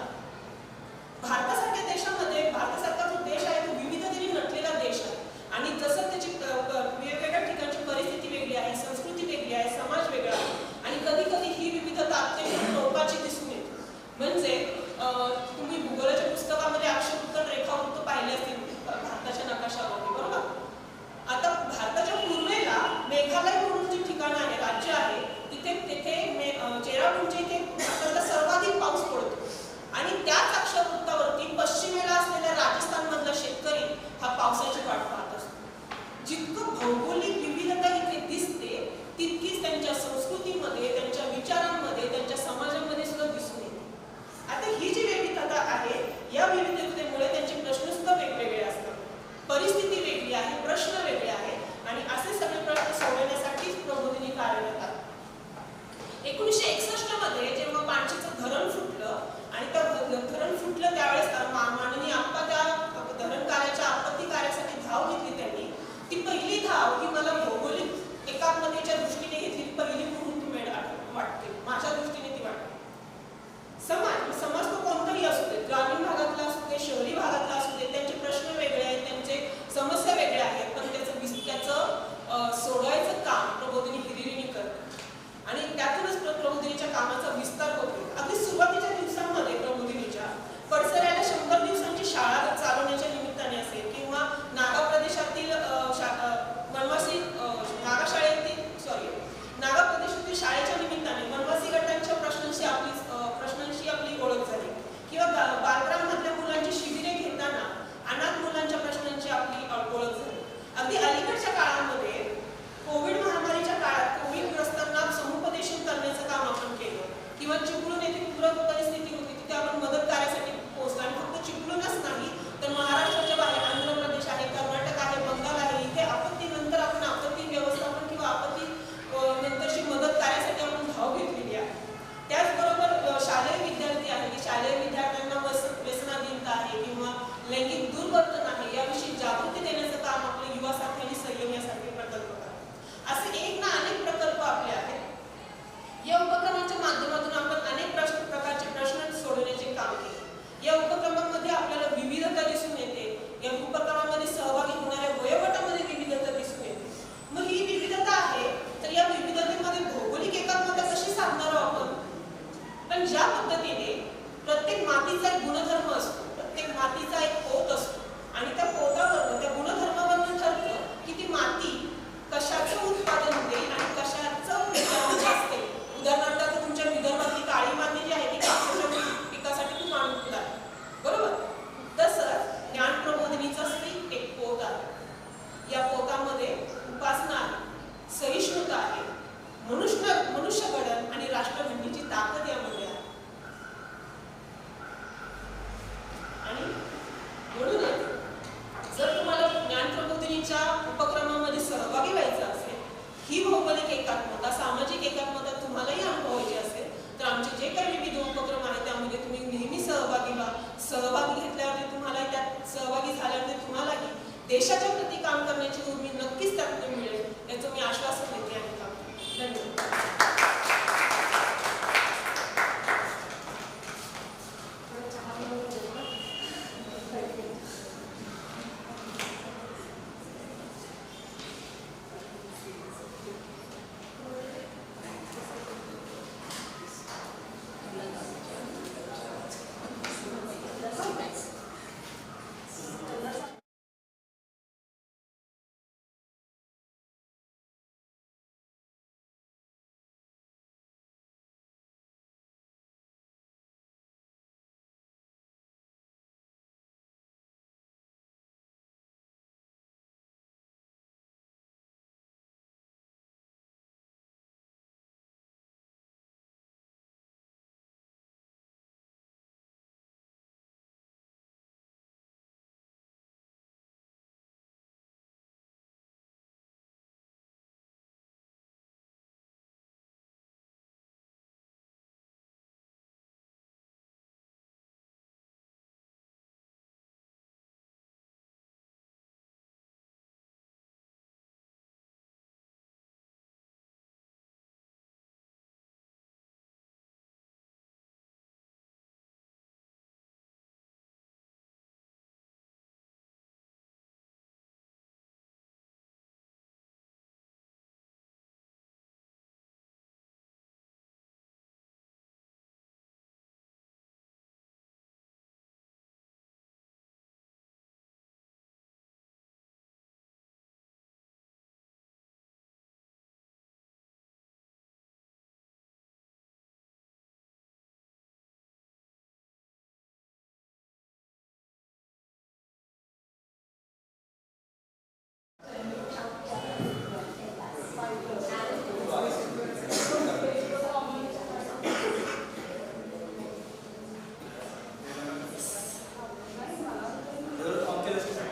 भारतासारख्या देशामध्ये, भारतासारखा जो देश आहे तो विविधतेने नटलेला देश आहे. आणि जसं त्याची वेगवेगळ्या ठिकाणची परिस्थिती वेगळी आहे, संस्कृती वेगळी आहे, समाज वेगळा आहे. आणि कधी कधी ही विविधता अत्यंत टोकाची दिसून येते. म्हणजे तुम्ही भूगोलाच्या पुस्तकामध्ये अक्षरउत्तर रेखावृत्त पाहिले असतील भारताच्या नकाशावरती, बरोबर? आता भारताच्या पूर्वेला मेघालय म्हणून जे ठिकाण आहे, राज्य आहे, तेथे चेरापुंजी इथे भारताचा सर्वाधिक पाऊस पडतो. आणि त्याच अक्षरवृत्तावरती पश्चिमेला असलेल्या राजस्थानमधला शेतकरी हा पावसाची वाट पाहत असतो. जितकं भौगोलिक विविधता इथे दिसते तितकीच त्यांच्या संस्कृतीमध्ये, त्यांच्या विचारांमध्ये, त्यांच्या समाजामध्ये सुद्धा दिसून येते. आता ही जी विविधता आहे या विविधतेमुळे त्यांचे प्रश्न सुद्धा वेगवेगळे असतात. परिस्थिती वेगळी आहे, प्रश्न वेगळे आहेत आणि असे सगळे प्रश्न सोडवण्यासाठीच प्रबोधिनी कार्यरत आहे. 1961 मध्ये जेव्हा पाणचीचं धरण फुटलं आणि त्या धरण फुटलं त्यावेळेस माननीय आप्पा त्या धरण कार्याच्या आपत्ती कार्यासाठी धाव घेतली त्यांनी. ती पहिली धाव ही मला भौगोलिक एकात्मतेच्या दृष्टीने घेतलेली पहिली मुहूर्त वाटते. माझ्या दृष्टीने ती वाटते. समाज तो कोणताही असू दे, ग्रामीण भागातला असू दे, शहरी भागातला असू दे, त्यांचे प्रश्न वेगळे आहेत, त्यांचे समस्या वेगळ्या आहेत, पण त्याचं सोडवायचं काम प्रबोधिनी हिरिरीने करते. आणि त्यातूनच प्रबोधिनीच्या कामाचा विस्तार होतो. अगदी सुरुवातीच्या दिवसांमध्ये प्रबोधिनीच्या पडसऱ्याला 100 दिवसांची शाळा चालवण्याच्या निमित्ताने असेल किंवा नागा प्रदेशातील नागा प्रदेशातील शाळेच्या निमित्ताने वनवासी गटांच्या प्रश्नांशी आपली ओळख झाली किंवा बालग्राममधल्या मुलांची शिबिरे घेताना अनाथ मुलांच्या प्रश्नांची आपली ओळख झाली. अगदी अलीकडच्या काळामध्ये कोविड महामारीच्या काळात कोविडग्रस्तांना समुपदेशन करण्याचं काम आपण केलं किंवा चिपळूण येथे पूर परिस्थिती होती तिथे आपण मदत कार्यासाठी पोहोचलो. आणि फक्त चिपळूणच नाही तर महाराष्ट्राच्या बाहेर आंध्र प्रदेश आहे, कर्नाटक आहे, बंगाल आहे, इथे आपत्तीनंतर आपण आपत्ती व्यवस्थापन किंवा आपत्ती नंतरची मदत कार्यासाठी आपण धाव घेतलेली आहे. त्याचबरोबर शालेय विद्यार्थी आहे की शालेय विद्यार्थ्यांना व्यसनाधीनता आहे किंवा लैंगिक दुर्वर्तन आहे याविषयी जागृती देण्याचं काम आपलं युवा साथी आणि संयम यासारखे प्रकल्प करतात. असे एक ना अनेक प्रकल्प आपले आहेत. या उपक्रमांच्या माध्यमातून आपण अनेक प्रकारचे प्रश्न सोडवण्याचे काम केले. या उपक्रमांमध्ये आपल्याला विविधता दिसून येते. या उपक्रमामध्ये सहभागी होणाऱ्या वयोगटामध्ये विविधता दिसून येते. मग ही विविधता आहे तर या विविधतेमध्ये भौगोलिक एकात्मता कशी साधणार आहोत आपण? पण ज्या पद्धतीने प्रत्येक मातीचा एक गुणधर्म असतो, प्रत्येक मातीचा एक पोत असतो आणि त्या पोतावर त्या गुणधर्मावरून ठरतं की ती माती कशाचं उत्पादन देईल आणि कशाचं जास्त आहे. उदाहरणार्थ तुमच्या विदर्भातली काळी माती जी आहे ती कापसाच्या पिकासाठी खूप अनुकूल आहे, बरोबर? तसंच ज्ञान प्रबोधिनीचं एक पोत आहे. या पोतामध्ये उपासना आहे, सहिष्णुता आहे, मनुष्यघडण आणि राष्ट्रघटनेची ताकद यामध्ये आहे. आणि म्हणूनच जर तुम्हाला ज्ञान प्रबोधिनीच्या उपक्रमामध्ये सहभागी व्हायचं असेल, ही भौगोलिक एकात्मता, सामाजिक एकात्मता तुम्हालाही अनुभवायची असेल तर आमचे जे काही विविध उपक्रम आहेत त्यामध्ये तुम्ही नेहमी सहभागी व्हा. सहभागी घेतल्यावरती तुम्हाला त्यात सहभागी झाल्यानंतर तुम्हालाही देशाच्या प्रती काम करण्याची उर्मी नक्कीच त्यातून मिळेल याचं मी आश्वासन देते आणि काम करते. धन्यवाद.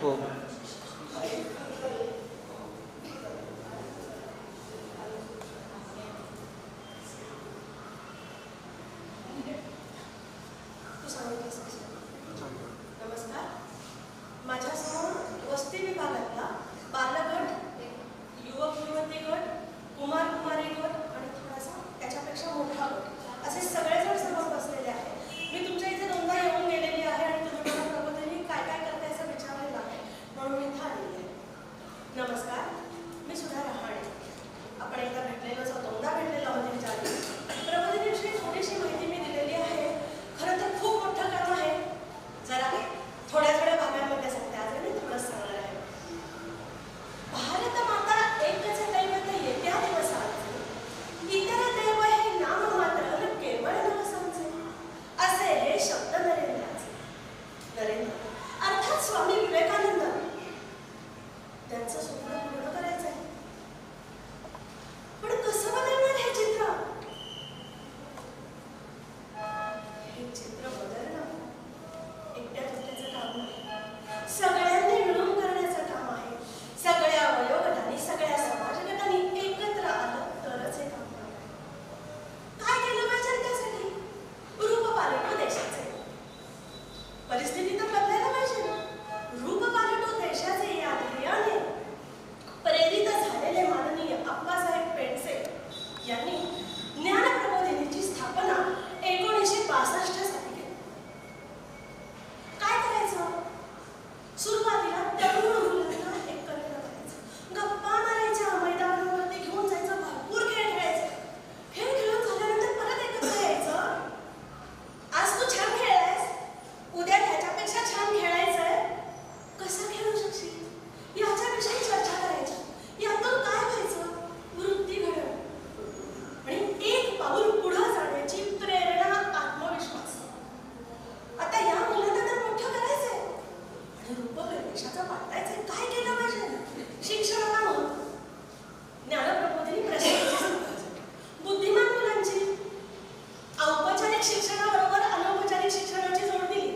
हो. तू सांगितलंस कसं? नमस्कार. माझ्यासमोर वस्ती विभागातला बालगट, युवक युवती गट, कुमार कुमारी गट आणि थोडासा त्याच्यापेक्षा मोठा गट असे सगळेजण समोर बसलेले आहेत. मी तुमच्या इथे दोनदा येऊन गेलेली आहे आणि तुम्ही मला प्रबोधिनी काय काय करताय असं विचारलेलं आहे म्हणून मी इथं आलेली आहे. नमस्कार, मी सुधा रहाणे. आपण एकदा भेटलेलोच आहोत, दोनदा भेटलेलो आहोत त्यांच्या आधी. प्रबोधिनीविषयी थोडीशी माहिती मी दिलेली आहे. खरं तर खूप मोठं काम आहे. जरा थोड्या थोड्या भागांमध्ये सांगते. आज मी थोडंच सांगणार आहे. भारत माता एकच दैवत येत्या दिवसाचे, इतर देव हे नाम मात्र न केवळ नवसांचे. असे हे शब्द नरेंद्राचे. नरेंद्र अर्थात स्वामी विवेकानंद. त्यांचं स्वप्न पूर्ण करायचं आहे. पण कसं बदलणार हे चित्र? हे चित्र बदलणं एकट्या दुसऱ्याचं काम नाही. सगळ्यांनी मिळून करण्याचं काम आहे. सगळ्या वयोगटांनी, सगळ्या समाज गटांनी एकत्र आलं तरच हे काम होणार आहे. काय केलं पाहिजे त्यासाठी? रूप पालटो देशाचे. परिस्थिती तर बदलायला पाहिजे. रूप पालटो देशाचे या ध्येयाने प्रेरित झालेले माननीय अप्पासाहेब पेंडसे यांनी ज्ञानप्रबोधिनीची स्थापना 1962 साली केली. काय करायचं? सुरुवातीला तरुण मुलांना एकत्र करायचं, गप्पा मारायच्या, मैदानावरती घेऊन जायचं, भरपूर खेळ खेळायचे. खेळ खेळून झाल्यानंतर परत एकत्र यायचं. आज तू छान खेळलायस, उद्या ह्याच्यापेक्षा छान खेळायचंय. कसं खेळू शकशील याच्याविषयी चर्चा करायची. यातून काय व्हायचं? वृत्ती घडवणं आणि एक पाऊल पुढं जाण्याची प्रेरणा, आत्मविश्वास. आता या मुलांना तर मोठं करायचंय आणि रूप देशाचं वाटायचंय. काय केलं पाहिजे? शिक्षणाला महत्त्व. ज्ञानप्रबोधिनी प्रशालेची सुरुवात. बुद्धिमान मुलांची औपचारिक शिक्षणाबरोबर अनौपचारिक शिक्षणाची जोड दिली.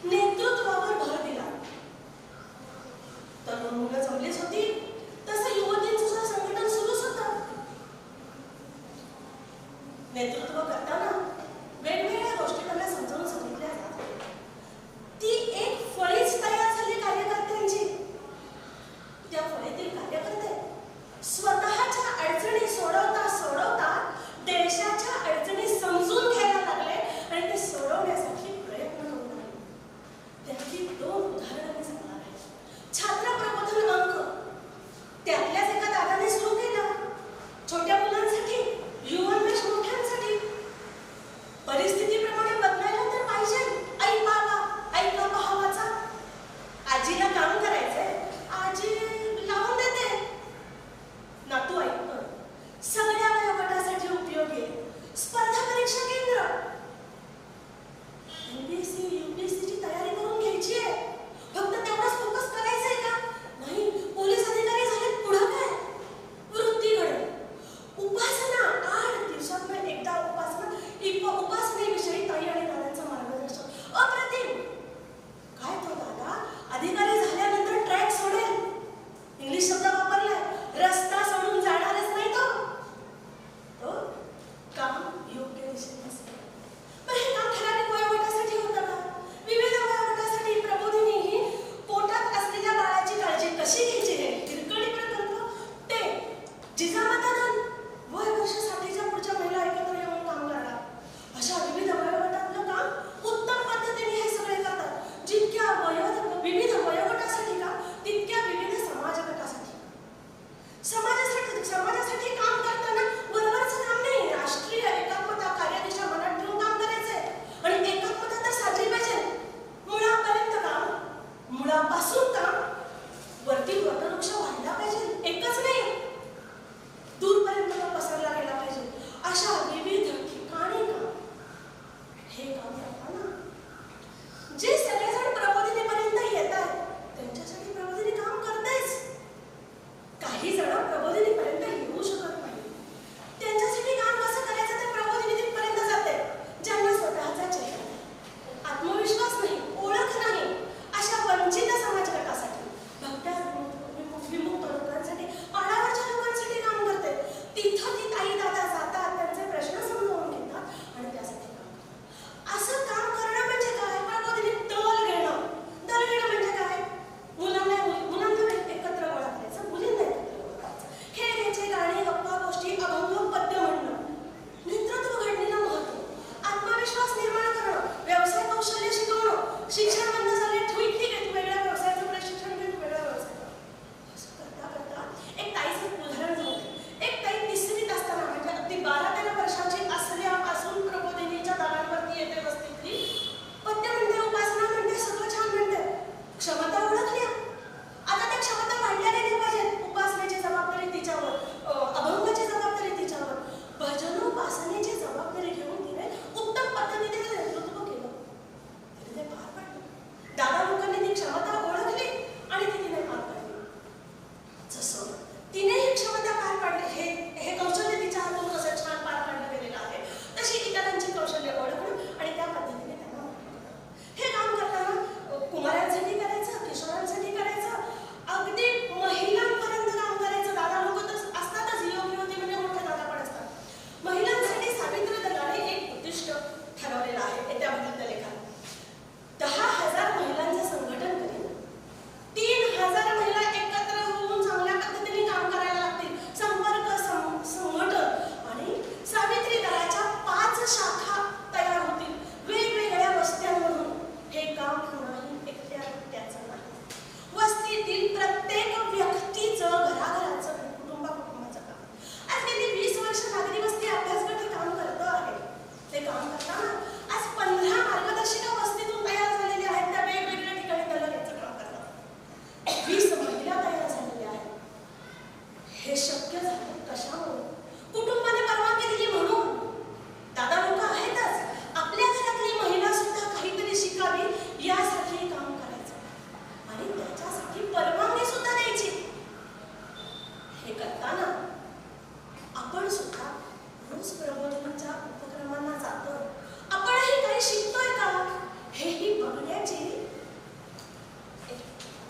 नेतृत्वावर भर दिला. तरुण मुलं जमलीच होती, तसं युवतींचं सुद्धा संघटन सुरूच होतं. नेतृत्व करताना वेगवेगळ्या गोष्टी त्यांना समजावून सांगितल्या जात. ती एक फळीच तयार झाली कार्यकर्त्यांची.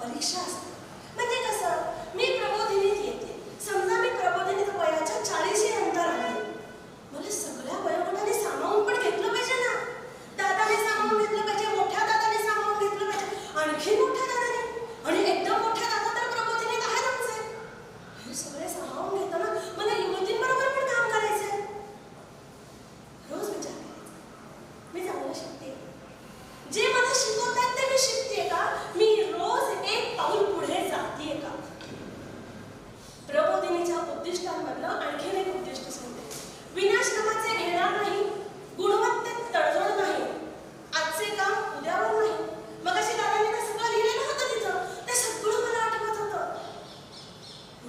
परीक्षा असते. म्हणजे कसं, मी प्रबोधिनीत येते. समजा मी प्रबोधिनीत वयाच्या 40 नंतर आहे. मला सगळ्या वयोगटाने सामावून पण घेतलं पाहिजे ना. दादाने सामावून घेतलं पाहिजे, मोठ्या दादाने सामावून घेतलं पाहिजे, आणखी मोठ्या दादाने, आणि एकदम मोठ्या दादा तर प्रबोधिनीत आहे आमचे. हे सगळे सामावून घेताना मला युवतींबरोबर पण काम करायचंय. रोज विचार करायचा, मी चांगलं शिकते, जे मला शिकवतात ते मी शिकते का, मी रोज एक पाऊल पुढे जातीये का. प्रबोधिनीच्या उद्दिष्टांमधलं आणखीन एक उद्दिष्ट सांगते. विनाशनामाचे घेणार नाही, गुणवत्तेत तडजोड नाही, आजचे काम उद्यावर नाही. मगाशी दादांनी ते सगळं लिहिलेलं होतं तिथं, ते सगळं मला आठवत होतं.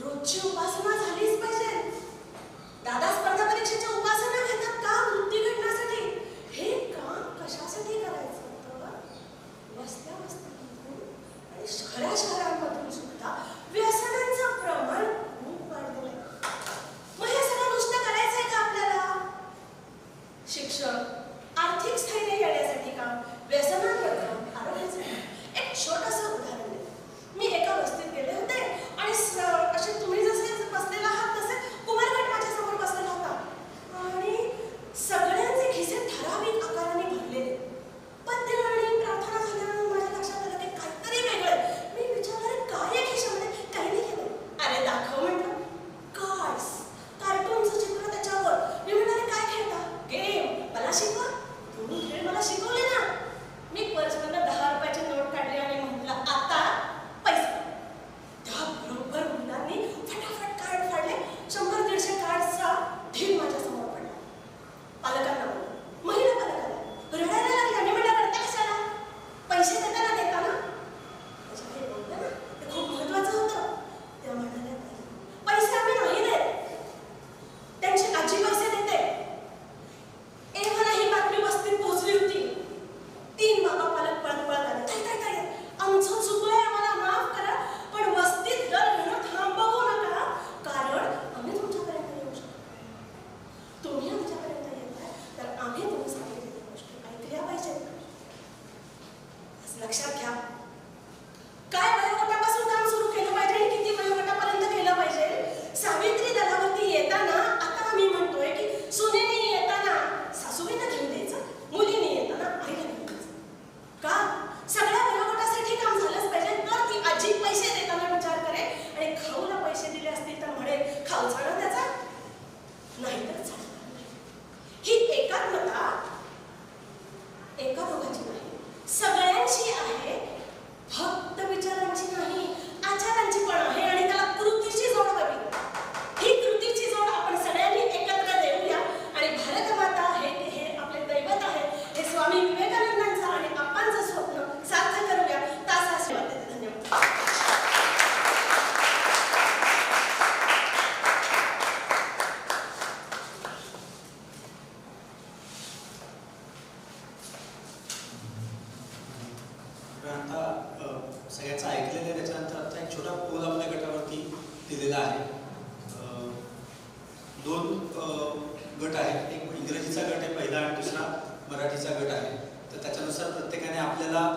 रोजची उपासना झालीच पाहिजे. दादा स्पर्धा परीक्षेच्या उपासना घेतात का, वृत्ती घडण्यासाठी. हे काम कशासाठी करायचं होतं. वस्त्या वस्त्यांमधून आणि खऱ्या शहरांमधून सुद्धा व्यसनांचं प्रमाण खूप वाढलेलं आहे. मग हे सगळं नुसतं करायचंय का आपल्याला. शिक्षण, आर्थिक स्थैर्य येण्यासाठी काम, व्यसनांवर काम, आरोग्याचं काम. एक छोटंसं उदाहरण देते. मी एका वस्तीत गेले होते आणि असे तुम्ही जसे बसलेला आहात तसे कुमारगट माझ्या समोर बसलेला होता आणि सगळ्यांचे खिसे ठराविक आकाराने भरलेले. पद्य आणि प्रार्थना झाल्यानंतर माझ्या लक्षात आलं की काहीतरी वेगळं. मी विचारलं, काय आहे खिशामध्ये. काही नाही केलं. अरे दाखव म्हटलं. कार्ड्स, कार्टूनचं चित्र त्याच्यावर. मी म्हणाले, काय खेळता. गेम. मला शिकवा. तुम्ही खेळ मला शिकवले ना. मी पर्समधनं 10 रुपयाची नोट काढली आणि म्हटलं, आता पैसे. त्याबरोबर मुलांनी फटाफट कार्ड फाडले. 100-150 कार्ड्सचा ढीग माझ्यासमोर पडला. पालकांना बोलले, महिला पालकांना रडायला लागल्या. मी म्हटलं, रडता कशाला. पैसे देताना देताना त्याच्या हे बोललं ना, ते खूप महत्वाचं होतं. त्या म्हणाल्या, पैसे आम्ही नाही देत, त्यांची आजी पैसे देते. एव्हाना ही बातमी वस्तीत पोहोचली होती. 3 बाबा पालक पळत पळत आले. काय आमचं चुकलंय, आम्हाला माफ करा, पण वस्तीत दर घेणं थांबवू नका, कारण आम्ही तुमच्यापर्यंत येऊ शकतो. तुम्ही आमच्यापर्यंत येताय तर आम्ही तुम्ही सांगितलेल्या गोष्टी ऐकल्या पाहिजेत. लक्षात घ्या, काय वयोगटापासून काम सुरू केलं पाहिजे आणि किती वयोगटापर्यंत केलं पाहिजे. सावित्री दलावरती येताना आता आम्ही म्हणतोय की सुनेने येताना सासूबाईंना घेऊन द्यायचं, मुलीने येताना आईला घेऊन द्यायचं. का, सगळ्या वयोगटासाठी काम झालंच पाहिजे. तर ती आजी पैसे देताना विचार करेल आणि खाऊला पैसे दिले असतील तर म्हणेल, खाऊ झाला त्याचा, नाहीतर झाला. ही एकात्मता एका दोघांची नाही, सगळ्यांची आहे. फक्त विचारांची नाही, आचारांची पण आहे. आणि त्याला कृतीची जोड हवी. ही कृतीची जोड आपण सगळ्यांनी एकत्र देऊया आणि भारत माता हे आपले दैवत आहे, हे स्वामी विवेकानंदांचं आणि आपांचं स्वप्न सार्थ करूया. तास आशीर्वाद देते. धन्यवाद. आता सगळ्याचं ऐकलेलं आहे. त्याच्यानंतर आता एक छोटा पोल आपल्या गटावरती दिलेला आहे. 2 गट आहेत. एक इंग्रजीचा गट आहे पहिला आणि दुसरा मराठीचा गट आहे. तर त्याच्यानुसार प्रत्येकाने आपल्याला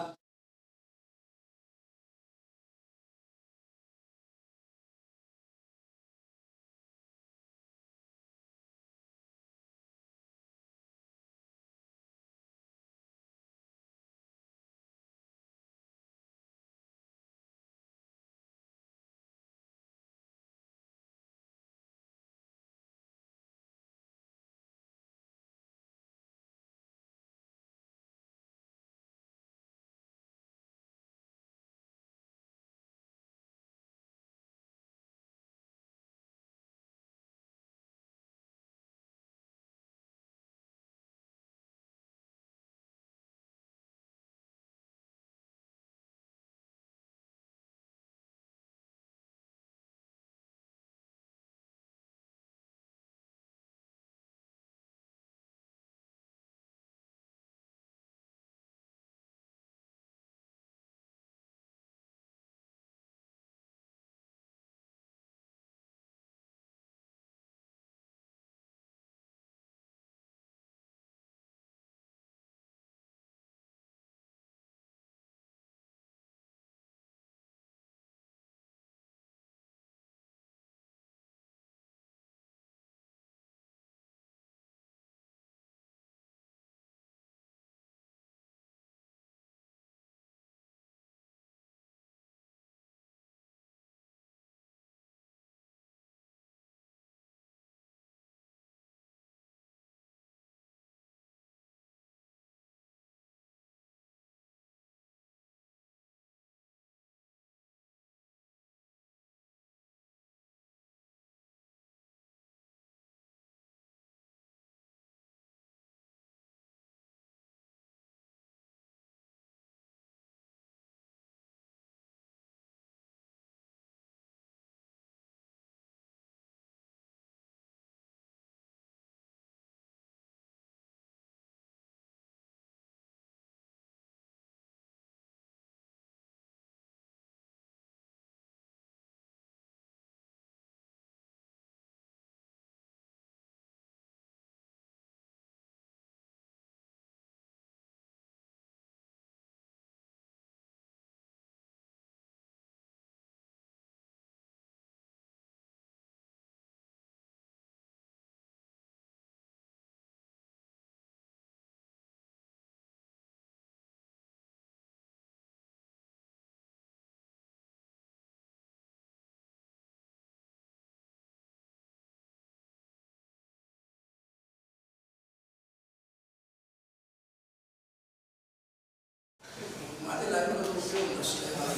दिसतोय मला.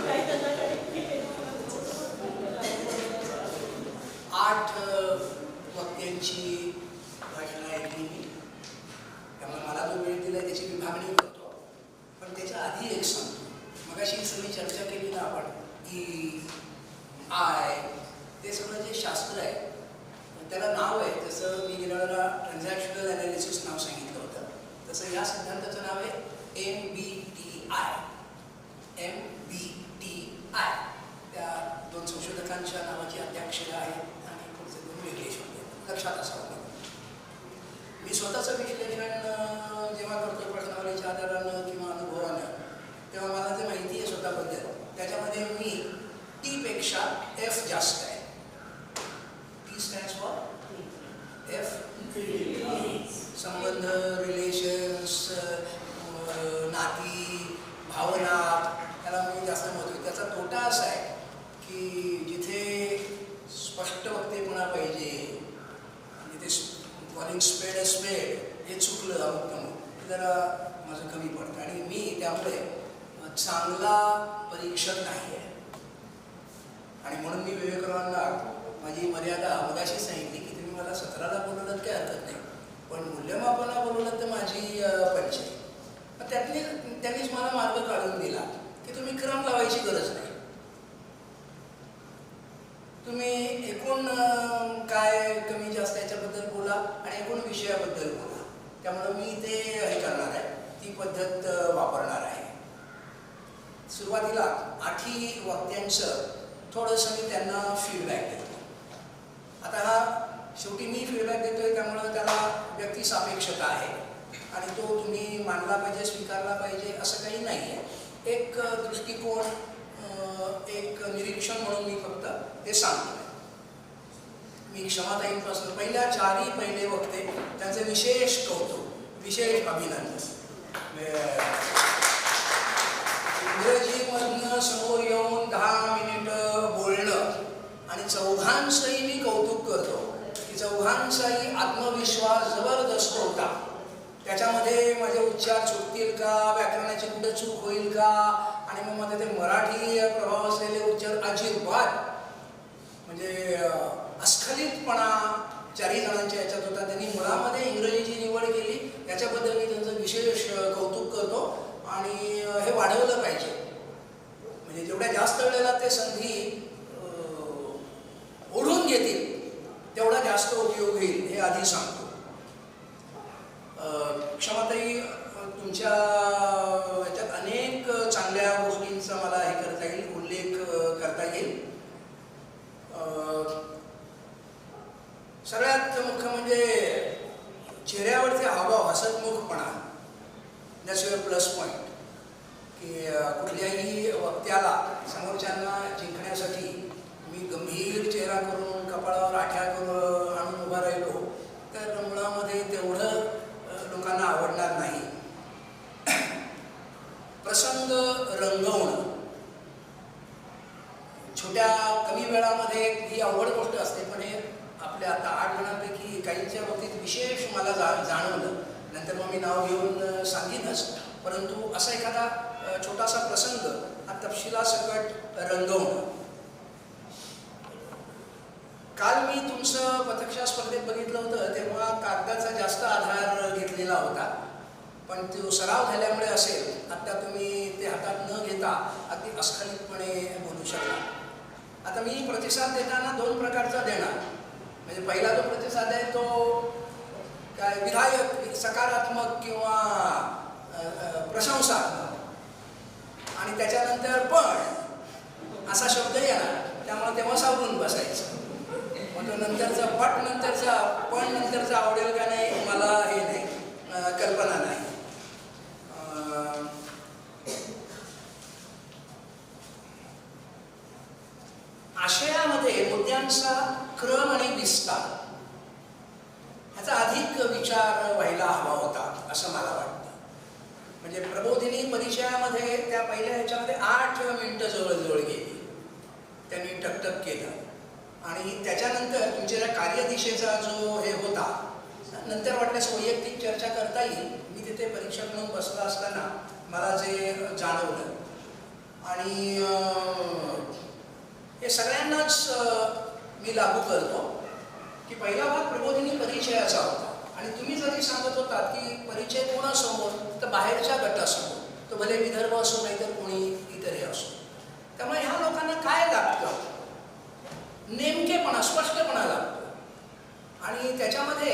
काही त्यांना 8 वक्त्यांची भाषणं ऐकली मी. त्यामुळे मला जो वेळ दिला त्याची विभागणी करतो. पण त्याच्या आधी एक सांगतो. मगाशी सगळी चर्चा केली ना आपण की ते सगळं जे शास्त्र आहे त्याला नाव आहे. तसं मी गेल्या वेळेला ट्रान्झॅक्शनल ॲनालिसिस नाव सांगितलं होतं. तसं या सिद्धांताचं नाव आहे MBTI. MBTI. त्या 2 संशोधकांच्या नावाची अध्याक्षरं आहेत आणि पुढचे 2 वेगळे शब्द आहेत. लक्षात असावं. मी स्वतःचं विश्लेषण जेव्हा करतो प्रश्नावलीच्या आधारानं किंवा अनुभवानं, तेव्हा मला जे माहिती आहे स्वतःबद्दल त्याच्यामध्ये मी T पेक्षा F जास्त आहे. T stands for F. संबंध, रिलेशन्स, नाती, भावना, त्याला मी जास्त महत्त्व आहे. त्याचा तोटा असा आहे की जिथे स्पष्ट वक्तेपणा पाहिजे, जिथे कॉलिंग स्पेड स्पेड हे चुकलं अमुक तमुक जरा माझं कमी पडतं. आणि मी त्यामुळे चांगला परीक्षक नाही आहे. आणि म्हणून मी विवेकरावांना माझी मर्यादा मगाशी सांगितली की तुम्ही मला 17ला बोलवलं काही हरकत नाही, पण मूल्यमापनाला बोलवलं तर माझी 25. त्यांनीच मला मार्ग काढून दिला की तुम्ही क्रम लावायची गरज नाही. तुम्ही एकूण काय कमी जास्त याच्याबद्दल बोला आणि एकूण विषयाबद्दल बोला. त्यामुळं मी ते हे करणार आहे, ती पद्धत वापरणार आहे. सुरुवातीला 8 वक्त्यांचं थोडंसं मी त्यांना फीडबॅक देतो. आता हा शेवटी मी फीडबॅक देतोय त्यामुळं त्याला व्यक्तिसापेक्षता आहे आणि तो तुम्ही मानला पाहिजे, स्वीकारला पाहिजे असं काही नाही आहे. एक दृष्टिकोन, एक निरीक्षण म्हणून मी फक्त ते सांगतो. मी क्षमाताईंपासून पहिल्या 4 पहिले वक्ते त्यांचे विशेष कौतुक, विशेष अभिनंदन. इंग्रजीमधनं समोर येऊन 10 मिनिटं बोलणं आणि चौघांचंही मी कौतुक करतो की चौघांचाही आत्मविश्वास जबरदस्त होता. त्याच्यामध्ये माझे उच्चार चुकतील का, व्याकरणाची कुठं चूक होईल का, आणि मग मध्ये ते मराठी प्रभाव असलेले उच्चार अजिबात म्हणजे अस्खलितपणा 4 जणांच्या याच्यात होता. त्यांनी मुळामध्ये इंग्रजीची निवड केली, याच्याबद्दल मी त्यांचं विशेष कौतुक करतो. आणि हे वाढवलं पाहिजे. म्हणजे जेवढ्या जास्त वेळेला ते संधी ओढून घेतील तेवढा जास्त उपयोग होईल हे आधी सांगतो. क्षमाताई, तुमच्या याच्यात अनेक चांगल्या गोष्टींचा मला हे करता येईल, उल्लेख करता येईल. सगळ्यात मुख्य म्हणजे चेहऱ्यावरचे हावभाव, हसतमुखपणा, दॅट्स युअर प्लस पॉईंट. की कुठल्याही वक्त्याला समोरच्यांना जिंकण्यासाठी मी गंभीर चेहरा करून कपाळावर आठ्या करून आणून उभा राहिलो तर मुळामध्ये तेवढं लोकांना आवडणार नाही. प्रसंग रंगवणं छोट्या कमी वेळामध्ये ही अवघड गोष्ट असते, पण हे आपल्या आता 8 जणांपैकी काहींच्या बाबतीत विशेष मला जाणवलं. नंतर मग मी नाव घेऊन सांगेनच, परंतु असा एखादा छोटासा प्रसंग हा तपशिलासकट रंगवणं. काल मी तुमचं पथकशा स्पर्धेत बघितलं होतं तेव्हा कागदाचा जास्त आधार घेतलेला होता, पण तो सराव झाल्यामुळे असेल आता तुम्ही ते हातात न घेता अगदी अस्खलितपणे बोलू शकता. आता मी प्रतिसाद देताना 2 प्रकारचा देणार. म्हणजे पहिला जो प्रतिसाद आहे तो काय विधायक, सकारात्मक किंवा प्रशंसात्मक, आणि त्याच्यानंतर पण असा शब्द येणार. त्यामुळे तेव्हा सावरून बसायचं. मग तो नंतरचा पट नंतरचा पण नंतरचा आवडेल का नाही मला हे नाही, कल्पना नाही. आशयामध्ये मुद्द्यांचा क्रम आणि विस्तार ह्याचा अधिक विचार व्हायला हवा होता असं मला वाटतं. म्हणजे प्रबोधिनी परिचयामध्ये त्या पहिल्या ह्याच्यामध्ये 8 मिनिटं जवळजवळ गेली, त्यांनी टकटक केलं. आणि त्याच्यानंतर तुमच्या कार्यदिशेचा जो हे होता नंतर वाटल्यास वैयक्तिक चर्चा करता येईल. मी तिथे परीक्षक म्हणून बसला असताना मला जे जाणवलं आणि हे सगळ्यांनाच मी लागू करतो की पहिला भाग प्रबोधिनी परिचयाचा होता आणि तुम्ही जरी सांगत होतात की परिचय कोणासमोर, तर बाहेरच्या गटासमोर, तो भले विदर्भ असो नाही तर कोणी इतरही असो. त्यामुळे ह्या लोकांना काय लागतं, नेमकेपणा, स्पष्टपणा लागतो आणि त्याच्यामध्ये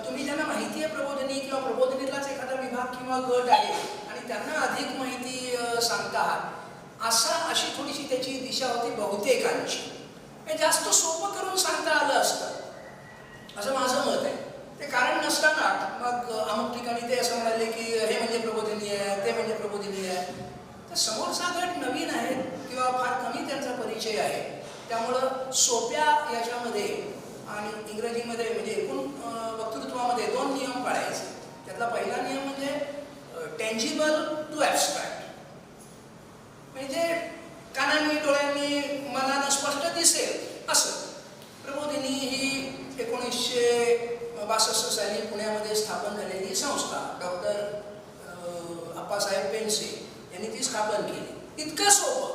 तुम्ही ज्यांना माहिती आहे प्रबोधिनी किंवा प्रबोधिनीतलाच एखादा विभाग किंवा गट आहे आणि त्यांना अधिक माहिती सांगता आहात, अशी थोडीशी त्याची दिशा होती बहुतेकांची. हे जास्त सोपं करून सांगता आलं असतं असं माझं मत आहे. ते कारण नसताना मग अमुक ठिकाणी ते असं म्हणाले की हे म्हणजे प्रबोधिनी आहे, ते म्हणजे प्रबोधिनी आहे. तर समोरचा गट नवीन आहे किंवा फार कमी त्यांचा परिचय आहे, त्यामुळं सोप्या याच्यामध्ये आणि इंग्रजीमध्ये म्हणजे एकूण वक्तृत्वामध्ये 2 नियम पाळायचे. त्यातला पहिला नियम म्हणजे टेंजिबल टू ॲबस्ट्रॅक्ट, म्हणजे कानांनी डोळ्यांनी मनानं स्पष्ट दिसेल असं. प्रबोधिनी ही 1962 साली पुण्यामध्ये स्थापन झालेली संस्था, डॉक्टर अप्पासाहेब पेंडसे यांनी ती स्थापन केली. इतकं सोपं,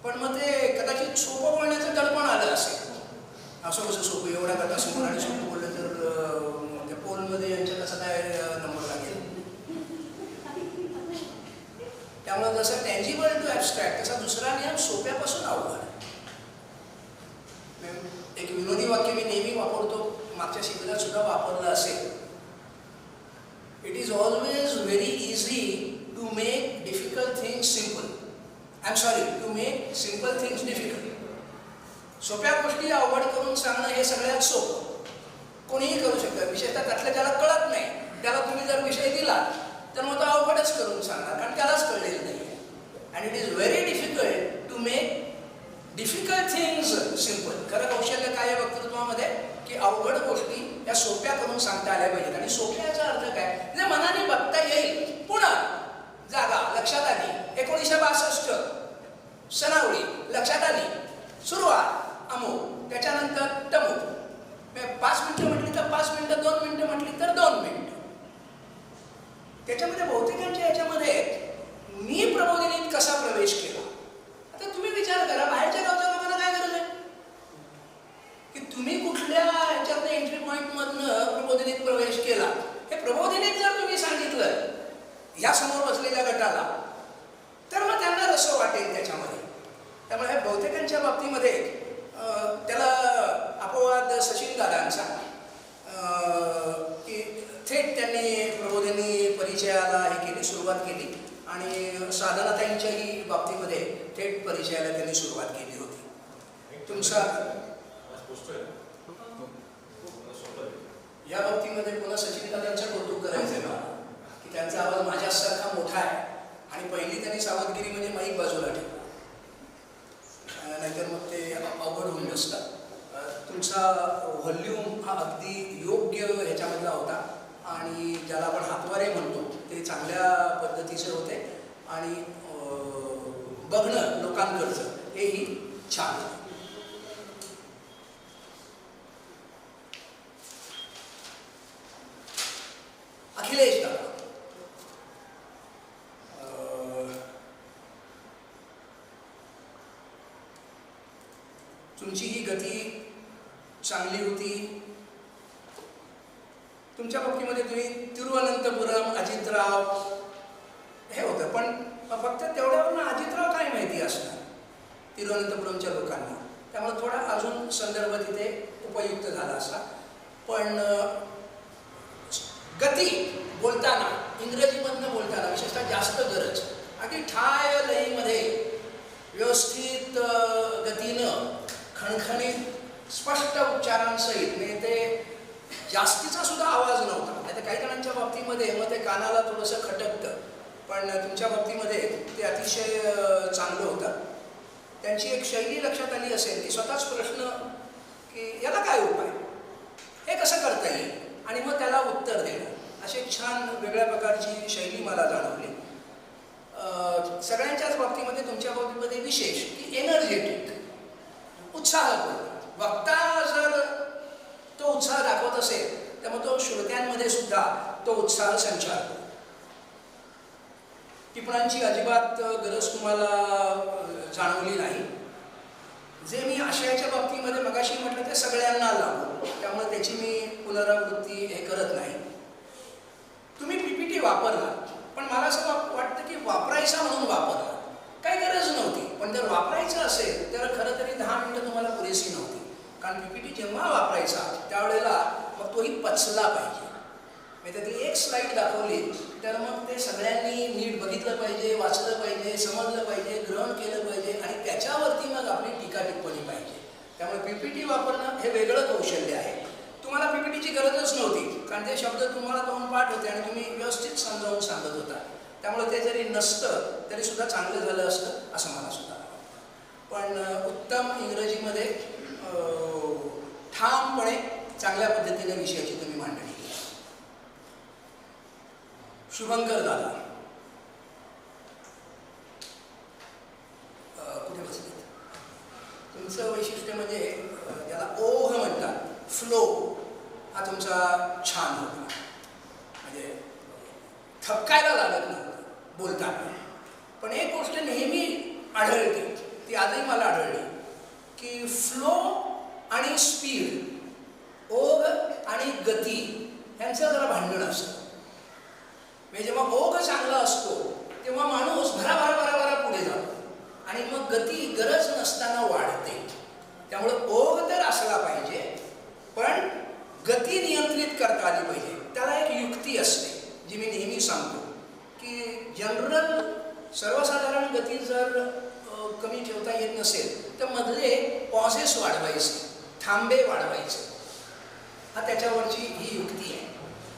पण मग ते कदाचित सोपं बोलण्याचं दडपण आलं असेल. असं कसं सोपं, एवढ्या गटासमोर आणि सोपं बोललं तर त्या पोलमध्ये यांच्या कसा काय नंबर लागेल. त्यामुळे जसं टँजिबल टू ॲबस्ट्रॅक्ट तसा दुसरा नियम सोप्यापासून अवघड. एक विनोदी वाक्य मी नेहमी वापरतो, मागच्या शिबिरात सुद्धा वापरलं असेल. It is always very easy to make difficult things simple. I am sorry, to make simple things difficult. सोप्या गोष्टी अवघड करून सांगणं हे सगळ्यात सोपं, कोणीही करू शकतं. विशेषतः त्यातल्या ज्याला कळत नाही त्याला तुम्ही जर विषय दिला तर मग तो अवघडच करून सांगणार, कारण त्यालाच कळलेलं नाही आहे. And it is very difficult to make difficult things simple. खरं कौशल्य काय आहे वक्तृत्वामध्ये, की अवघड गोष्टी त्या सोप्या करून सांगता आल्या पाहिजेत. आणि सोप्याचा अर्थ काय, म्हणजे मनाने बघता येईल. पुन्हा जागा लक्षात आली, 1962 सनावळी लक्षात आली, सुरुवात अमुक, त्याच्यानंतर तमुक. 5 मिनिटं म्हटली तर 5 मिनिटं, 2 मिनिटं म्हटली तर 2 मिनिटं. त्याच्यामध्ये बहुतेकांच्या याच्यामध्ये मी प्रबोधिनीत कसा प्रवेश केला. आता तुम्ही विचार करा, बाहेरच्या गावच्या लोकांना काय गरज आहे की तुम्ही कुठल्या ह्याच्यातनं एंट्री पॉईंटमधनं प्रबोधिनीत प्रवेश केला. हे प्रबोधिनीत जर तुम्ही सांगितलं या समोर बसलेल्या गटाला, तर मग त्यांना रसं वाटेल त्याच्यामध्ये. त्यामुळे ह्या बहुतेकांच्या बाबतीमध्ये त्याला अपवाद सचिन दादांचा की थेट त्यांनी प्रबोधिनी परिचयाला हे केली, सुरुवात केली. आणि साधनाताईंच्याही बाबतीमध्ये थेट परिचयाला त्यांनी सुरुवात केली होती. तुमचा या बाबतीमध्ये पुन्हा सचिन दादांचं कौतुक करायचं आहे मला, की त्यांचा आवाज माझ्यासारखा मोठा आहे आणि पहिली त्यांनी सावधगिरी म्हणजे माईक बाजूला ठेवला, नाहीतर मग ते अवघड होऊन बसतात. तुमचा व्हॉल्यूम हा अगदी योग्य ह्याच्यामधला होता आणि ज्याला आपण हातवारे म्हणतो ते चांगल्या पद्धतीचे होते आणि बघणं लोकांकडचं हेही छान होतं. अखिलेश दादा, तुमची ही गती चांगली होती. तुमच्या बाबतीमध्ये तुम्ही तिरुवनंतपुरम, अजितराव हे होतं, पण फक्त तेवढ्यावरून अजितराव काय माहिती असणार तिरुवनंतपुरमच्या लोकांना, त्यामुळे थोडा अजून संदर्भ तिथे उपयुक्त झाला असता. पण गती बोलताना, इंग्रजीमधनं बोलताना विशेषतः जास्त गरज, अगदी ठाय लयीमध्ये व्यवस्थित गतीनं खणखणीत स्पष्ट उच्चारांसहित, म्हणजे ते जास्तीचा सुद्धा आवाज नव्हता. नाही तर काही जणांच्या बाबतीमध्ये मग ते कानाला थोडंसं खटकतं, पण तुमच्या बाबतीमध्ये ते अतिशय चांगलं होतं. त्यांची एक शैली लक्षात आली असेल की स्वतःच प्रश्न की याला काय उपाय, हे कसं करता येईल, आणि मग त्याला उत्तर देणं, अशी एक छान वेगळ्या प्रकारची शैली मला जाणवली. सगळ्यांच्याच बाबतीमध्ये तुमच्या बाबतीमध्ये विशेष की एनर्जेटिक, उत्साहपूर्ण. वक्ता जर तो उत्साह दाखवत असेल त्यामुळे तो श्रोत्यांमध्ये सुद्धा तो उत्साह संचारतो. टिपणांची अजिबात गरज तुम्हाला जाणवली नाही. जे मी आशयाच्या बाबतीमध्ये मगाशी म्हटलं ते सगळ्यांना लागू, त्यामुळे त्याची मी पुनरावृत्ती हे करत नाही. तुम्ही PPT वापरला, पण मला असं वाटतं की वापरायचा म्हणून वापरला, काही गरज नव्हती. पण जर वापरायचं असेल तर खरं तरी 10 मिनिटं तुम्हाला पुरेशी नव्हती. कारण PPT जेव्हा वापरायचा त्यावेळेला मग तोही पचला पाहिजे. मी त्यातली एक स्लाईड दाखवली तर मग ते सगळ्यांनी नीट बघितलं पाहिजे, वाचलं पाहिजे, समजलं पाहिजे, ग्रहण केलं पाहिजे आणि त्याच्यावरती मग आपली टीका टिप्पणी पाहिजे. त्यामुळे PPT वापरणं हे वेगळं कौशल्य आहे. तुम्हाला PPTची गरजच नव्हती, कारण ते शब्द तुम्हाला तोंडपाठ होते आणि तुम्ही व्यवस्थित समजावून सांगत होता. त्यामुळे ते जरी नसतं तरी सुद्धा चांगलं झालं असतं असं मला सुद्धा वाटतं. पण उत्तम इंग्रजीमध्ये ठामपणे चांगल्या पद्धतीने विषयाची तुम्ही मांडणी केली. शुभंकर दादा कुठे बसले? तुमचं वैशिष्ट्य म्हणजे ज्याला ओघ म्हणतात, फ्लो, हा तुमचा छान होता. म्हणजे थपकायला लागत नव्हतं बोलताना. पण एक गोष्ट नेहमी आढळते, ती आजही मला आढळली, की फ्लो आणि स्पीड, ओघ आणि गती यांचं जरा भांडण असतं. म्हणजे जेव्हा ओघ चांगला असतो तेव्हा माणूस भराभरा पुढे जातो आणि मग गती गरज नसताना वाढते. त्यामुळे ओघ तर असला पाहिजे, पण गती नियंत्रित करता आली पाहिजे. त्याला एक युक्ती असते जी मी नेहमी सांगतो, की जनरल सर्वसाधारण गती जर कमी ठेवता येत नसेल तर मधले पॉझेस वाढवायचे, थांबे वाढवायचे. हा त्याच्यावरची ही युक्ती आहे.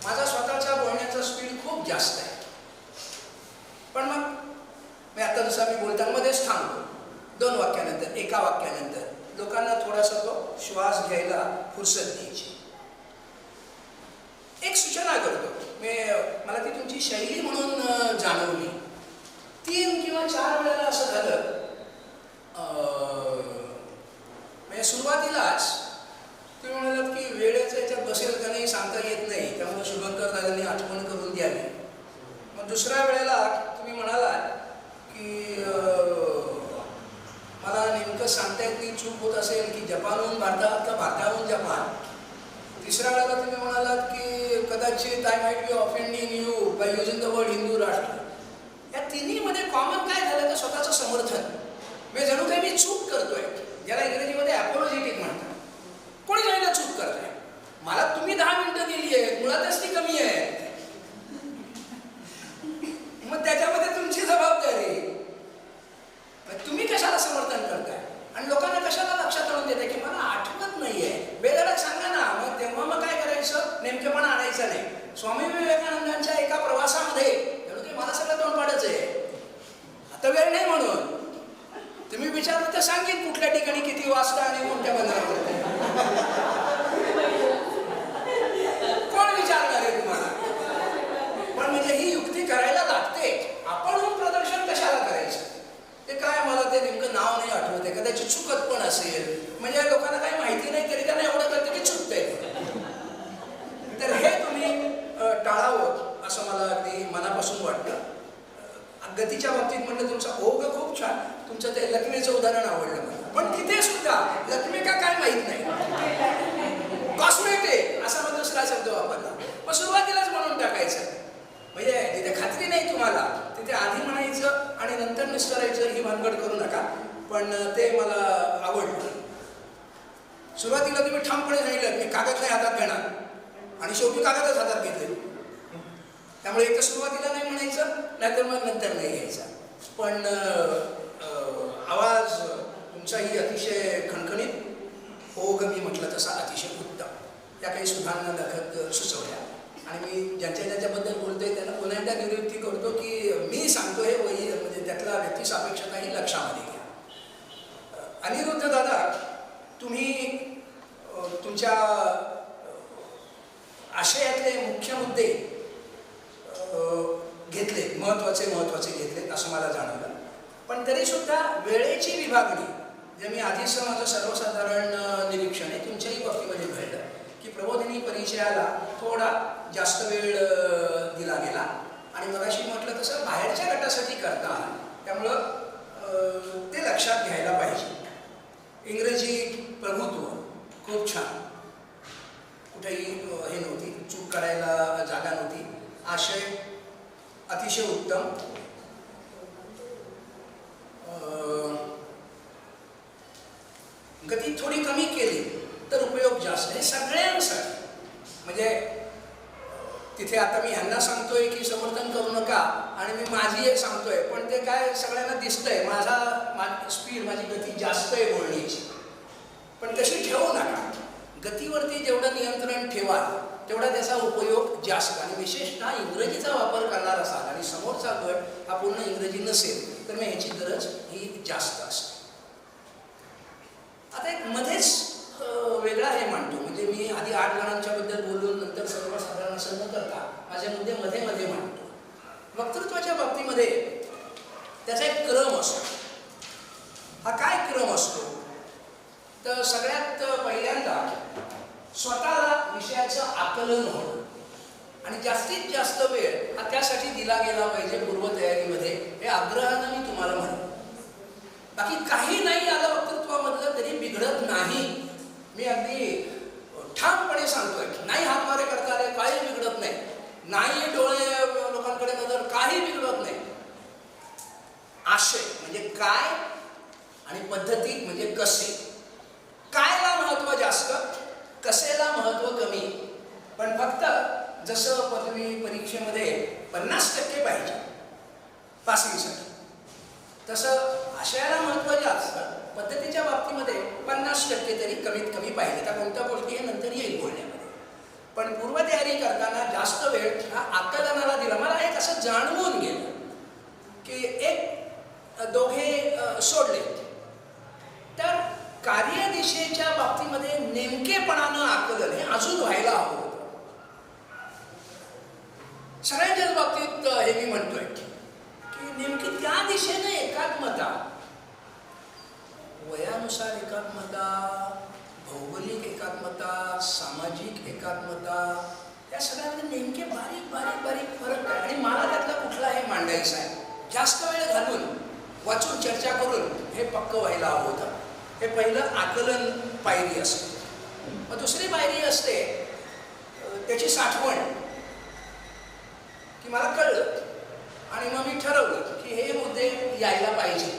माझा स्वतःचा बोलण्याचा स्पीड खूप जास्त आहे, पण मग मी आता जसा मी बोलताना मध्येच थांबतो 2 वाक्यानंतर, 1 वाक्यानंतर. लोकांना थोडासा तो श्वास घ्यायला फुरसत द्यायची. एक सूचना करतो मला ती तुमची शैली म्हणून जाणवली. 3 किंवा 4 वेळेला असं झालं, म्हणजे सुरुवातीलाच तुम्ही म्हणालात की वेळेचं याच्यात बसेल का नाही सांगता येत नाही, त्यामुळे शुभंकर दादांनी आठवण करून द्यावी. मग दुसऱ्या वेळेला तुम्ही म्हणालात की मला नेमकं सांगता येत नाही, चूक होत असेल की जपानहून भारतात का भारताहून जपान. तिसऱ्या वेळेला तुम्ही म्हणालात की कदाचित I might be offending you by using the word Hindu Rashtra. या तिन्हीमध्ये कॉमन काय झालं तर स्वतःचं समर्थन. मी जणू काही मी चूक करतोय, ज्याला इंग्रजीमध्ये ॲपोलॉजेटिक म्हणतात. कोणी जायला चूक करताय, मला तुम्ही 10 मिनिटं दिली आहेत, मुळातच ती कमी आहे. मग त्याच्यामध्ये तुमची जबाबदारी. तुम्ही कशाला समर्थन करताय आणि लोकांना कशाला लक्षात आणून देताय की मला आठवत नाहीये, वेळेला सांगा ना. मग तेव्हा मग काय करायचं, नेमकेपणा आणायचं नाही. स्वामी विवेकानंदांच्या एका प्रवासामध्ये एवढं की मला सगळं तोंडपाडच आहे, आता वेळ नाही म्हणून तुम्ही विचारलं तर सांगेन कुठल्या ठिकाणी किती वाजता आणि कोणत्या बंदरावर. कोण विचारणार आहे तुम्हाला? पण म्हणजे ही युक्ती करायला लागते. आपण प्रदर्शन कशाला करायचं ते काय, मला ते नेमकं नाव नाही आठवत आहे, कदाचित चुकत पण असेल. म्हणजे लोकांना काही माहिती नाही तरी त्यांना एवढं कळतं की चुकतंय. तर हे तुम्ही टाळावं असं मला अगदी मनापासून वाटतं. गतीच्या बाबतीत म्हटलं तुमचा ओघ खूप छान, तुमचं ते लक्ष्मीचं उदाहरण आवडलं मला. पण तिथे सुद्धा लक्ष्मी का काय माहीत नाही, कॉस्मेटिक असा मग दुसरा शब्द वापरला. मग सुरुवातीलाच म्हणून टाकायचं. म्हणजे जिथे खात्री नाही तुम्हाला तिथे आधी म्हणायचं आणि नंतर निस्तरायचं, ही भानगड करू नका. पण ते मला आवडलं. सुरुवातीला तुम्ही ठामपणे सांगितलं मी कागद नाही हातात घेणार आणि शेवटी कागदच हातात घेतले. त्यामुळे एक तर सुरुवातीला नाही म्हणायचं, नाहीतर मग नंतर नाही घ्यायचा. पण आवाज तुमचाही अतिशय खणखणीत, ओघ मी म्हटलं तसा अतिशय उत्तम. त्या काही सुधारणा दाखल सुचवल्या आणि मी ज्यांच्याबद्दल बोलतोय त्यांना पुन्हा एकदा निवृत्ती करतो की मी सांगतो हे म्हणजे त्यातला व्यक्तिसापेक्षताही लक्षामध्ये घ्या. अनिरुद्ध दादा, तुम्ही तुमच्या आशयातले मुख्य मुद्दे घेतले, महत्त्वाचे घेतले असं मला जाणवलं. पण तरीसुद्धा वेळेची विभागणी, जे मी आधीच माझं सर्वसाधारण निरीक्षण आहे तुमच्याही बाबतीमध्ये घडलं की प्रबोधिनी परिचयाला थोडा जास्त वेळ दिला गेला आणि मगाशी म्हटलं तसं बाहेरच्या गटासाठी करता आलं. त्यामुळं ते लक्षात घ्यायला पाहिजे. इंग्रजी प्रभुत्व खूप छान, कुठेही हे नव्हती, चूक करायला जागा नव्हती, आशय अतिशय उत्तम. गती थोडी कमी केली तर उपयोग जास्त. हे सगळ्यांसाठी, म्हणजे तिथे आता मी ह्यांना सांगतोय की समर्थन करू नका आणि मी माझी एक सांगतोय, पण ते काय सगळ्यांना दिसतंय माझी स्पीड, माझी गती जास्त आहे बोलण्याची, पण तशी ठेवू नका. गतीवरती जेवढं नियंत्रण ठेवा तेवढा त्याचा उपयोग जास्त. आणि विशेषतः इंग्रजीचा वापर करणार असाल आणि समोरचा गट हा पूर्ण इंग्रजी नसेल तर मग ह्याची गरज ही जास्त असते. आता एक मध्येच वेगळा हे मांडतो, म्हणजे मी आधी 8 जणांच्या बद्दल बोलून नंतर सर्वसाधारण असं न करता माझे मुद्दे मध्ये मध्ये मांडतो. वक्तृत्वाच्या बाबतीमध्ये त्याचा एक क्रम असतो. हा काय क्रम असतो तर सगळ्यात पहिल्यांदा स्वतःला विषयाचं आकलन होणं आणि जास्तीत जास्त वेळ हा त्यासाठी दिला गेला पाहिजे पूर्वतयारीमध्ये, हे आग्रहानं मी तुम्हाला म्हणेन. बाकी काही नाही आलं वक्तृत्वामधलं तरी बिघडत नाही. मी अगदी ठामपणे सांगतोय, नाही हातवारे करता आले काही बिघडत नाही, नाही डोळे लोकांकडे नजर काही बिघडत नाही. आशय म्हणजे काय आणि पद्धती म्हणजे कसे. कायला महत्व जास्त, कसेला महत्व कमी. पण फक्त जसं पदवी परीक्षेमध्ये 50% पाहिजे पासिंगसाठी, तसं आशयाला महत्व जास्त, पद्धतीच्या बाबतीमध्ये 50% तरी कमीत कमी पाहिजे. त्या कोणत्या गोष्टी हे नंतर येईल बोलण्यामध्ये. पण पूर्वतयारी करताना जास्त वेळ हा आकलनाला दिला. मला एक असं जाणवून गेलं की एक दोघे सोडले तर कार्यदिशेच्या बाबतीमध्ये नेमकेपणानं आकलन हे अजून व्हायला हवं होतं. सगळ्यांच्याच बाबतीत हे मी म्हणतोय की नेमकी त्या दिशेने एकात्मता, वयानुसार एकात्मता, भौगोलिक एकात्मता, सामाजिक एकात्मता, या सगळ्यामध्ये नेमके बारीक बारीक बारीक फरक आहे. आणि मला त्यातला कुठला हे मांडायचा आहे. जास्त वेळ घालून वाचून चर्चा करून हे पक्क व्हायला हवं होतं. हे पहिलं आकलन पायरी असते. मग दुसरी पायरी असते त्याची साठवण, की मला कळलं आणि मग मी ठरवलं की हे मुद्दे यायला पाहिजे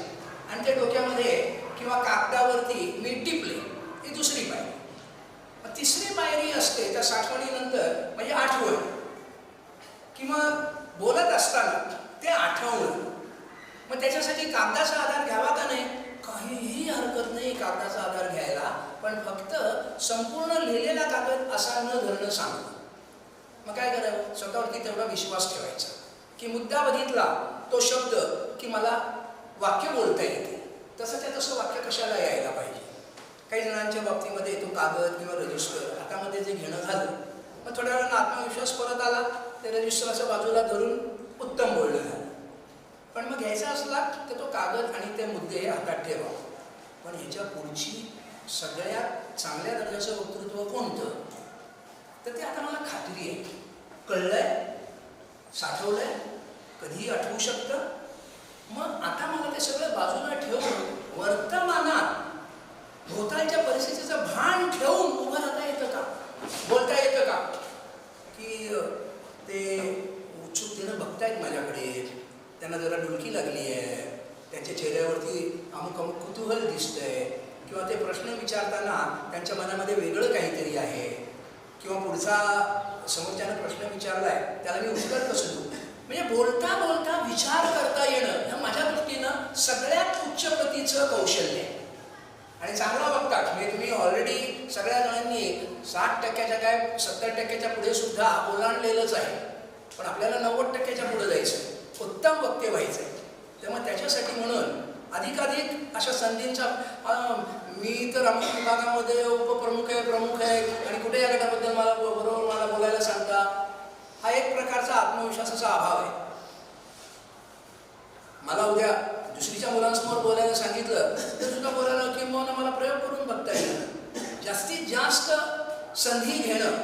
आणि ते डोक्यामध्ये किंवा कागदावरती मी टिपले. ही दुसरी पायरी. मग तिसरी पायरी असते त्या साठवणीनंतर म्हणजे आठवण, किंवा बोलत असताना ते आठवणं. मग त्याच्यासाठी कागदाचा आधार घ्यावा का नाही? काहीही हरकत नाही कागदाचा आधार घ्यायला, पण फक्त संपूर्ण लिहिलेला कागद असा न धरणं सांगतो. मग काय करावं? स्वतःवरती तेवढा विश्वास ठेवायचा की मुद्दा बघितला तो शब्द की मला वाक्य बोलता येते, तसंच्या तसं वाक्य कशाला यायला पाहिजे. काही जणांच्या बाबतीमध्ये तो कागद किंवा रजिस्टर हातामध्ये जे घेणं झालं, मग थोड्या वेळानं आत्मविश्वास परत आला, ते रजिस्टर असं बाजूला धरून उत्तम बोलणं झालं. पण मग घ्यायचा असला तर तो कागद आणि ते मुद्दे हातात ठेवा. पण ह्याच्या पुढची सगळ्यात चांगल्या दर्जाचं वक्तृत्व कोणतं तर ते आता मला खात्री आहे, कळलंय, साठवलंय, कधीही आठवू शकतं. मग आता मला ते सगळं बाजूला ठेवून वर्तमानात भोवतालच्या परिस्थितीचं भान ठेवून उभं राहता येतं का, बोलता येतं का, की ते उत्सुकतेनं बघतायत माझ्याकडे, त्यांना जरा डुलकी लागली आहे, त्यांच्या चेहऱ्यावरती अमुक अमुक कुतूहल दिसतंय, किंवा ते प्रश्न विचारताना त्यांच्या मनामध्ये वेगळं काहीतरी आहे, किंवा पुढचा समोरच्यानं प्रश्न विचारलाय त्याला मी उत्तर कसं देऊ. म्हणजे बोलता बोलता विचार करता येणं हे माझ्या दृष्टीनं सगळ्यात उच्च प्रतीचं कौशल्य आहे. आणि चांगला बघतात म्हणजे तुम्ही ऑलरेडी सगळ्या जणांनी 60% काय 70% पुढे सुद्धा ओलांडलेलंच आहे, पण आपल्याला 90% पुढे जायचं आहे, उत्तम वक्ते व्हायचं आहे. त्यामुळे त्याच्यासाठी म्हणून अधिकाधिक अशा संधींचा, मी तर अमुक विभागामध्ये उपप्रमुख आहे, प्रमुख आहे आणि कुठे या गटाबद्दल मला बरोबर मला बोलायला सांगता, हा एक प्रकारचा आत्मविश्वासाचा अभाव आहे. मला उद्या दुसरीच्या मुलांसमोर बोलायला सांगितलं तर सुद्धा बोलायला किंवा मला प्रयोग करून बघता येईल. जास्तीत जास्त संधी घेणं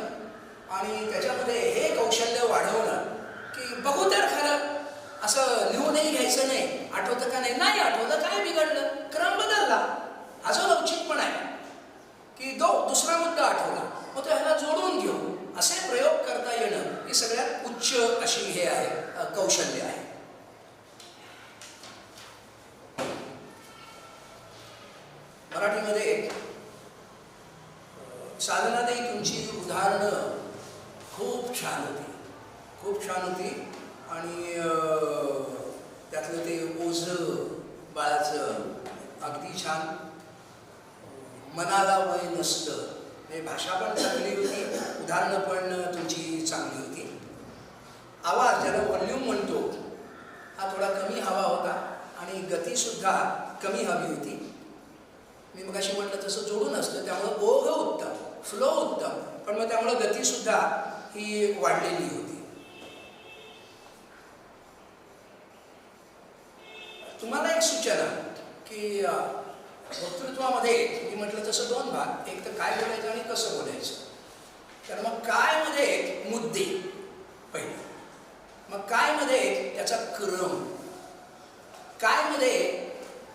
आणि त्याच्यामध्ये हे कौशल्य वाढवणं की बघू तर खरं, असं लिहूनही घ्यायचं नाही, आठवतं का नाही आठवलं, काय बिघडलं, क्रम बदलला. हा जो लवचिकपणा आहे की दुसरा मुद्दा आठवला, मग तो ह्याला जोडून घेऊ, असे प्रयोग करता येणं ही सगळ्यात उच्च अशी हे आहे, कौशल्य आहे. मराठीमध्ये साधनाताई तुमची उदाहरणं खूप छान होती आणि त्यातलं ते ओझं बाळाचं अगदी छान, मनाला वय नसतं, म्हणजे भाषा पण चांगली होती, उदाहरणं पण तुमची चांगली होती. आवाज ज्याला व्हॉल्यूम म्हणतो हा थोडा कमी हवा होता आणि गतीसुद्धा कमी हवी होती. मी मगाशी म्हटलं तसं जोडून असतं, त्यामुळं ओघ उत्तम, फ्लो उत्तम, पण मग त्यामुळं गतीसुद्धा ही वाढलेली होती. तुम्हाला एक सूचना की वक्तृत्वामध्ये मी म्हटलं तसं 2 भाग, एक तर काय बोलायचं आणि कसं बोलायचं. तर मग काय मध्ये मुद्दे पहिले, मग काय मध्ये त्याचा क्रम, काय मध्ये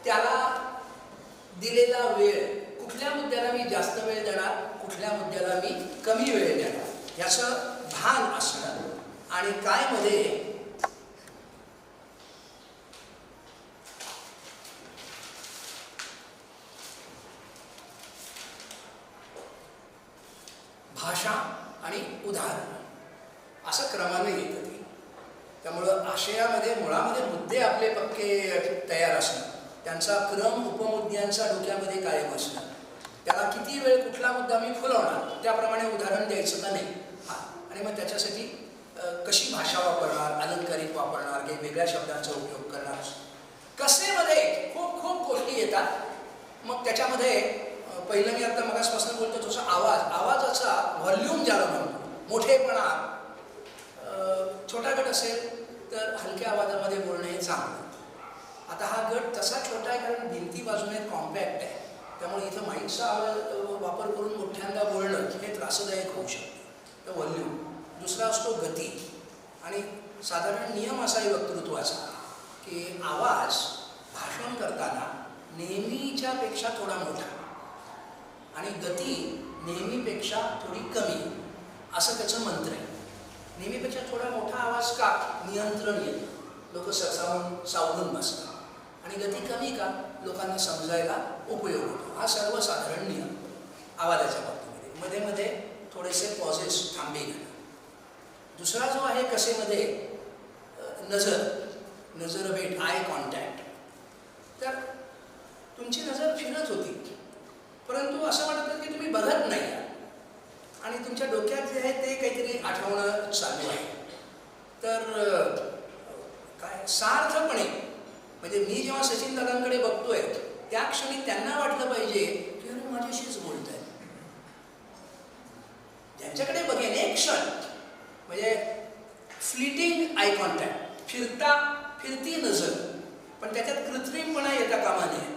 त्याला दिलेला वेळ, कुठल्या मुद्द्याला मी जास्त वेळ देणार, कुठल्या मुद्द्याला मी कमी वेळ देणार, याचं भान असणं. आणि काय मध्ये भाषा आणि उदाहरण असं क्रमानं येतं ते. त्यामुळं आशयामध्ये मुळामध्ये मुद्दे आपले पक्के तयार असणं, त्यांचा क्रम उपमुद्द्यांचा डोक्यामध्ये कायम असणं, त्याला किती वेळ कुठला मुद्दा मी फुलवणार त्याप्रमाणे उदाहरण द्यायचं का नाही, आणि मग त्याच्यासाठी कशी भाषा वापरणार, अलंकारिक वापरणार, वेगवेगळ्या शब्दांचा उपयोग करणार, कसेमध्ये खूप खूप गोष्टी येतात. मग त्याच्यामध्ये पहिलं मी आता मगासपासून बोलतो तसं आवाजाचा व्हॉल्यूम ज्याला म्हणतो, मोठेपणा, छोटा गट असेल तर हलक्या आवाजामध्ये बोलणं हे चांगलं. आता हा गट तसा छोटा आहे कारण भिंती बाजूने कॉम्पॅक्ट आहे, त्यामुळे इथं माईकचा आवाज वापर करून मोठ्यांदा बोलणं हे त्रासदायक होऊ शकतं. तर व्हॉल्यूम. दुसरा असतो गती, आणि साधारण नियम असा आहे वक्तृत्वाचा की आवाज भाषण करताना नेहमीच्या पेक्षा थोडा मोठा आणि गती नेहमीपेक्षा थोडी कमी, असं त्याचं मंत्र आहे. नेहमीपेक्षा थोडा मोठा आवाज का, नियंत्रण येतं, लोक सावरून बसतात, आणि गती कमी का, लोकांना समजायला उपयोग होतो. हा सर्वसाधारण नियम आवाजाच्या बाबतीमध्ये. मध्ये मध्ये थोडेसे पॉझेस, थांबे घेणं. दुसरा जो आहे कसेमध्ये नजर भेट, आय कॉन्टॅक्ट. तर तुमची नजर फिरत होती परंतु असं वाटतं की तुम्ही बघत नाही आणि तुमच्या डोक्यात जे आहे ते काहीतरी आठवणं चालू आहे. तर काय सार्थपणे, म्हणजे मी जेव्हा सचिन दादांकडे बघतोय त्या क्षणी त्यांना वाटलं पाहिजे की अरे माझ्याशीच बोलत आहे. ज्यांच्याकडे बघेन एक क्षण, म्हणजे फ्लिटिंग आय कॉन्टॅक्ट, फिरती नजर, पण त्याच्यात कृत्रिमपणा येता कामा नये.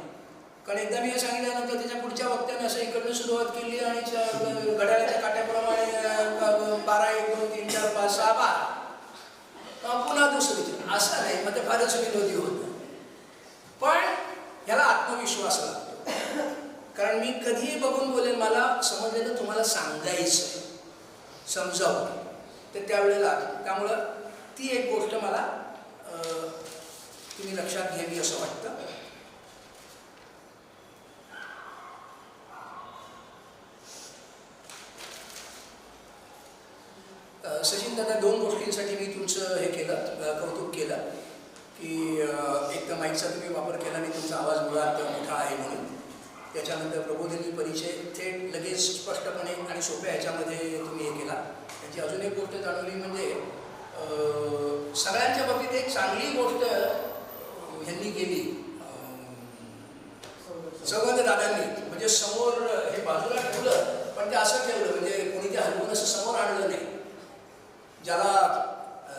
कारण एकदा मी हे सांगितल्यानंतर त्याच्या पुढच्या वक्त्याने असं इकडनं सुरुवात केली आणि घड्याळाच्या काट्याप्रमाणे 12, 1, 2, 3, 4, 5, 6, 12 पुन्हा दुसरी, असं नाही. मग ते फारच विनोदी होतं. पण ह्याला आत्मविश्वास लागतो, कारण मी कधीही बघून बोलेन मला समजलेलं तुम्हाला सांगायचं, समजावं, तर त्यावेळेला. त्यामुळं ती एक गोष्ट मला तुम्ही लक्षात घ्यावी असं वाटतं. सचिन दादा, 2 गोष्टींसाठी मी तुमचं हे केलं, कौतुक केलं की एक तर माईकचा तुम्ही वापर केला आणि तुमचा आवाज मुळात मोठा आहे म्हणून. त्याच्यानंतर प्रबोधिनी परिचय थेट लगेच स्पष्टपणे आणि सोप्या ह्याच्यामध्ये तुम्ही हे केला. त्याची अजून एक गोष्ट जाणवली म्हणजे सगळ्यांच्या बाबतीत एक चांगली गोष्ट ह्यांनी केली संवाद दादांनी, म्हणजे समोर हे बाजूला ठेवलं पण ते असं ठेवलं, म्हणजे कोणी ते हलवून असं समोर आणलं नाही. ज्याला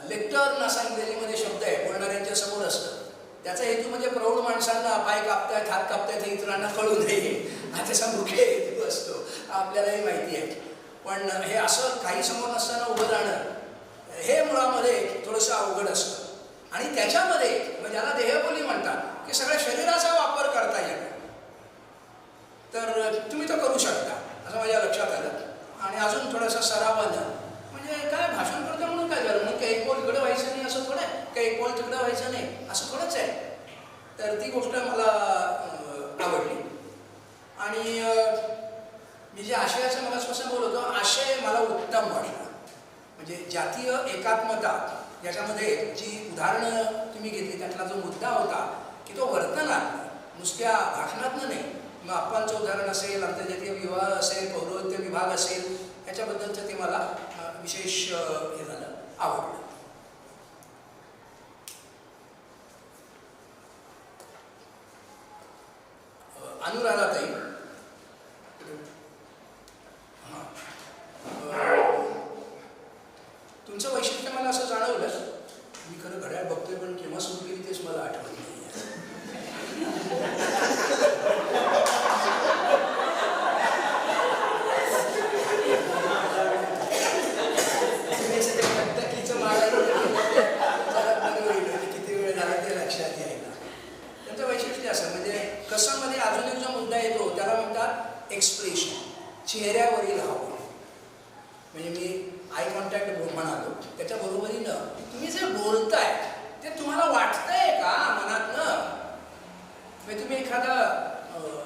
लेक्टर ना सांगितलेलीमध्ये शब्द आहे बोलणाऱ्यांच्या समोर असतं, त्याचा हेतू म्हणजे प्रौढ माणसांना पाय कापतायत, हात कापतायत हे इतरांना कळू नये, हा त्याचा मुख्य हेतू असतो, आपल्यालाही माहिती आहे. पण हे असं काही समोर नसताना उभं राहणं हे मुळामध्ये थोडंसं अवघड असतं आणि त्याच्यामध्ये ज्याला देहबोली म्हणतात की सगळ्या शरीराचा वापर करता येतो तर तुम्ही तो करू शकता असं माझ्या लक्षात आलं आणि अजून थोडासा सरावानं म्हणजे काय भाषण करतो म्हणून काय झालं म्हणून काही पोल इकडं व्हायचं नाही असं थोडं आहे काही पोल तिकडं व्हायचं नाही असं थोडंच आहे तर ती गोष्ट मला आवडली आणि मी जे आशयाचं मला स्वतः बोलतो आशय मला उत्तम वाटला म्हणजे जातीय एकात्मता याच्यामध्ये जी उदाहरणं तुम्ही घेतली त्यातला जो मुद्दा होता की तो वर्तनात नुसत्या भाषणातनं नाही मग आप्पांचं उदाहरण असेल आंतरजातीय विवाह असेल पौरोहित्य विभाग असेल याच्याबद्दलचं ते मला विशेष हे झालं आवडलं. अनुराधाताई तुमचं वैशिष्ट्य मला असं जाणवलं मी खरं घड्याळ बघतोय पण केव्हा सुरू केली तेच मला आठवत नाही किती वेळ झाला ते लक्षात यायला त्यांचं वैशिष्ट्य असं म्हणजे कसामध्ये अजून एक जो मुद्दा येतो त्याला म्हणतात एक्सप्रेशन चेहऱ्यावरील हाव म्हणजे मी आय कॉन्टॅक्ट म्हणालो त्याच्या बरोबरीनं तुम्ही जे बोलताय ते तुम्हाला वाटतंय का मनातनं म्हणजे तुम्ही एखादा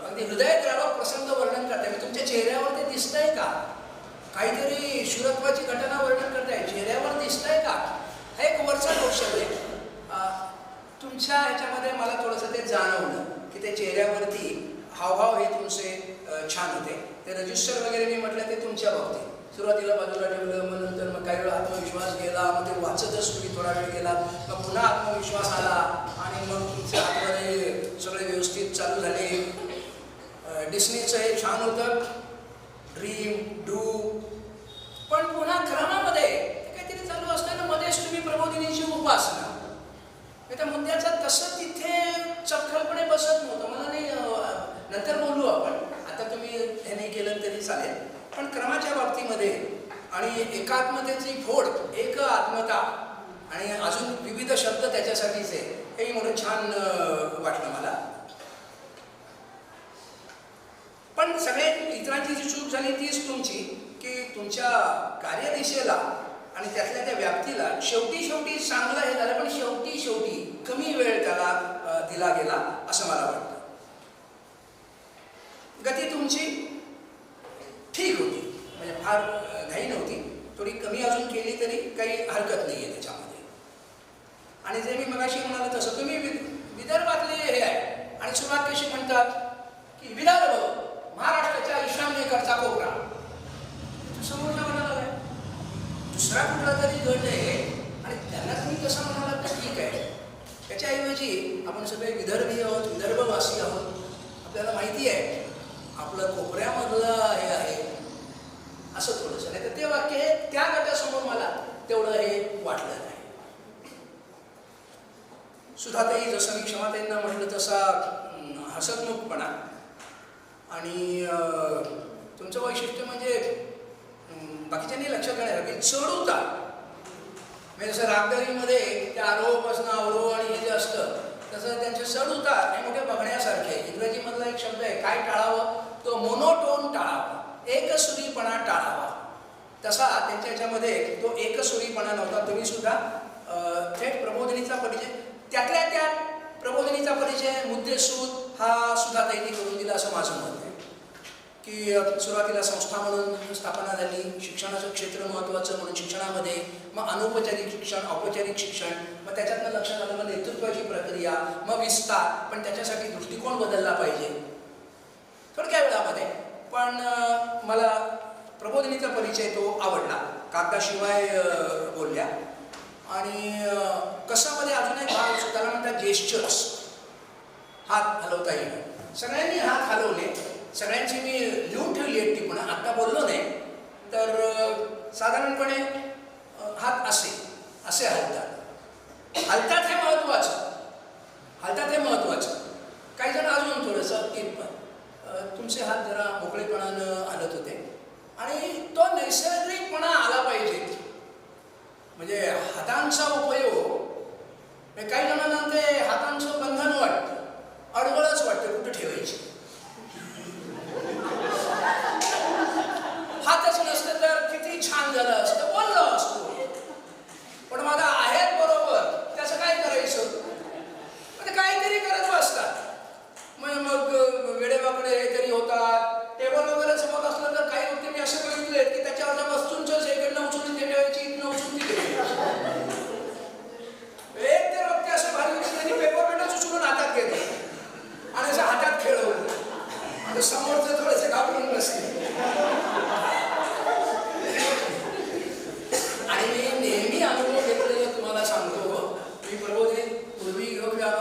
अगदी हृदयद्रावक प्रसंग वर्णन करताय तुमच्या चेहऱ्यावर ते दिसतंय का काहीतरी शूरत्वाची घटना वर्णन करताय चेहऱ्यावर दिसतंय का हा एक वरचा कौशल्य तुमच्या ह्याच्यामध्ये मला थोडंसं ते जाणवलं की ते चेहऱ्यावरती हावभाव हे तुमचे छान होते ते रजिस्टर वगैरे मी म्हटलं ते तुमच्या बाबतीत सुरुवातीला बाजूला ठेवलं मग नंतर मग काही वेळ आत्मविश्वास गेला मग ते वाचतच तुम्ही थोडा वेळ गेला मग पुन्हा आत्मविश्वास आला आणि मग तुमच्या हातमध्ये सगळे व्यवस्थित चालू झाले डिस्नीचं हे छान होतं ड्रीम डू पण पुन्हा क्रमामध्ये काहीतरी चालू असताना मध्येच तुम्ही प्रबोधिनीची उपासना त्या मुद्द्याचा तसं तिथे चपखलपणे बसत नव्हतं मला नाही नंतर बोलू आपण आता तुम्ही हे नाही केलं तरी चालेल पण क्रमाच्या बाबतीमध्ये आणि एकात्मतेची फोड एक आत्मता आणि अजून विविध शब्द त्याच्यासाठीचे हेही मोठं छान वाटलं मला पण सगळे इतरांची जी चूक झाली तीच तुमची की तुमच्या कार्यदिशेला आणि त्यातल्या त्या व्याप्तीला शेवटी चांगलं हे झालं पण शेवटी कमी वेळ त्याला दिला गेला असं मला वाटतं गती तुमची ठीक होती म्हणजे फार घाई नव्हती थोडी कमी अजून केली तरी काही हरकत नाही आहे त्याच्यामध्ये आणि जे मी मगाशी म्हणालो तसं तुम्ही विदर्भातले हे आहे आणि सुरुवात कशी म्हणतात की विदर्भ महाराष्ट्राच्या ईशान्येकडचा कोपरा समोरच्या म्हणाला आहे दुसरा कुठला तरी गट आहे आणि त्यांना तुम्ही कसं म्हणालात तर ठीक आहे त्याच्याऐवजी आपण सगळे विदर्भी आहोत विदर्भवासी आहोत आपल्याला माहिती आहे आपलं कोपऱ्यामधलं हे आहे असं थोडंसं नाही तर ते वाक्य त्या गटासमोर मला तेवढं हे वाटलं नाही सुधाताई जसं मी क्षमाताईंना म्हटलं तसा हसतमुखपणा आणि तुमचं वैशिष्ट्य म्हणजे बाकीच्यांनी लक्षात घेण्यासारखं चढ उतार म्हणजे जसं रागदारीमध्ये त्या आरोहापासून अवरोह आणि हे जे असतं तसं त्यांचे चढ उतार हे मोठे बघण्यासारखे इंग्रजीमधला एक शब्द आहे काय टाळावं तो मोनोटोन टाळावा एकसुरीपणा टाळावा तसा त्यांच्या ह्याच्यामध्ये तो एकसुरीपणा नव्हता तुम्ही सुद्धा थेट प्रबोधिनीचा परिचय त्यातल्या त्यात प्रबोधिनीचा परिचय मुद्देसूद हा सुद्धा त्यांनी करून दिला असं माझं मत आहे की सुरुवातीला संस्था म्हणून स्थापना झाली शिक्षणाचं क्षेत्र महत्त्वाचं म्हणून शिक्षणामध्ये मग अनौपचारिक शिक्षण औपचारिक शिक्षण मग त्याच्यातनं लक्षात आलं मग नेतृत्वाची प्रक्रिया मग विस्तार पण त्याच्यासाठी दृष्टिकोन बदलला पाहिजे थोडक्या वेळामध्ये पण मला प्रबोधिनीचा परिचय तो आवडला कागदाशिवाय बोलल्या आणि कसामध्ये अजून एक भाग असतो त्याला म्हणतात जेस्चर्स हात हलवता येणं सगळ्यांनी हात हलवले सगळ्यांची मी लिहून ठेवली आहे टिपणं आत्ता बोललो नाही तर साधारणपणे हात असे हलतात हे महत्त्वाचं काही जण अजून थोडंसं टिपण तुमचे हात जरा मोकळेपणानं हलत होते आणि तो नैसर्गिक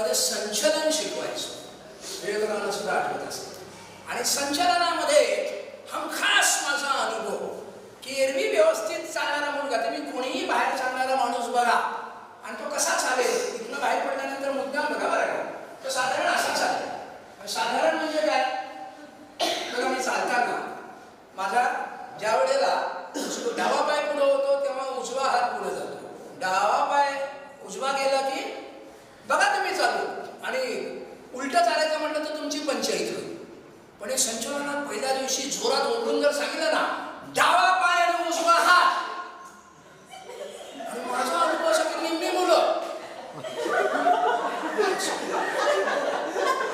वर्गामध्ये संचलन शिकवायचो. विवेकानंद सुद्धा आठवत असेल. आणि संचलनामध्ये हमखास माझा अनुभव की एरवी व्यवस्थित चालणारा मुलगा, तुम्ही कोणीही बाहेर चालणारा माणूस बघा आणि तो कसा चालेल, इथनं बाहेर पडल्यानंतर मुद्दाम बघा बरं का, तो साधारण असा चालेल. साधारण म्हणजे काय बघा, मी चालताना माझा ज्या वेळेला डावा पाय पुढे होतो तेव्हा उजवा हात पुढे जातो. डावा पाय उजवा गेला की बघा तुम्ही चालू, आणि उलट चालायचं म्हटलं तर तुमची पंचायत होईल. पण हे संचलनात पहिल्या दिवशी जोरात ओरडून जर सांगितलं ना, डावा पाय आणि उजवा हात, आणि माझा अनुभव सगळी निम्मी मुलं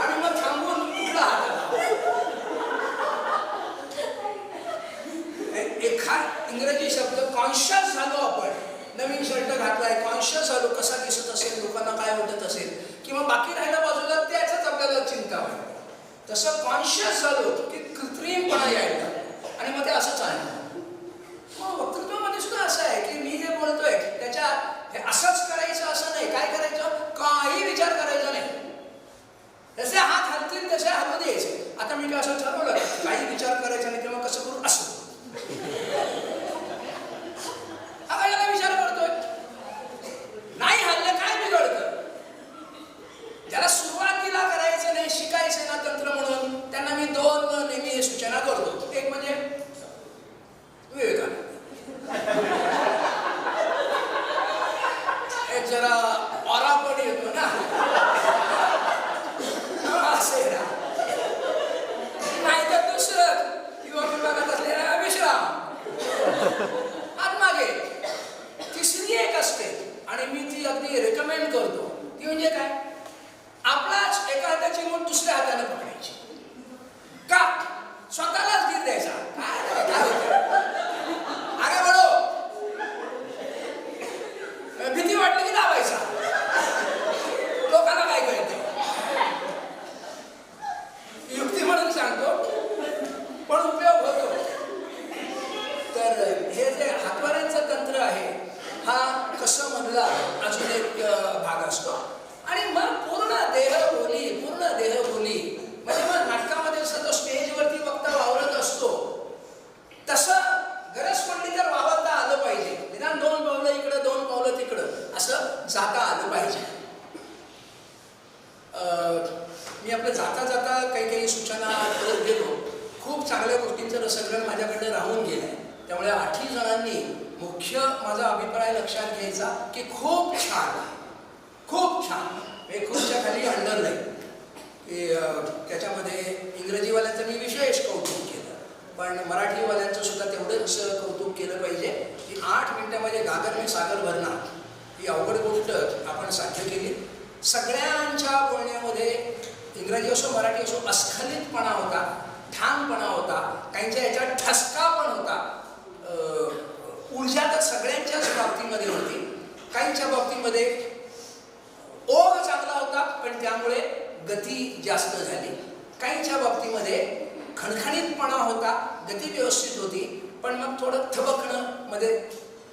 आणि मग थांबून कुठला हात इंग्रजी शब्द कॉन्शियस झालो आपण. नवीन शर्ट घातलाय, कॉन्शियस झालो कसा दिसत असेल, लोकांना काय वाटत असेल, किंवा बाकी राहिल्या बाजूला त्याच्याच आपल्याला चिंता वाटते. तसं कॉन्शियस झालो की कृत्रिमपणा यायला, आणि मग ते असं चालणार. मग वक्तृत्वामध्ये सुद्धा असं आहे की मी जे बोलतोय त्याच्यात हे असंच करायचं असं नाही. काय करायचं, काही विचार करायचा नाही. जसे हात हलतील तसे हात द्यायचे. आता मी काय असं ठरवलं काही विचार करायचा नाही, तेव्हा कसं करू असं. आता विचार करतोय नाही हल्लं काय बिघडतं. ज्याला सुरुवातीला करायचं नाही, शिकायचं ना तंत्र म्हणून, त्यांना मी 2 नेहमी सूचना करतो. एक म्हणजे विवेकानंद, एक जरा ऑरा पण येतो ना असे ना, नाही तर दुसरं युवा विभागात असलेला विश्राम आत्मागे. तिसरी एक असते आणि मी ती अगदी रेकमेंड करतो. ती म्हणजे काय, आपलाच एका हाताची मूठ दुसऱ्या हाताने पकडायची. का स्वतःलाच धीर द्यायचा. काय अरे बडो, भीती वाटली की दाबायचा. लोकांना काय कळते, युक्ती म्हणून सांगतो पण उपयोग होतो. तर हे जे हातवाऱ्यांचं तंत्र आहे हा कसं मधला अजून एक भाग असतो. आणि मग पूर्ण देहबोली म्हणजे मग नाटकामध्ये जसं तो स्टेजवरती वक्ता वावरत असतो तसं गरज पडली तर वावरता आलं पाहिजे. निदान 2 पावलं इकडं 2 पावलं तिकडं असं जाता आलं पाहिजे. मी आपलं जाता जाता काही सूचना करत गेलो. खूप चांगल्या गोष्टींचं रसग्रहण माझ्याकडे राहून गेलंय. त्यामुळे 8 जणांनी मुख्य माझा अभिप्राय लक्षात घ्यायचा की खूप छान, खूप छान. हे खूपच्या खाली अंडरलाईन की त्याच्यामध्ये इंग्रजीवाल्यांचं मी विशेष कौतुक केलं, पण मराठीवाल्यांचं सुद्धा तेवढंच कौतुक केलं पाहिजे की 8 मिनिटामध्ये गागर में सागर भरणा ही अवघड गोष्ट आपण साध्य केली. सगळ्यांच्या बोलण्यामध्ये इंग्रजी असो मराठी असो अस्खलितपणा होता, ठामपणा होता, काहींच्या याच्यात ठसका पण होता. ऊर्जा तर सगळ्यांच्याच बाबतीमध्ये होती. काहींच्या बाबतीमध्ये ओघ चांगला होता पण त्यामुळे गती जास्त झाली. काहींच्या बाबतीमध्ये खणखणीतपणा होता, गती व्यवस्थित होती, पण मग थोडं थबकणं मध्ये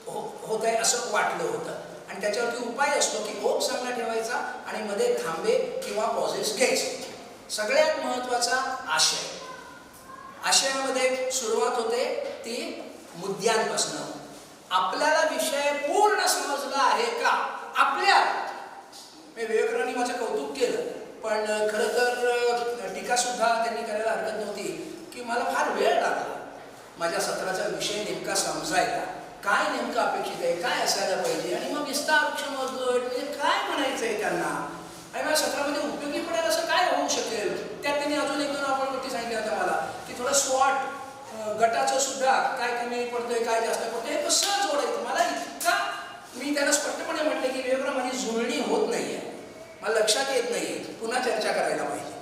होत आहे असं वाटलं होतं. आणि त्याच्यावरती उपाय असतो की ओघ चांगला ठेवायचा आणि मध्ये थांबे किंवा पॉझेस घ्यायचे. सगळ्यात महत्त्वाचा आशय. आशयामध्ये सुरुवात होते ती मुद्द्यांपासून. आपल्याला विषय पूर्ण समजला आहे का आपल्या. मी विवेकानंदांनी माझं कौतुक केलं, पण खरं तर टीका सुद्धा त्यांनी करायला हरकत नव्हती की मला फार वेळ लागला माझ्या सत्राचा विषय नेमका समजायला. काय नेमकं अपेक्षित आहे, काय असायला पाहिजे, आणि मग विस्तारक्षम म्हणजे काय म्हणायचं आहे त्यांना, आणि माझ्या सत्रामध्ये उपयोगी पडेल असं काय होऊ शकेल. त्यात त्यांनी अजून 1-2 आपण गोष्टी सांगितल्या होत्या मला की थोडं स्वॉट गटाचं सुद्धा काय कमी पडतंय काय जास्त पडतंय हे कसं जोडायचं. मला इतका मी त्यांना स्पष्टपणे म्हटलं की वेगळं माझी जुळणी होत नाहीये, मला लक्षात येत नाहीये, पुन्हा चर्चा करायला पाहिजे.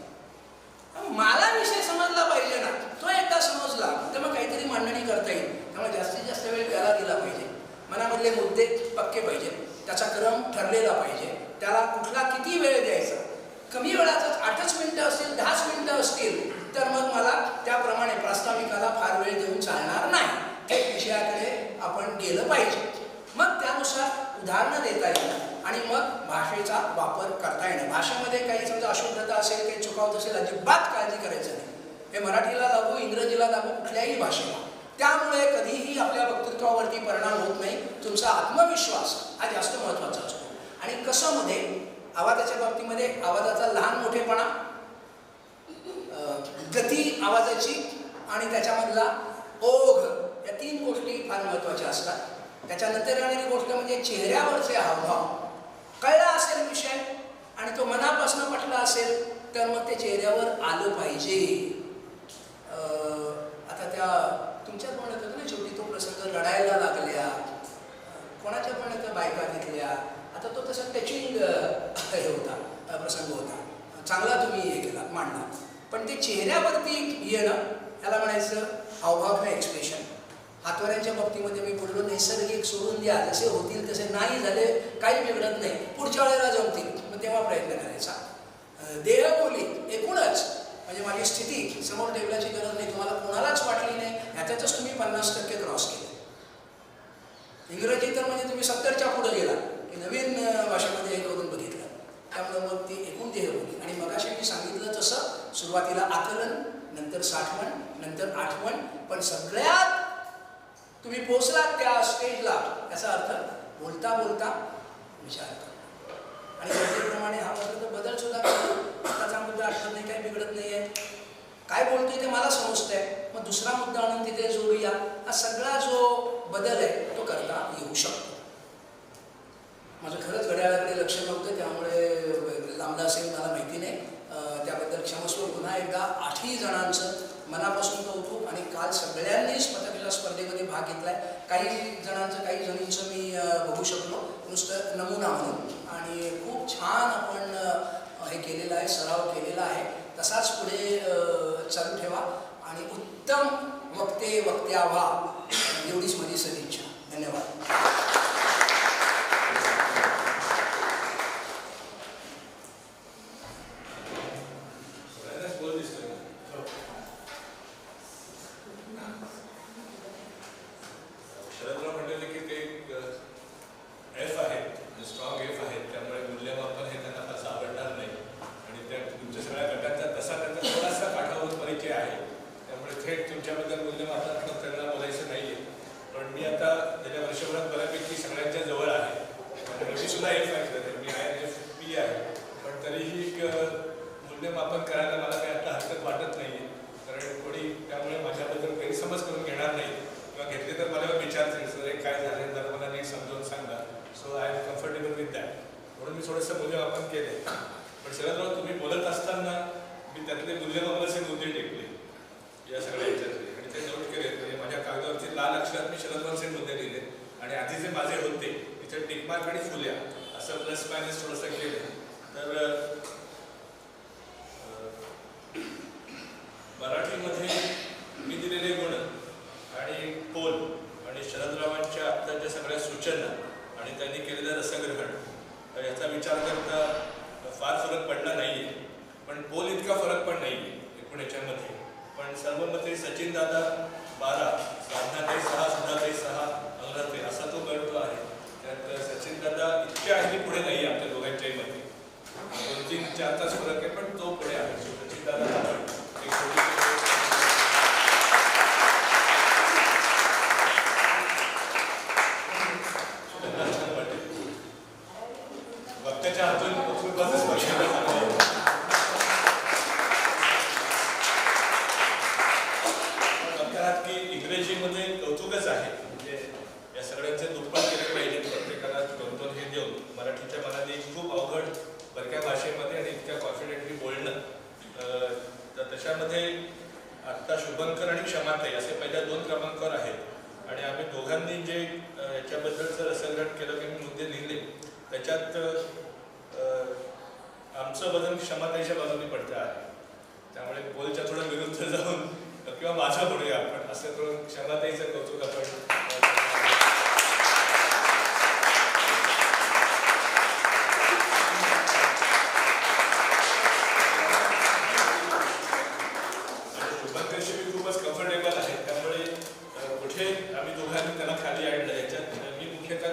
मला विषय समजला पाहिजे ना, तो एकदा समजला तर मग काहीतरी मांडणी करता येईल. त्यामुळे जास्तीत जास्त वेळ त्याला दिला पाहिजे. मनामधले मुद्दे पक्के पाहिजे, त्याचा क्रम ठरलेला पाहिजे, त्याला कुठला किती वेळ द्यायचा. कमी वेळातच 8च मिनिटं असतील 10च मिनिटं असतील तर मग मला त्याप्रमाणे प्रास्ताविकाला फार वेळ देऊन चालणार नाही. थेट विषयाकडे आपण गेलं पाहिजे. मग त्यानुसार उदाहरणं देता येईल आणि मग भाषेचा वापर करता येणं. भाषेमध्ये काही समजा अशुद्धता असेल, काही चुकावत असेल, अजिबात काळजी करायचं नाही. हे मराठीला लागू, इंग्रजीला लागू, कुठल्याही भाषेला. त्यामुळे कधीही आपल्या वक्तृत्वावरती परिणाम होत नाही. तुमचा आत्मविश्वास हा जास्त महत्त्वाचा असतो. आणि कसं मध्ये आवाजाच्या बाबतीमध्ये आवाजाचा लहान मोठेपणा, गती आवाजाची आणि त्याच्यामधला ओघ, या 3 गोष्टी फार महत्त्वाच्या असतात. त्याच्यानंतर येणारी गोष्ट म्हणजे चेहऱ्यावरचे हावभाव. कळला असेल विषय आणि तो मनापासून पटला असेल तर मग ते चेहऱ्यावर आलं पाहिजे. आता त्या तुमच्यात म्हणत होतं ना शेवटी तो प्रसंग, रडायला लागल्या, कोणाच्या पण त्या बायका घेतल्या. आता तो तसा टचिंग हे होता, प्रसंग होता, चांगला तुम्ही हे केला, मांडला. पण ते चेहऱ्यावरती येणं त्याला म्हणायचं हावभाव किंवा एक्सप्रेशन. हातवाऱ्यांच्या बाबतीमध्ये मी बोललो नैसर्गिक सोडून द्या, जसे होतील तसे, नाही झाले काही बिघडत नाही, पुढच्या वेळेला जमतील, मग तेव्हा प्रयत्न करायचा. देहबोली एकूणच म्हणजे माझी स्थिती समोर ठेवण्याची गरज नाही, तुम्हाला कोणालाच वाटली नाही, ह्याच्यातच तुम्ही 50% क्रॉस केले. इंग्रजी तर म्हणजे तुम्ही 70च्या पुढे गेला की नवीन भाषेमध्ये हे करून बघितलं. त्यामुळे मग ती एकूण देहबोली. आणि मगाशी मी सांगितलं तसं सुरुवातीला आकलन, नंतर साठवण, नंतर आठवण, पण सगळ्यात तुम्ही पोचलात त्या स्टेजला याचा अर्थ बोलता बोलता विचार करा. आणि गरजेप्रमाणे हा बदल सुद्धा करतो. आताचा मुद्दा आठवत नाही, काही बिघडत नाही आहे, काय बोलतोय ते मला समजतंय, मग दुसरा मुद्दा आणून तिथे जोडूया. हा सगळा जो बदल आहे तो करता येऊ शकतो. माझं खरंच घड्याळाकडे लक्ष नव्हतं, त्यामुळे लांबलं असेल मला माहिती नाही, त्याबद्दल क्षमस्व. पुन्हा एकदा 8ही जणांचं मनापासून कौतुक. आणि काल सगळ्यांनीच पथकला स्पर्धेमध्ये भाग घेतलाय. काही जणांचं, काही जणींचं मी बघू शकलो नुसतं नमुना म्हणून. आणि खूप छान आपण हे केलेलं आहे, सराव केलेला आहे. तसाच पुढे चालू ठेवा आणि उत्तम वक्त्या व्हा, एवढीच माझी सदिच्छा. धन्यवाद.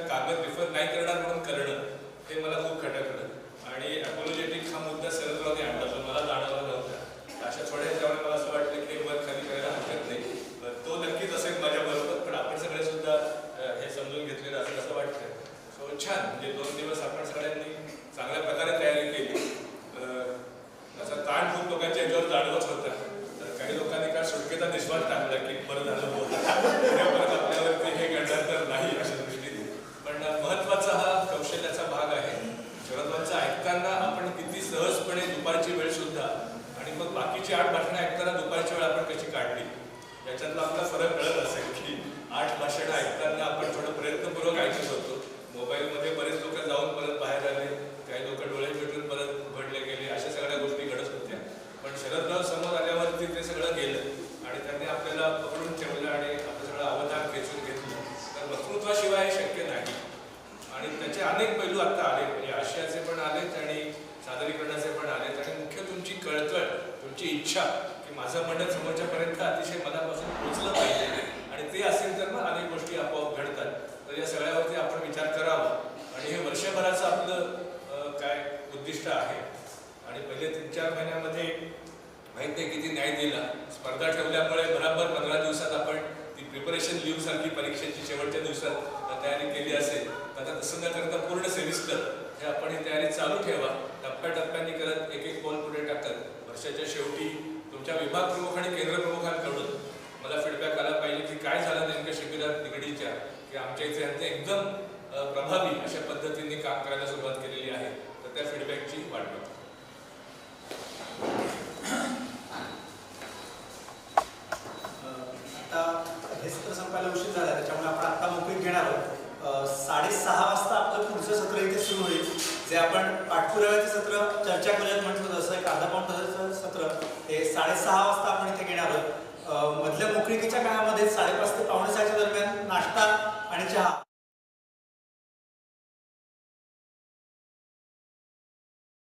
कागद रिफर नाही करणार म्हणून करणं हे मला खूप खटकलं. आणि अपोलॉजेटिक हा मुद्दा बाकीची 8 भाषणं ऐकताना दुपारची वेळ आपण कशी काढली याच्यातला आपला फरक कळत असेल की 8 भाषणं ऐकताना आपण थोडं प्रयत्नपूर्वक ऐकत होतो. मोबाईलमध्ये बरेच लोक जाऊन परत बाहेर आले, काही लोक डोळे मिटून परत उघडले गेले, अशा सगळ्या गोष्टी घडत होत्या. पण शरदराव समोर आल्यावरती ते सगळं गेलं आणि त्यांनी आपल्याला पकडून ठेवलं आणि आपलं सगळं अवधान खेचून घेतलं. तर वक्तृत्वाशिवाय हे शक्य नाही आणि त्याचे अनेक पैलू आता आले, म्हणजे आशयाचे पण आलेत आणि सादरीकरणाचे पण आलेत आणि मुख्य तुमची कळकळ, तुमची इच्छा की माझं म्हणणं समोरच्यापर्यंत अतिशय मनापासून पोचलं पाहिजे आणि ते असेल तर मग अनेक गोष्टी आपोआप घडतात. तर या सगळ्यावरती आपण विचार करावा आणि हे वर्षभराचं आपलं काय उद्दिष्ट आहे. आणि पहिले 3-4 महिन्यामध्ये माहीत नाही किती न्याय दिला. स्पर्धा ठेवल्यामुळे बरोबर 15 दिवसात आपण ती प्रिपरेशन लीव्ह सारखी परीक्षेची शेवटच्या दिवसात तयारी केली असेल तर आता तसं न करता पूर्ण सेमिस्टर हे आपण ही तयारी चालू ठेवा. टप्प्याटप्प्याने करत एक पाऊल पुढे टाकत वर्षाच्या शेवटी तुमच्या विभाग प्रमुख आणि केंद्र प्रमुखांकडून मला फीडबॅक आला पाहिजे की काय झालं नेमकं शिबिरात निगडीच्या, की आमच्या इथे यांचे एकदम प्रभावी अशा पद्धतीने काम करायला सुरुवात केलेली आहे. तर त्या फीडबॅकची वाट बघतो. आता हे सत्र संपायला उशीर झाला, त्याच्यामुळे आपण आत्ता मोकळीक घेणार आहोत. 6:30 वाजता आपलं पुढचं सत्र इथे सुरू होईल, जे आपण पाठपुराव्याचे सत्र चर्चा करूयात म्हटलं जसं एक अर्धा पाऊण तासाचं सत्र हे 6:30 वाजता आपण इथे घेणार आहोत. मधल्या मोकळीकीच्या काळामध्ये 5:30 ते 5:45 दरम्यान नाश्ता आणि चहा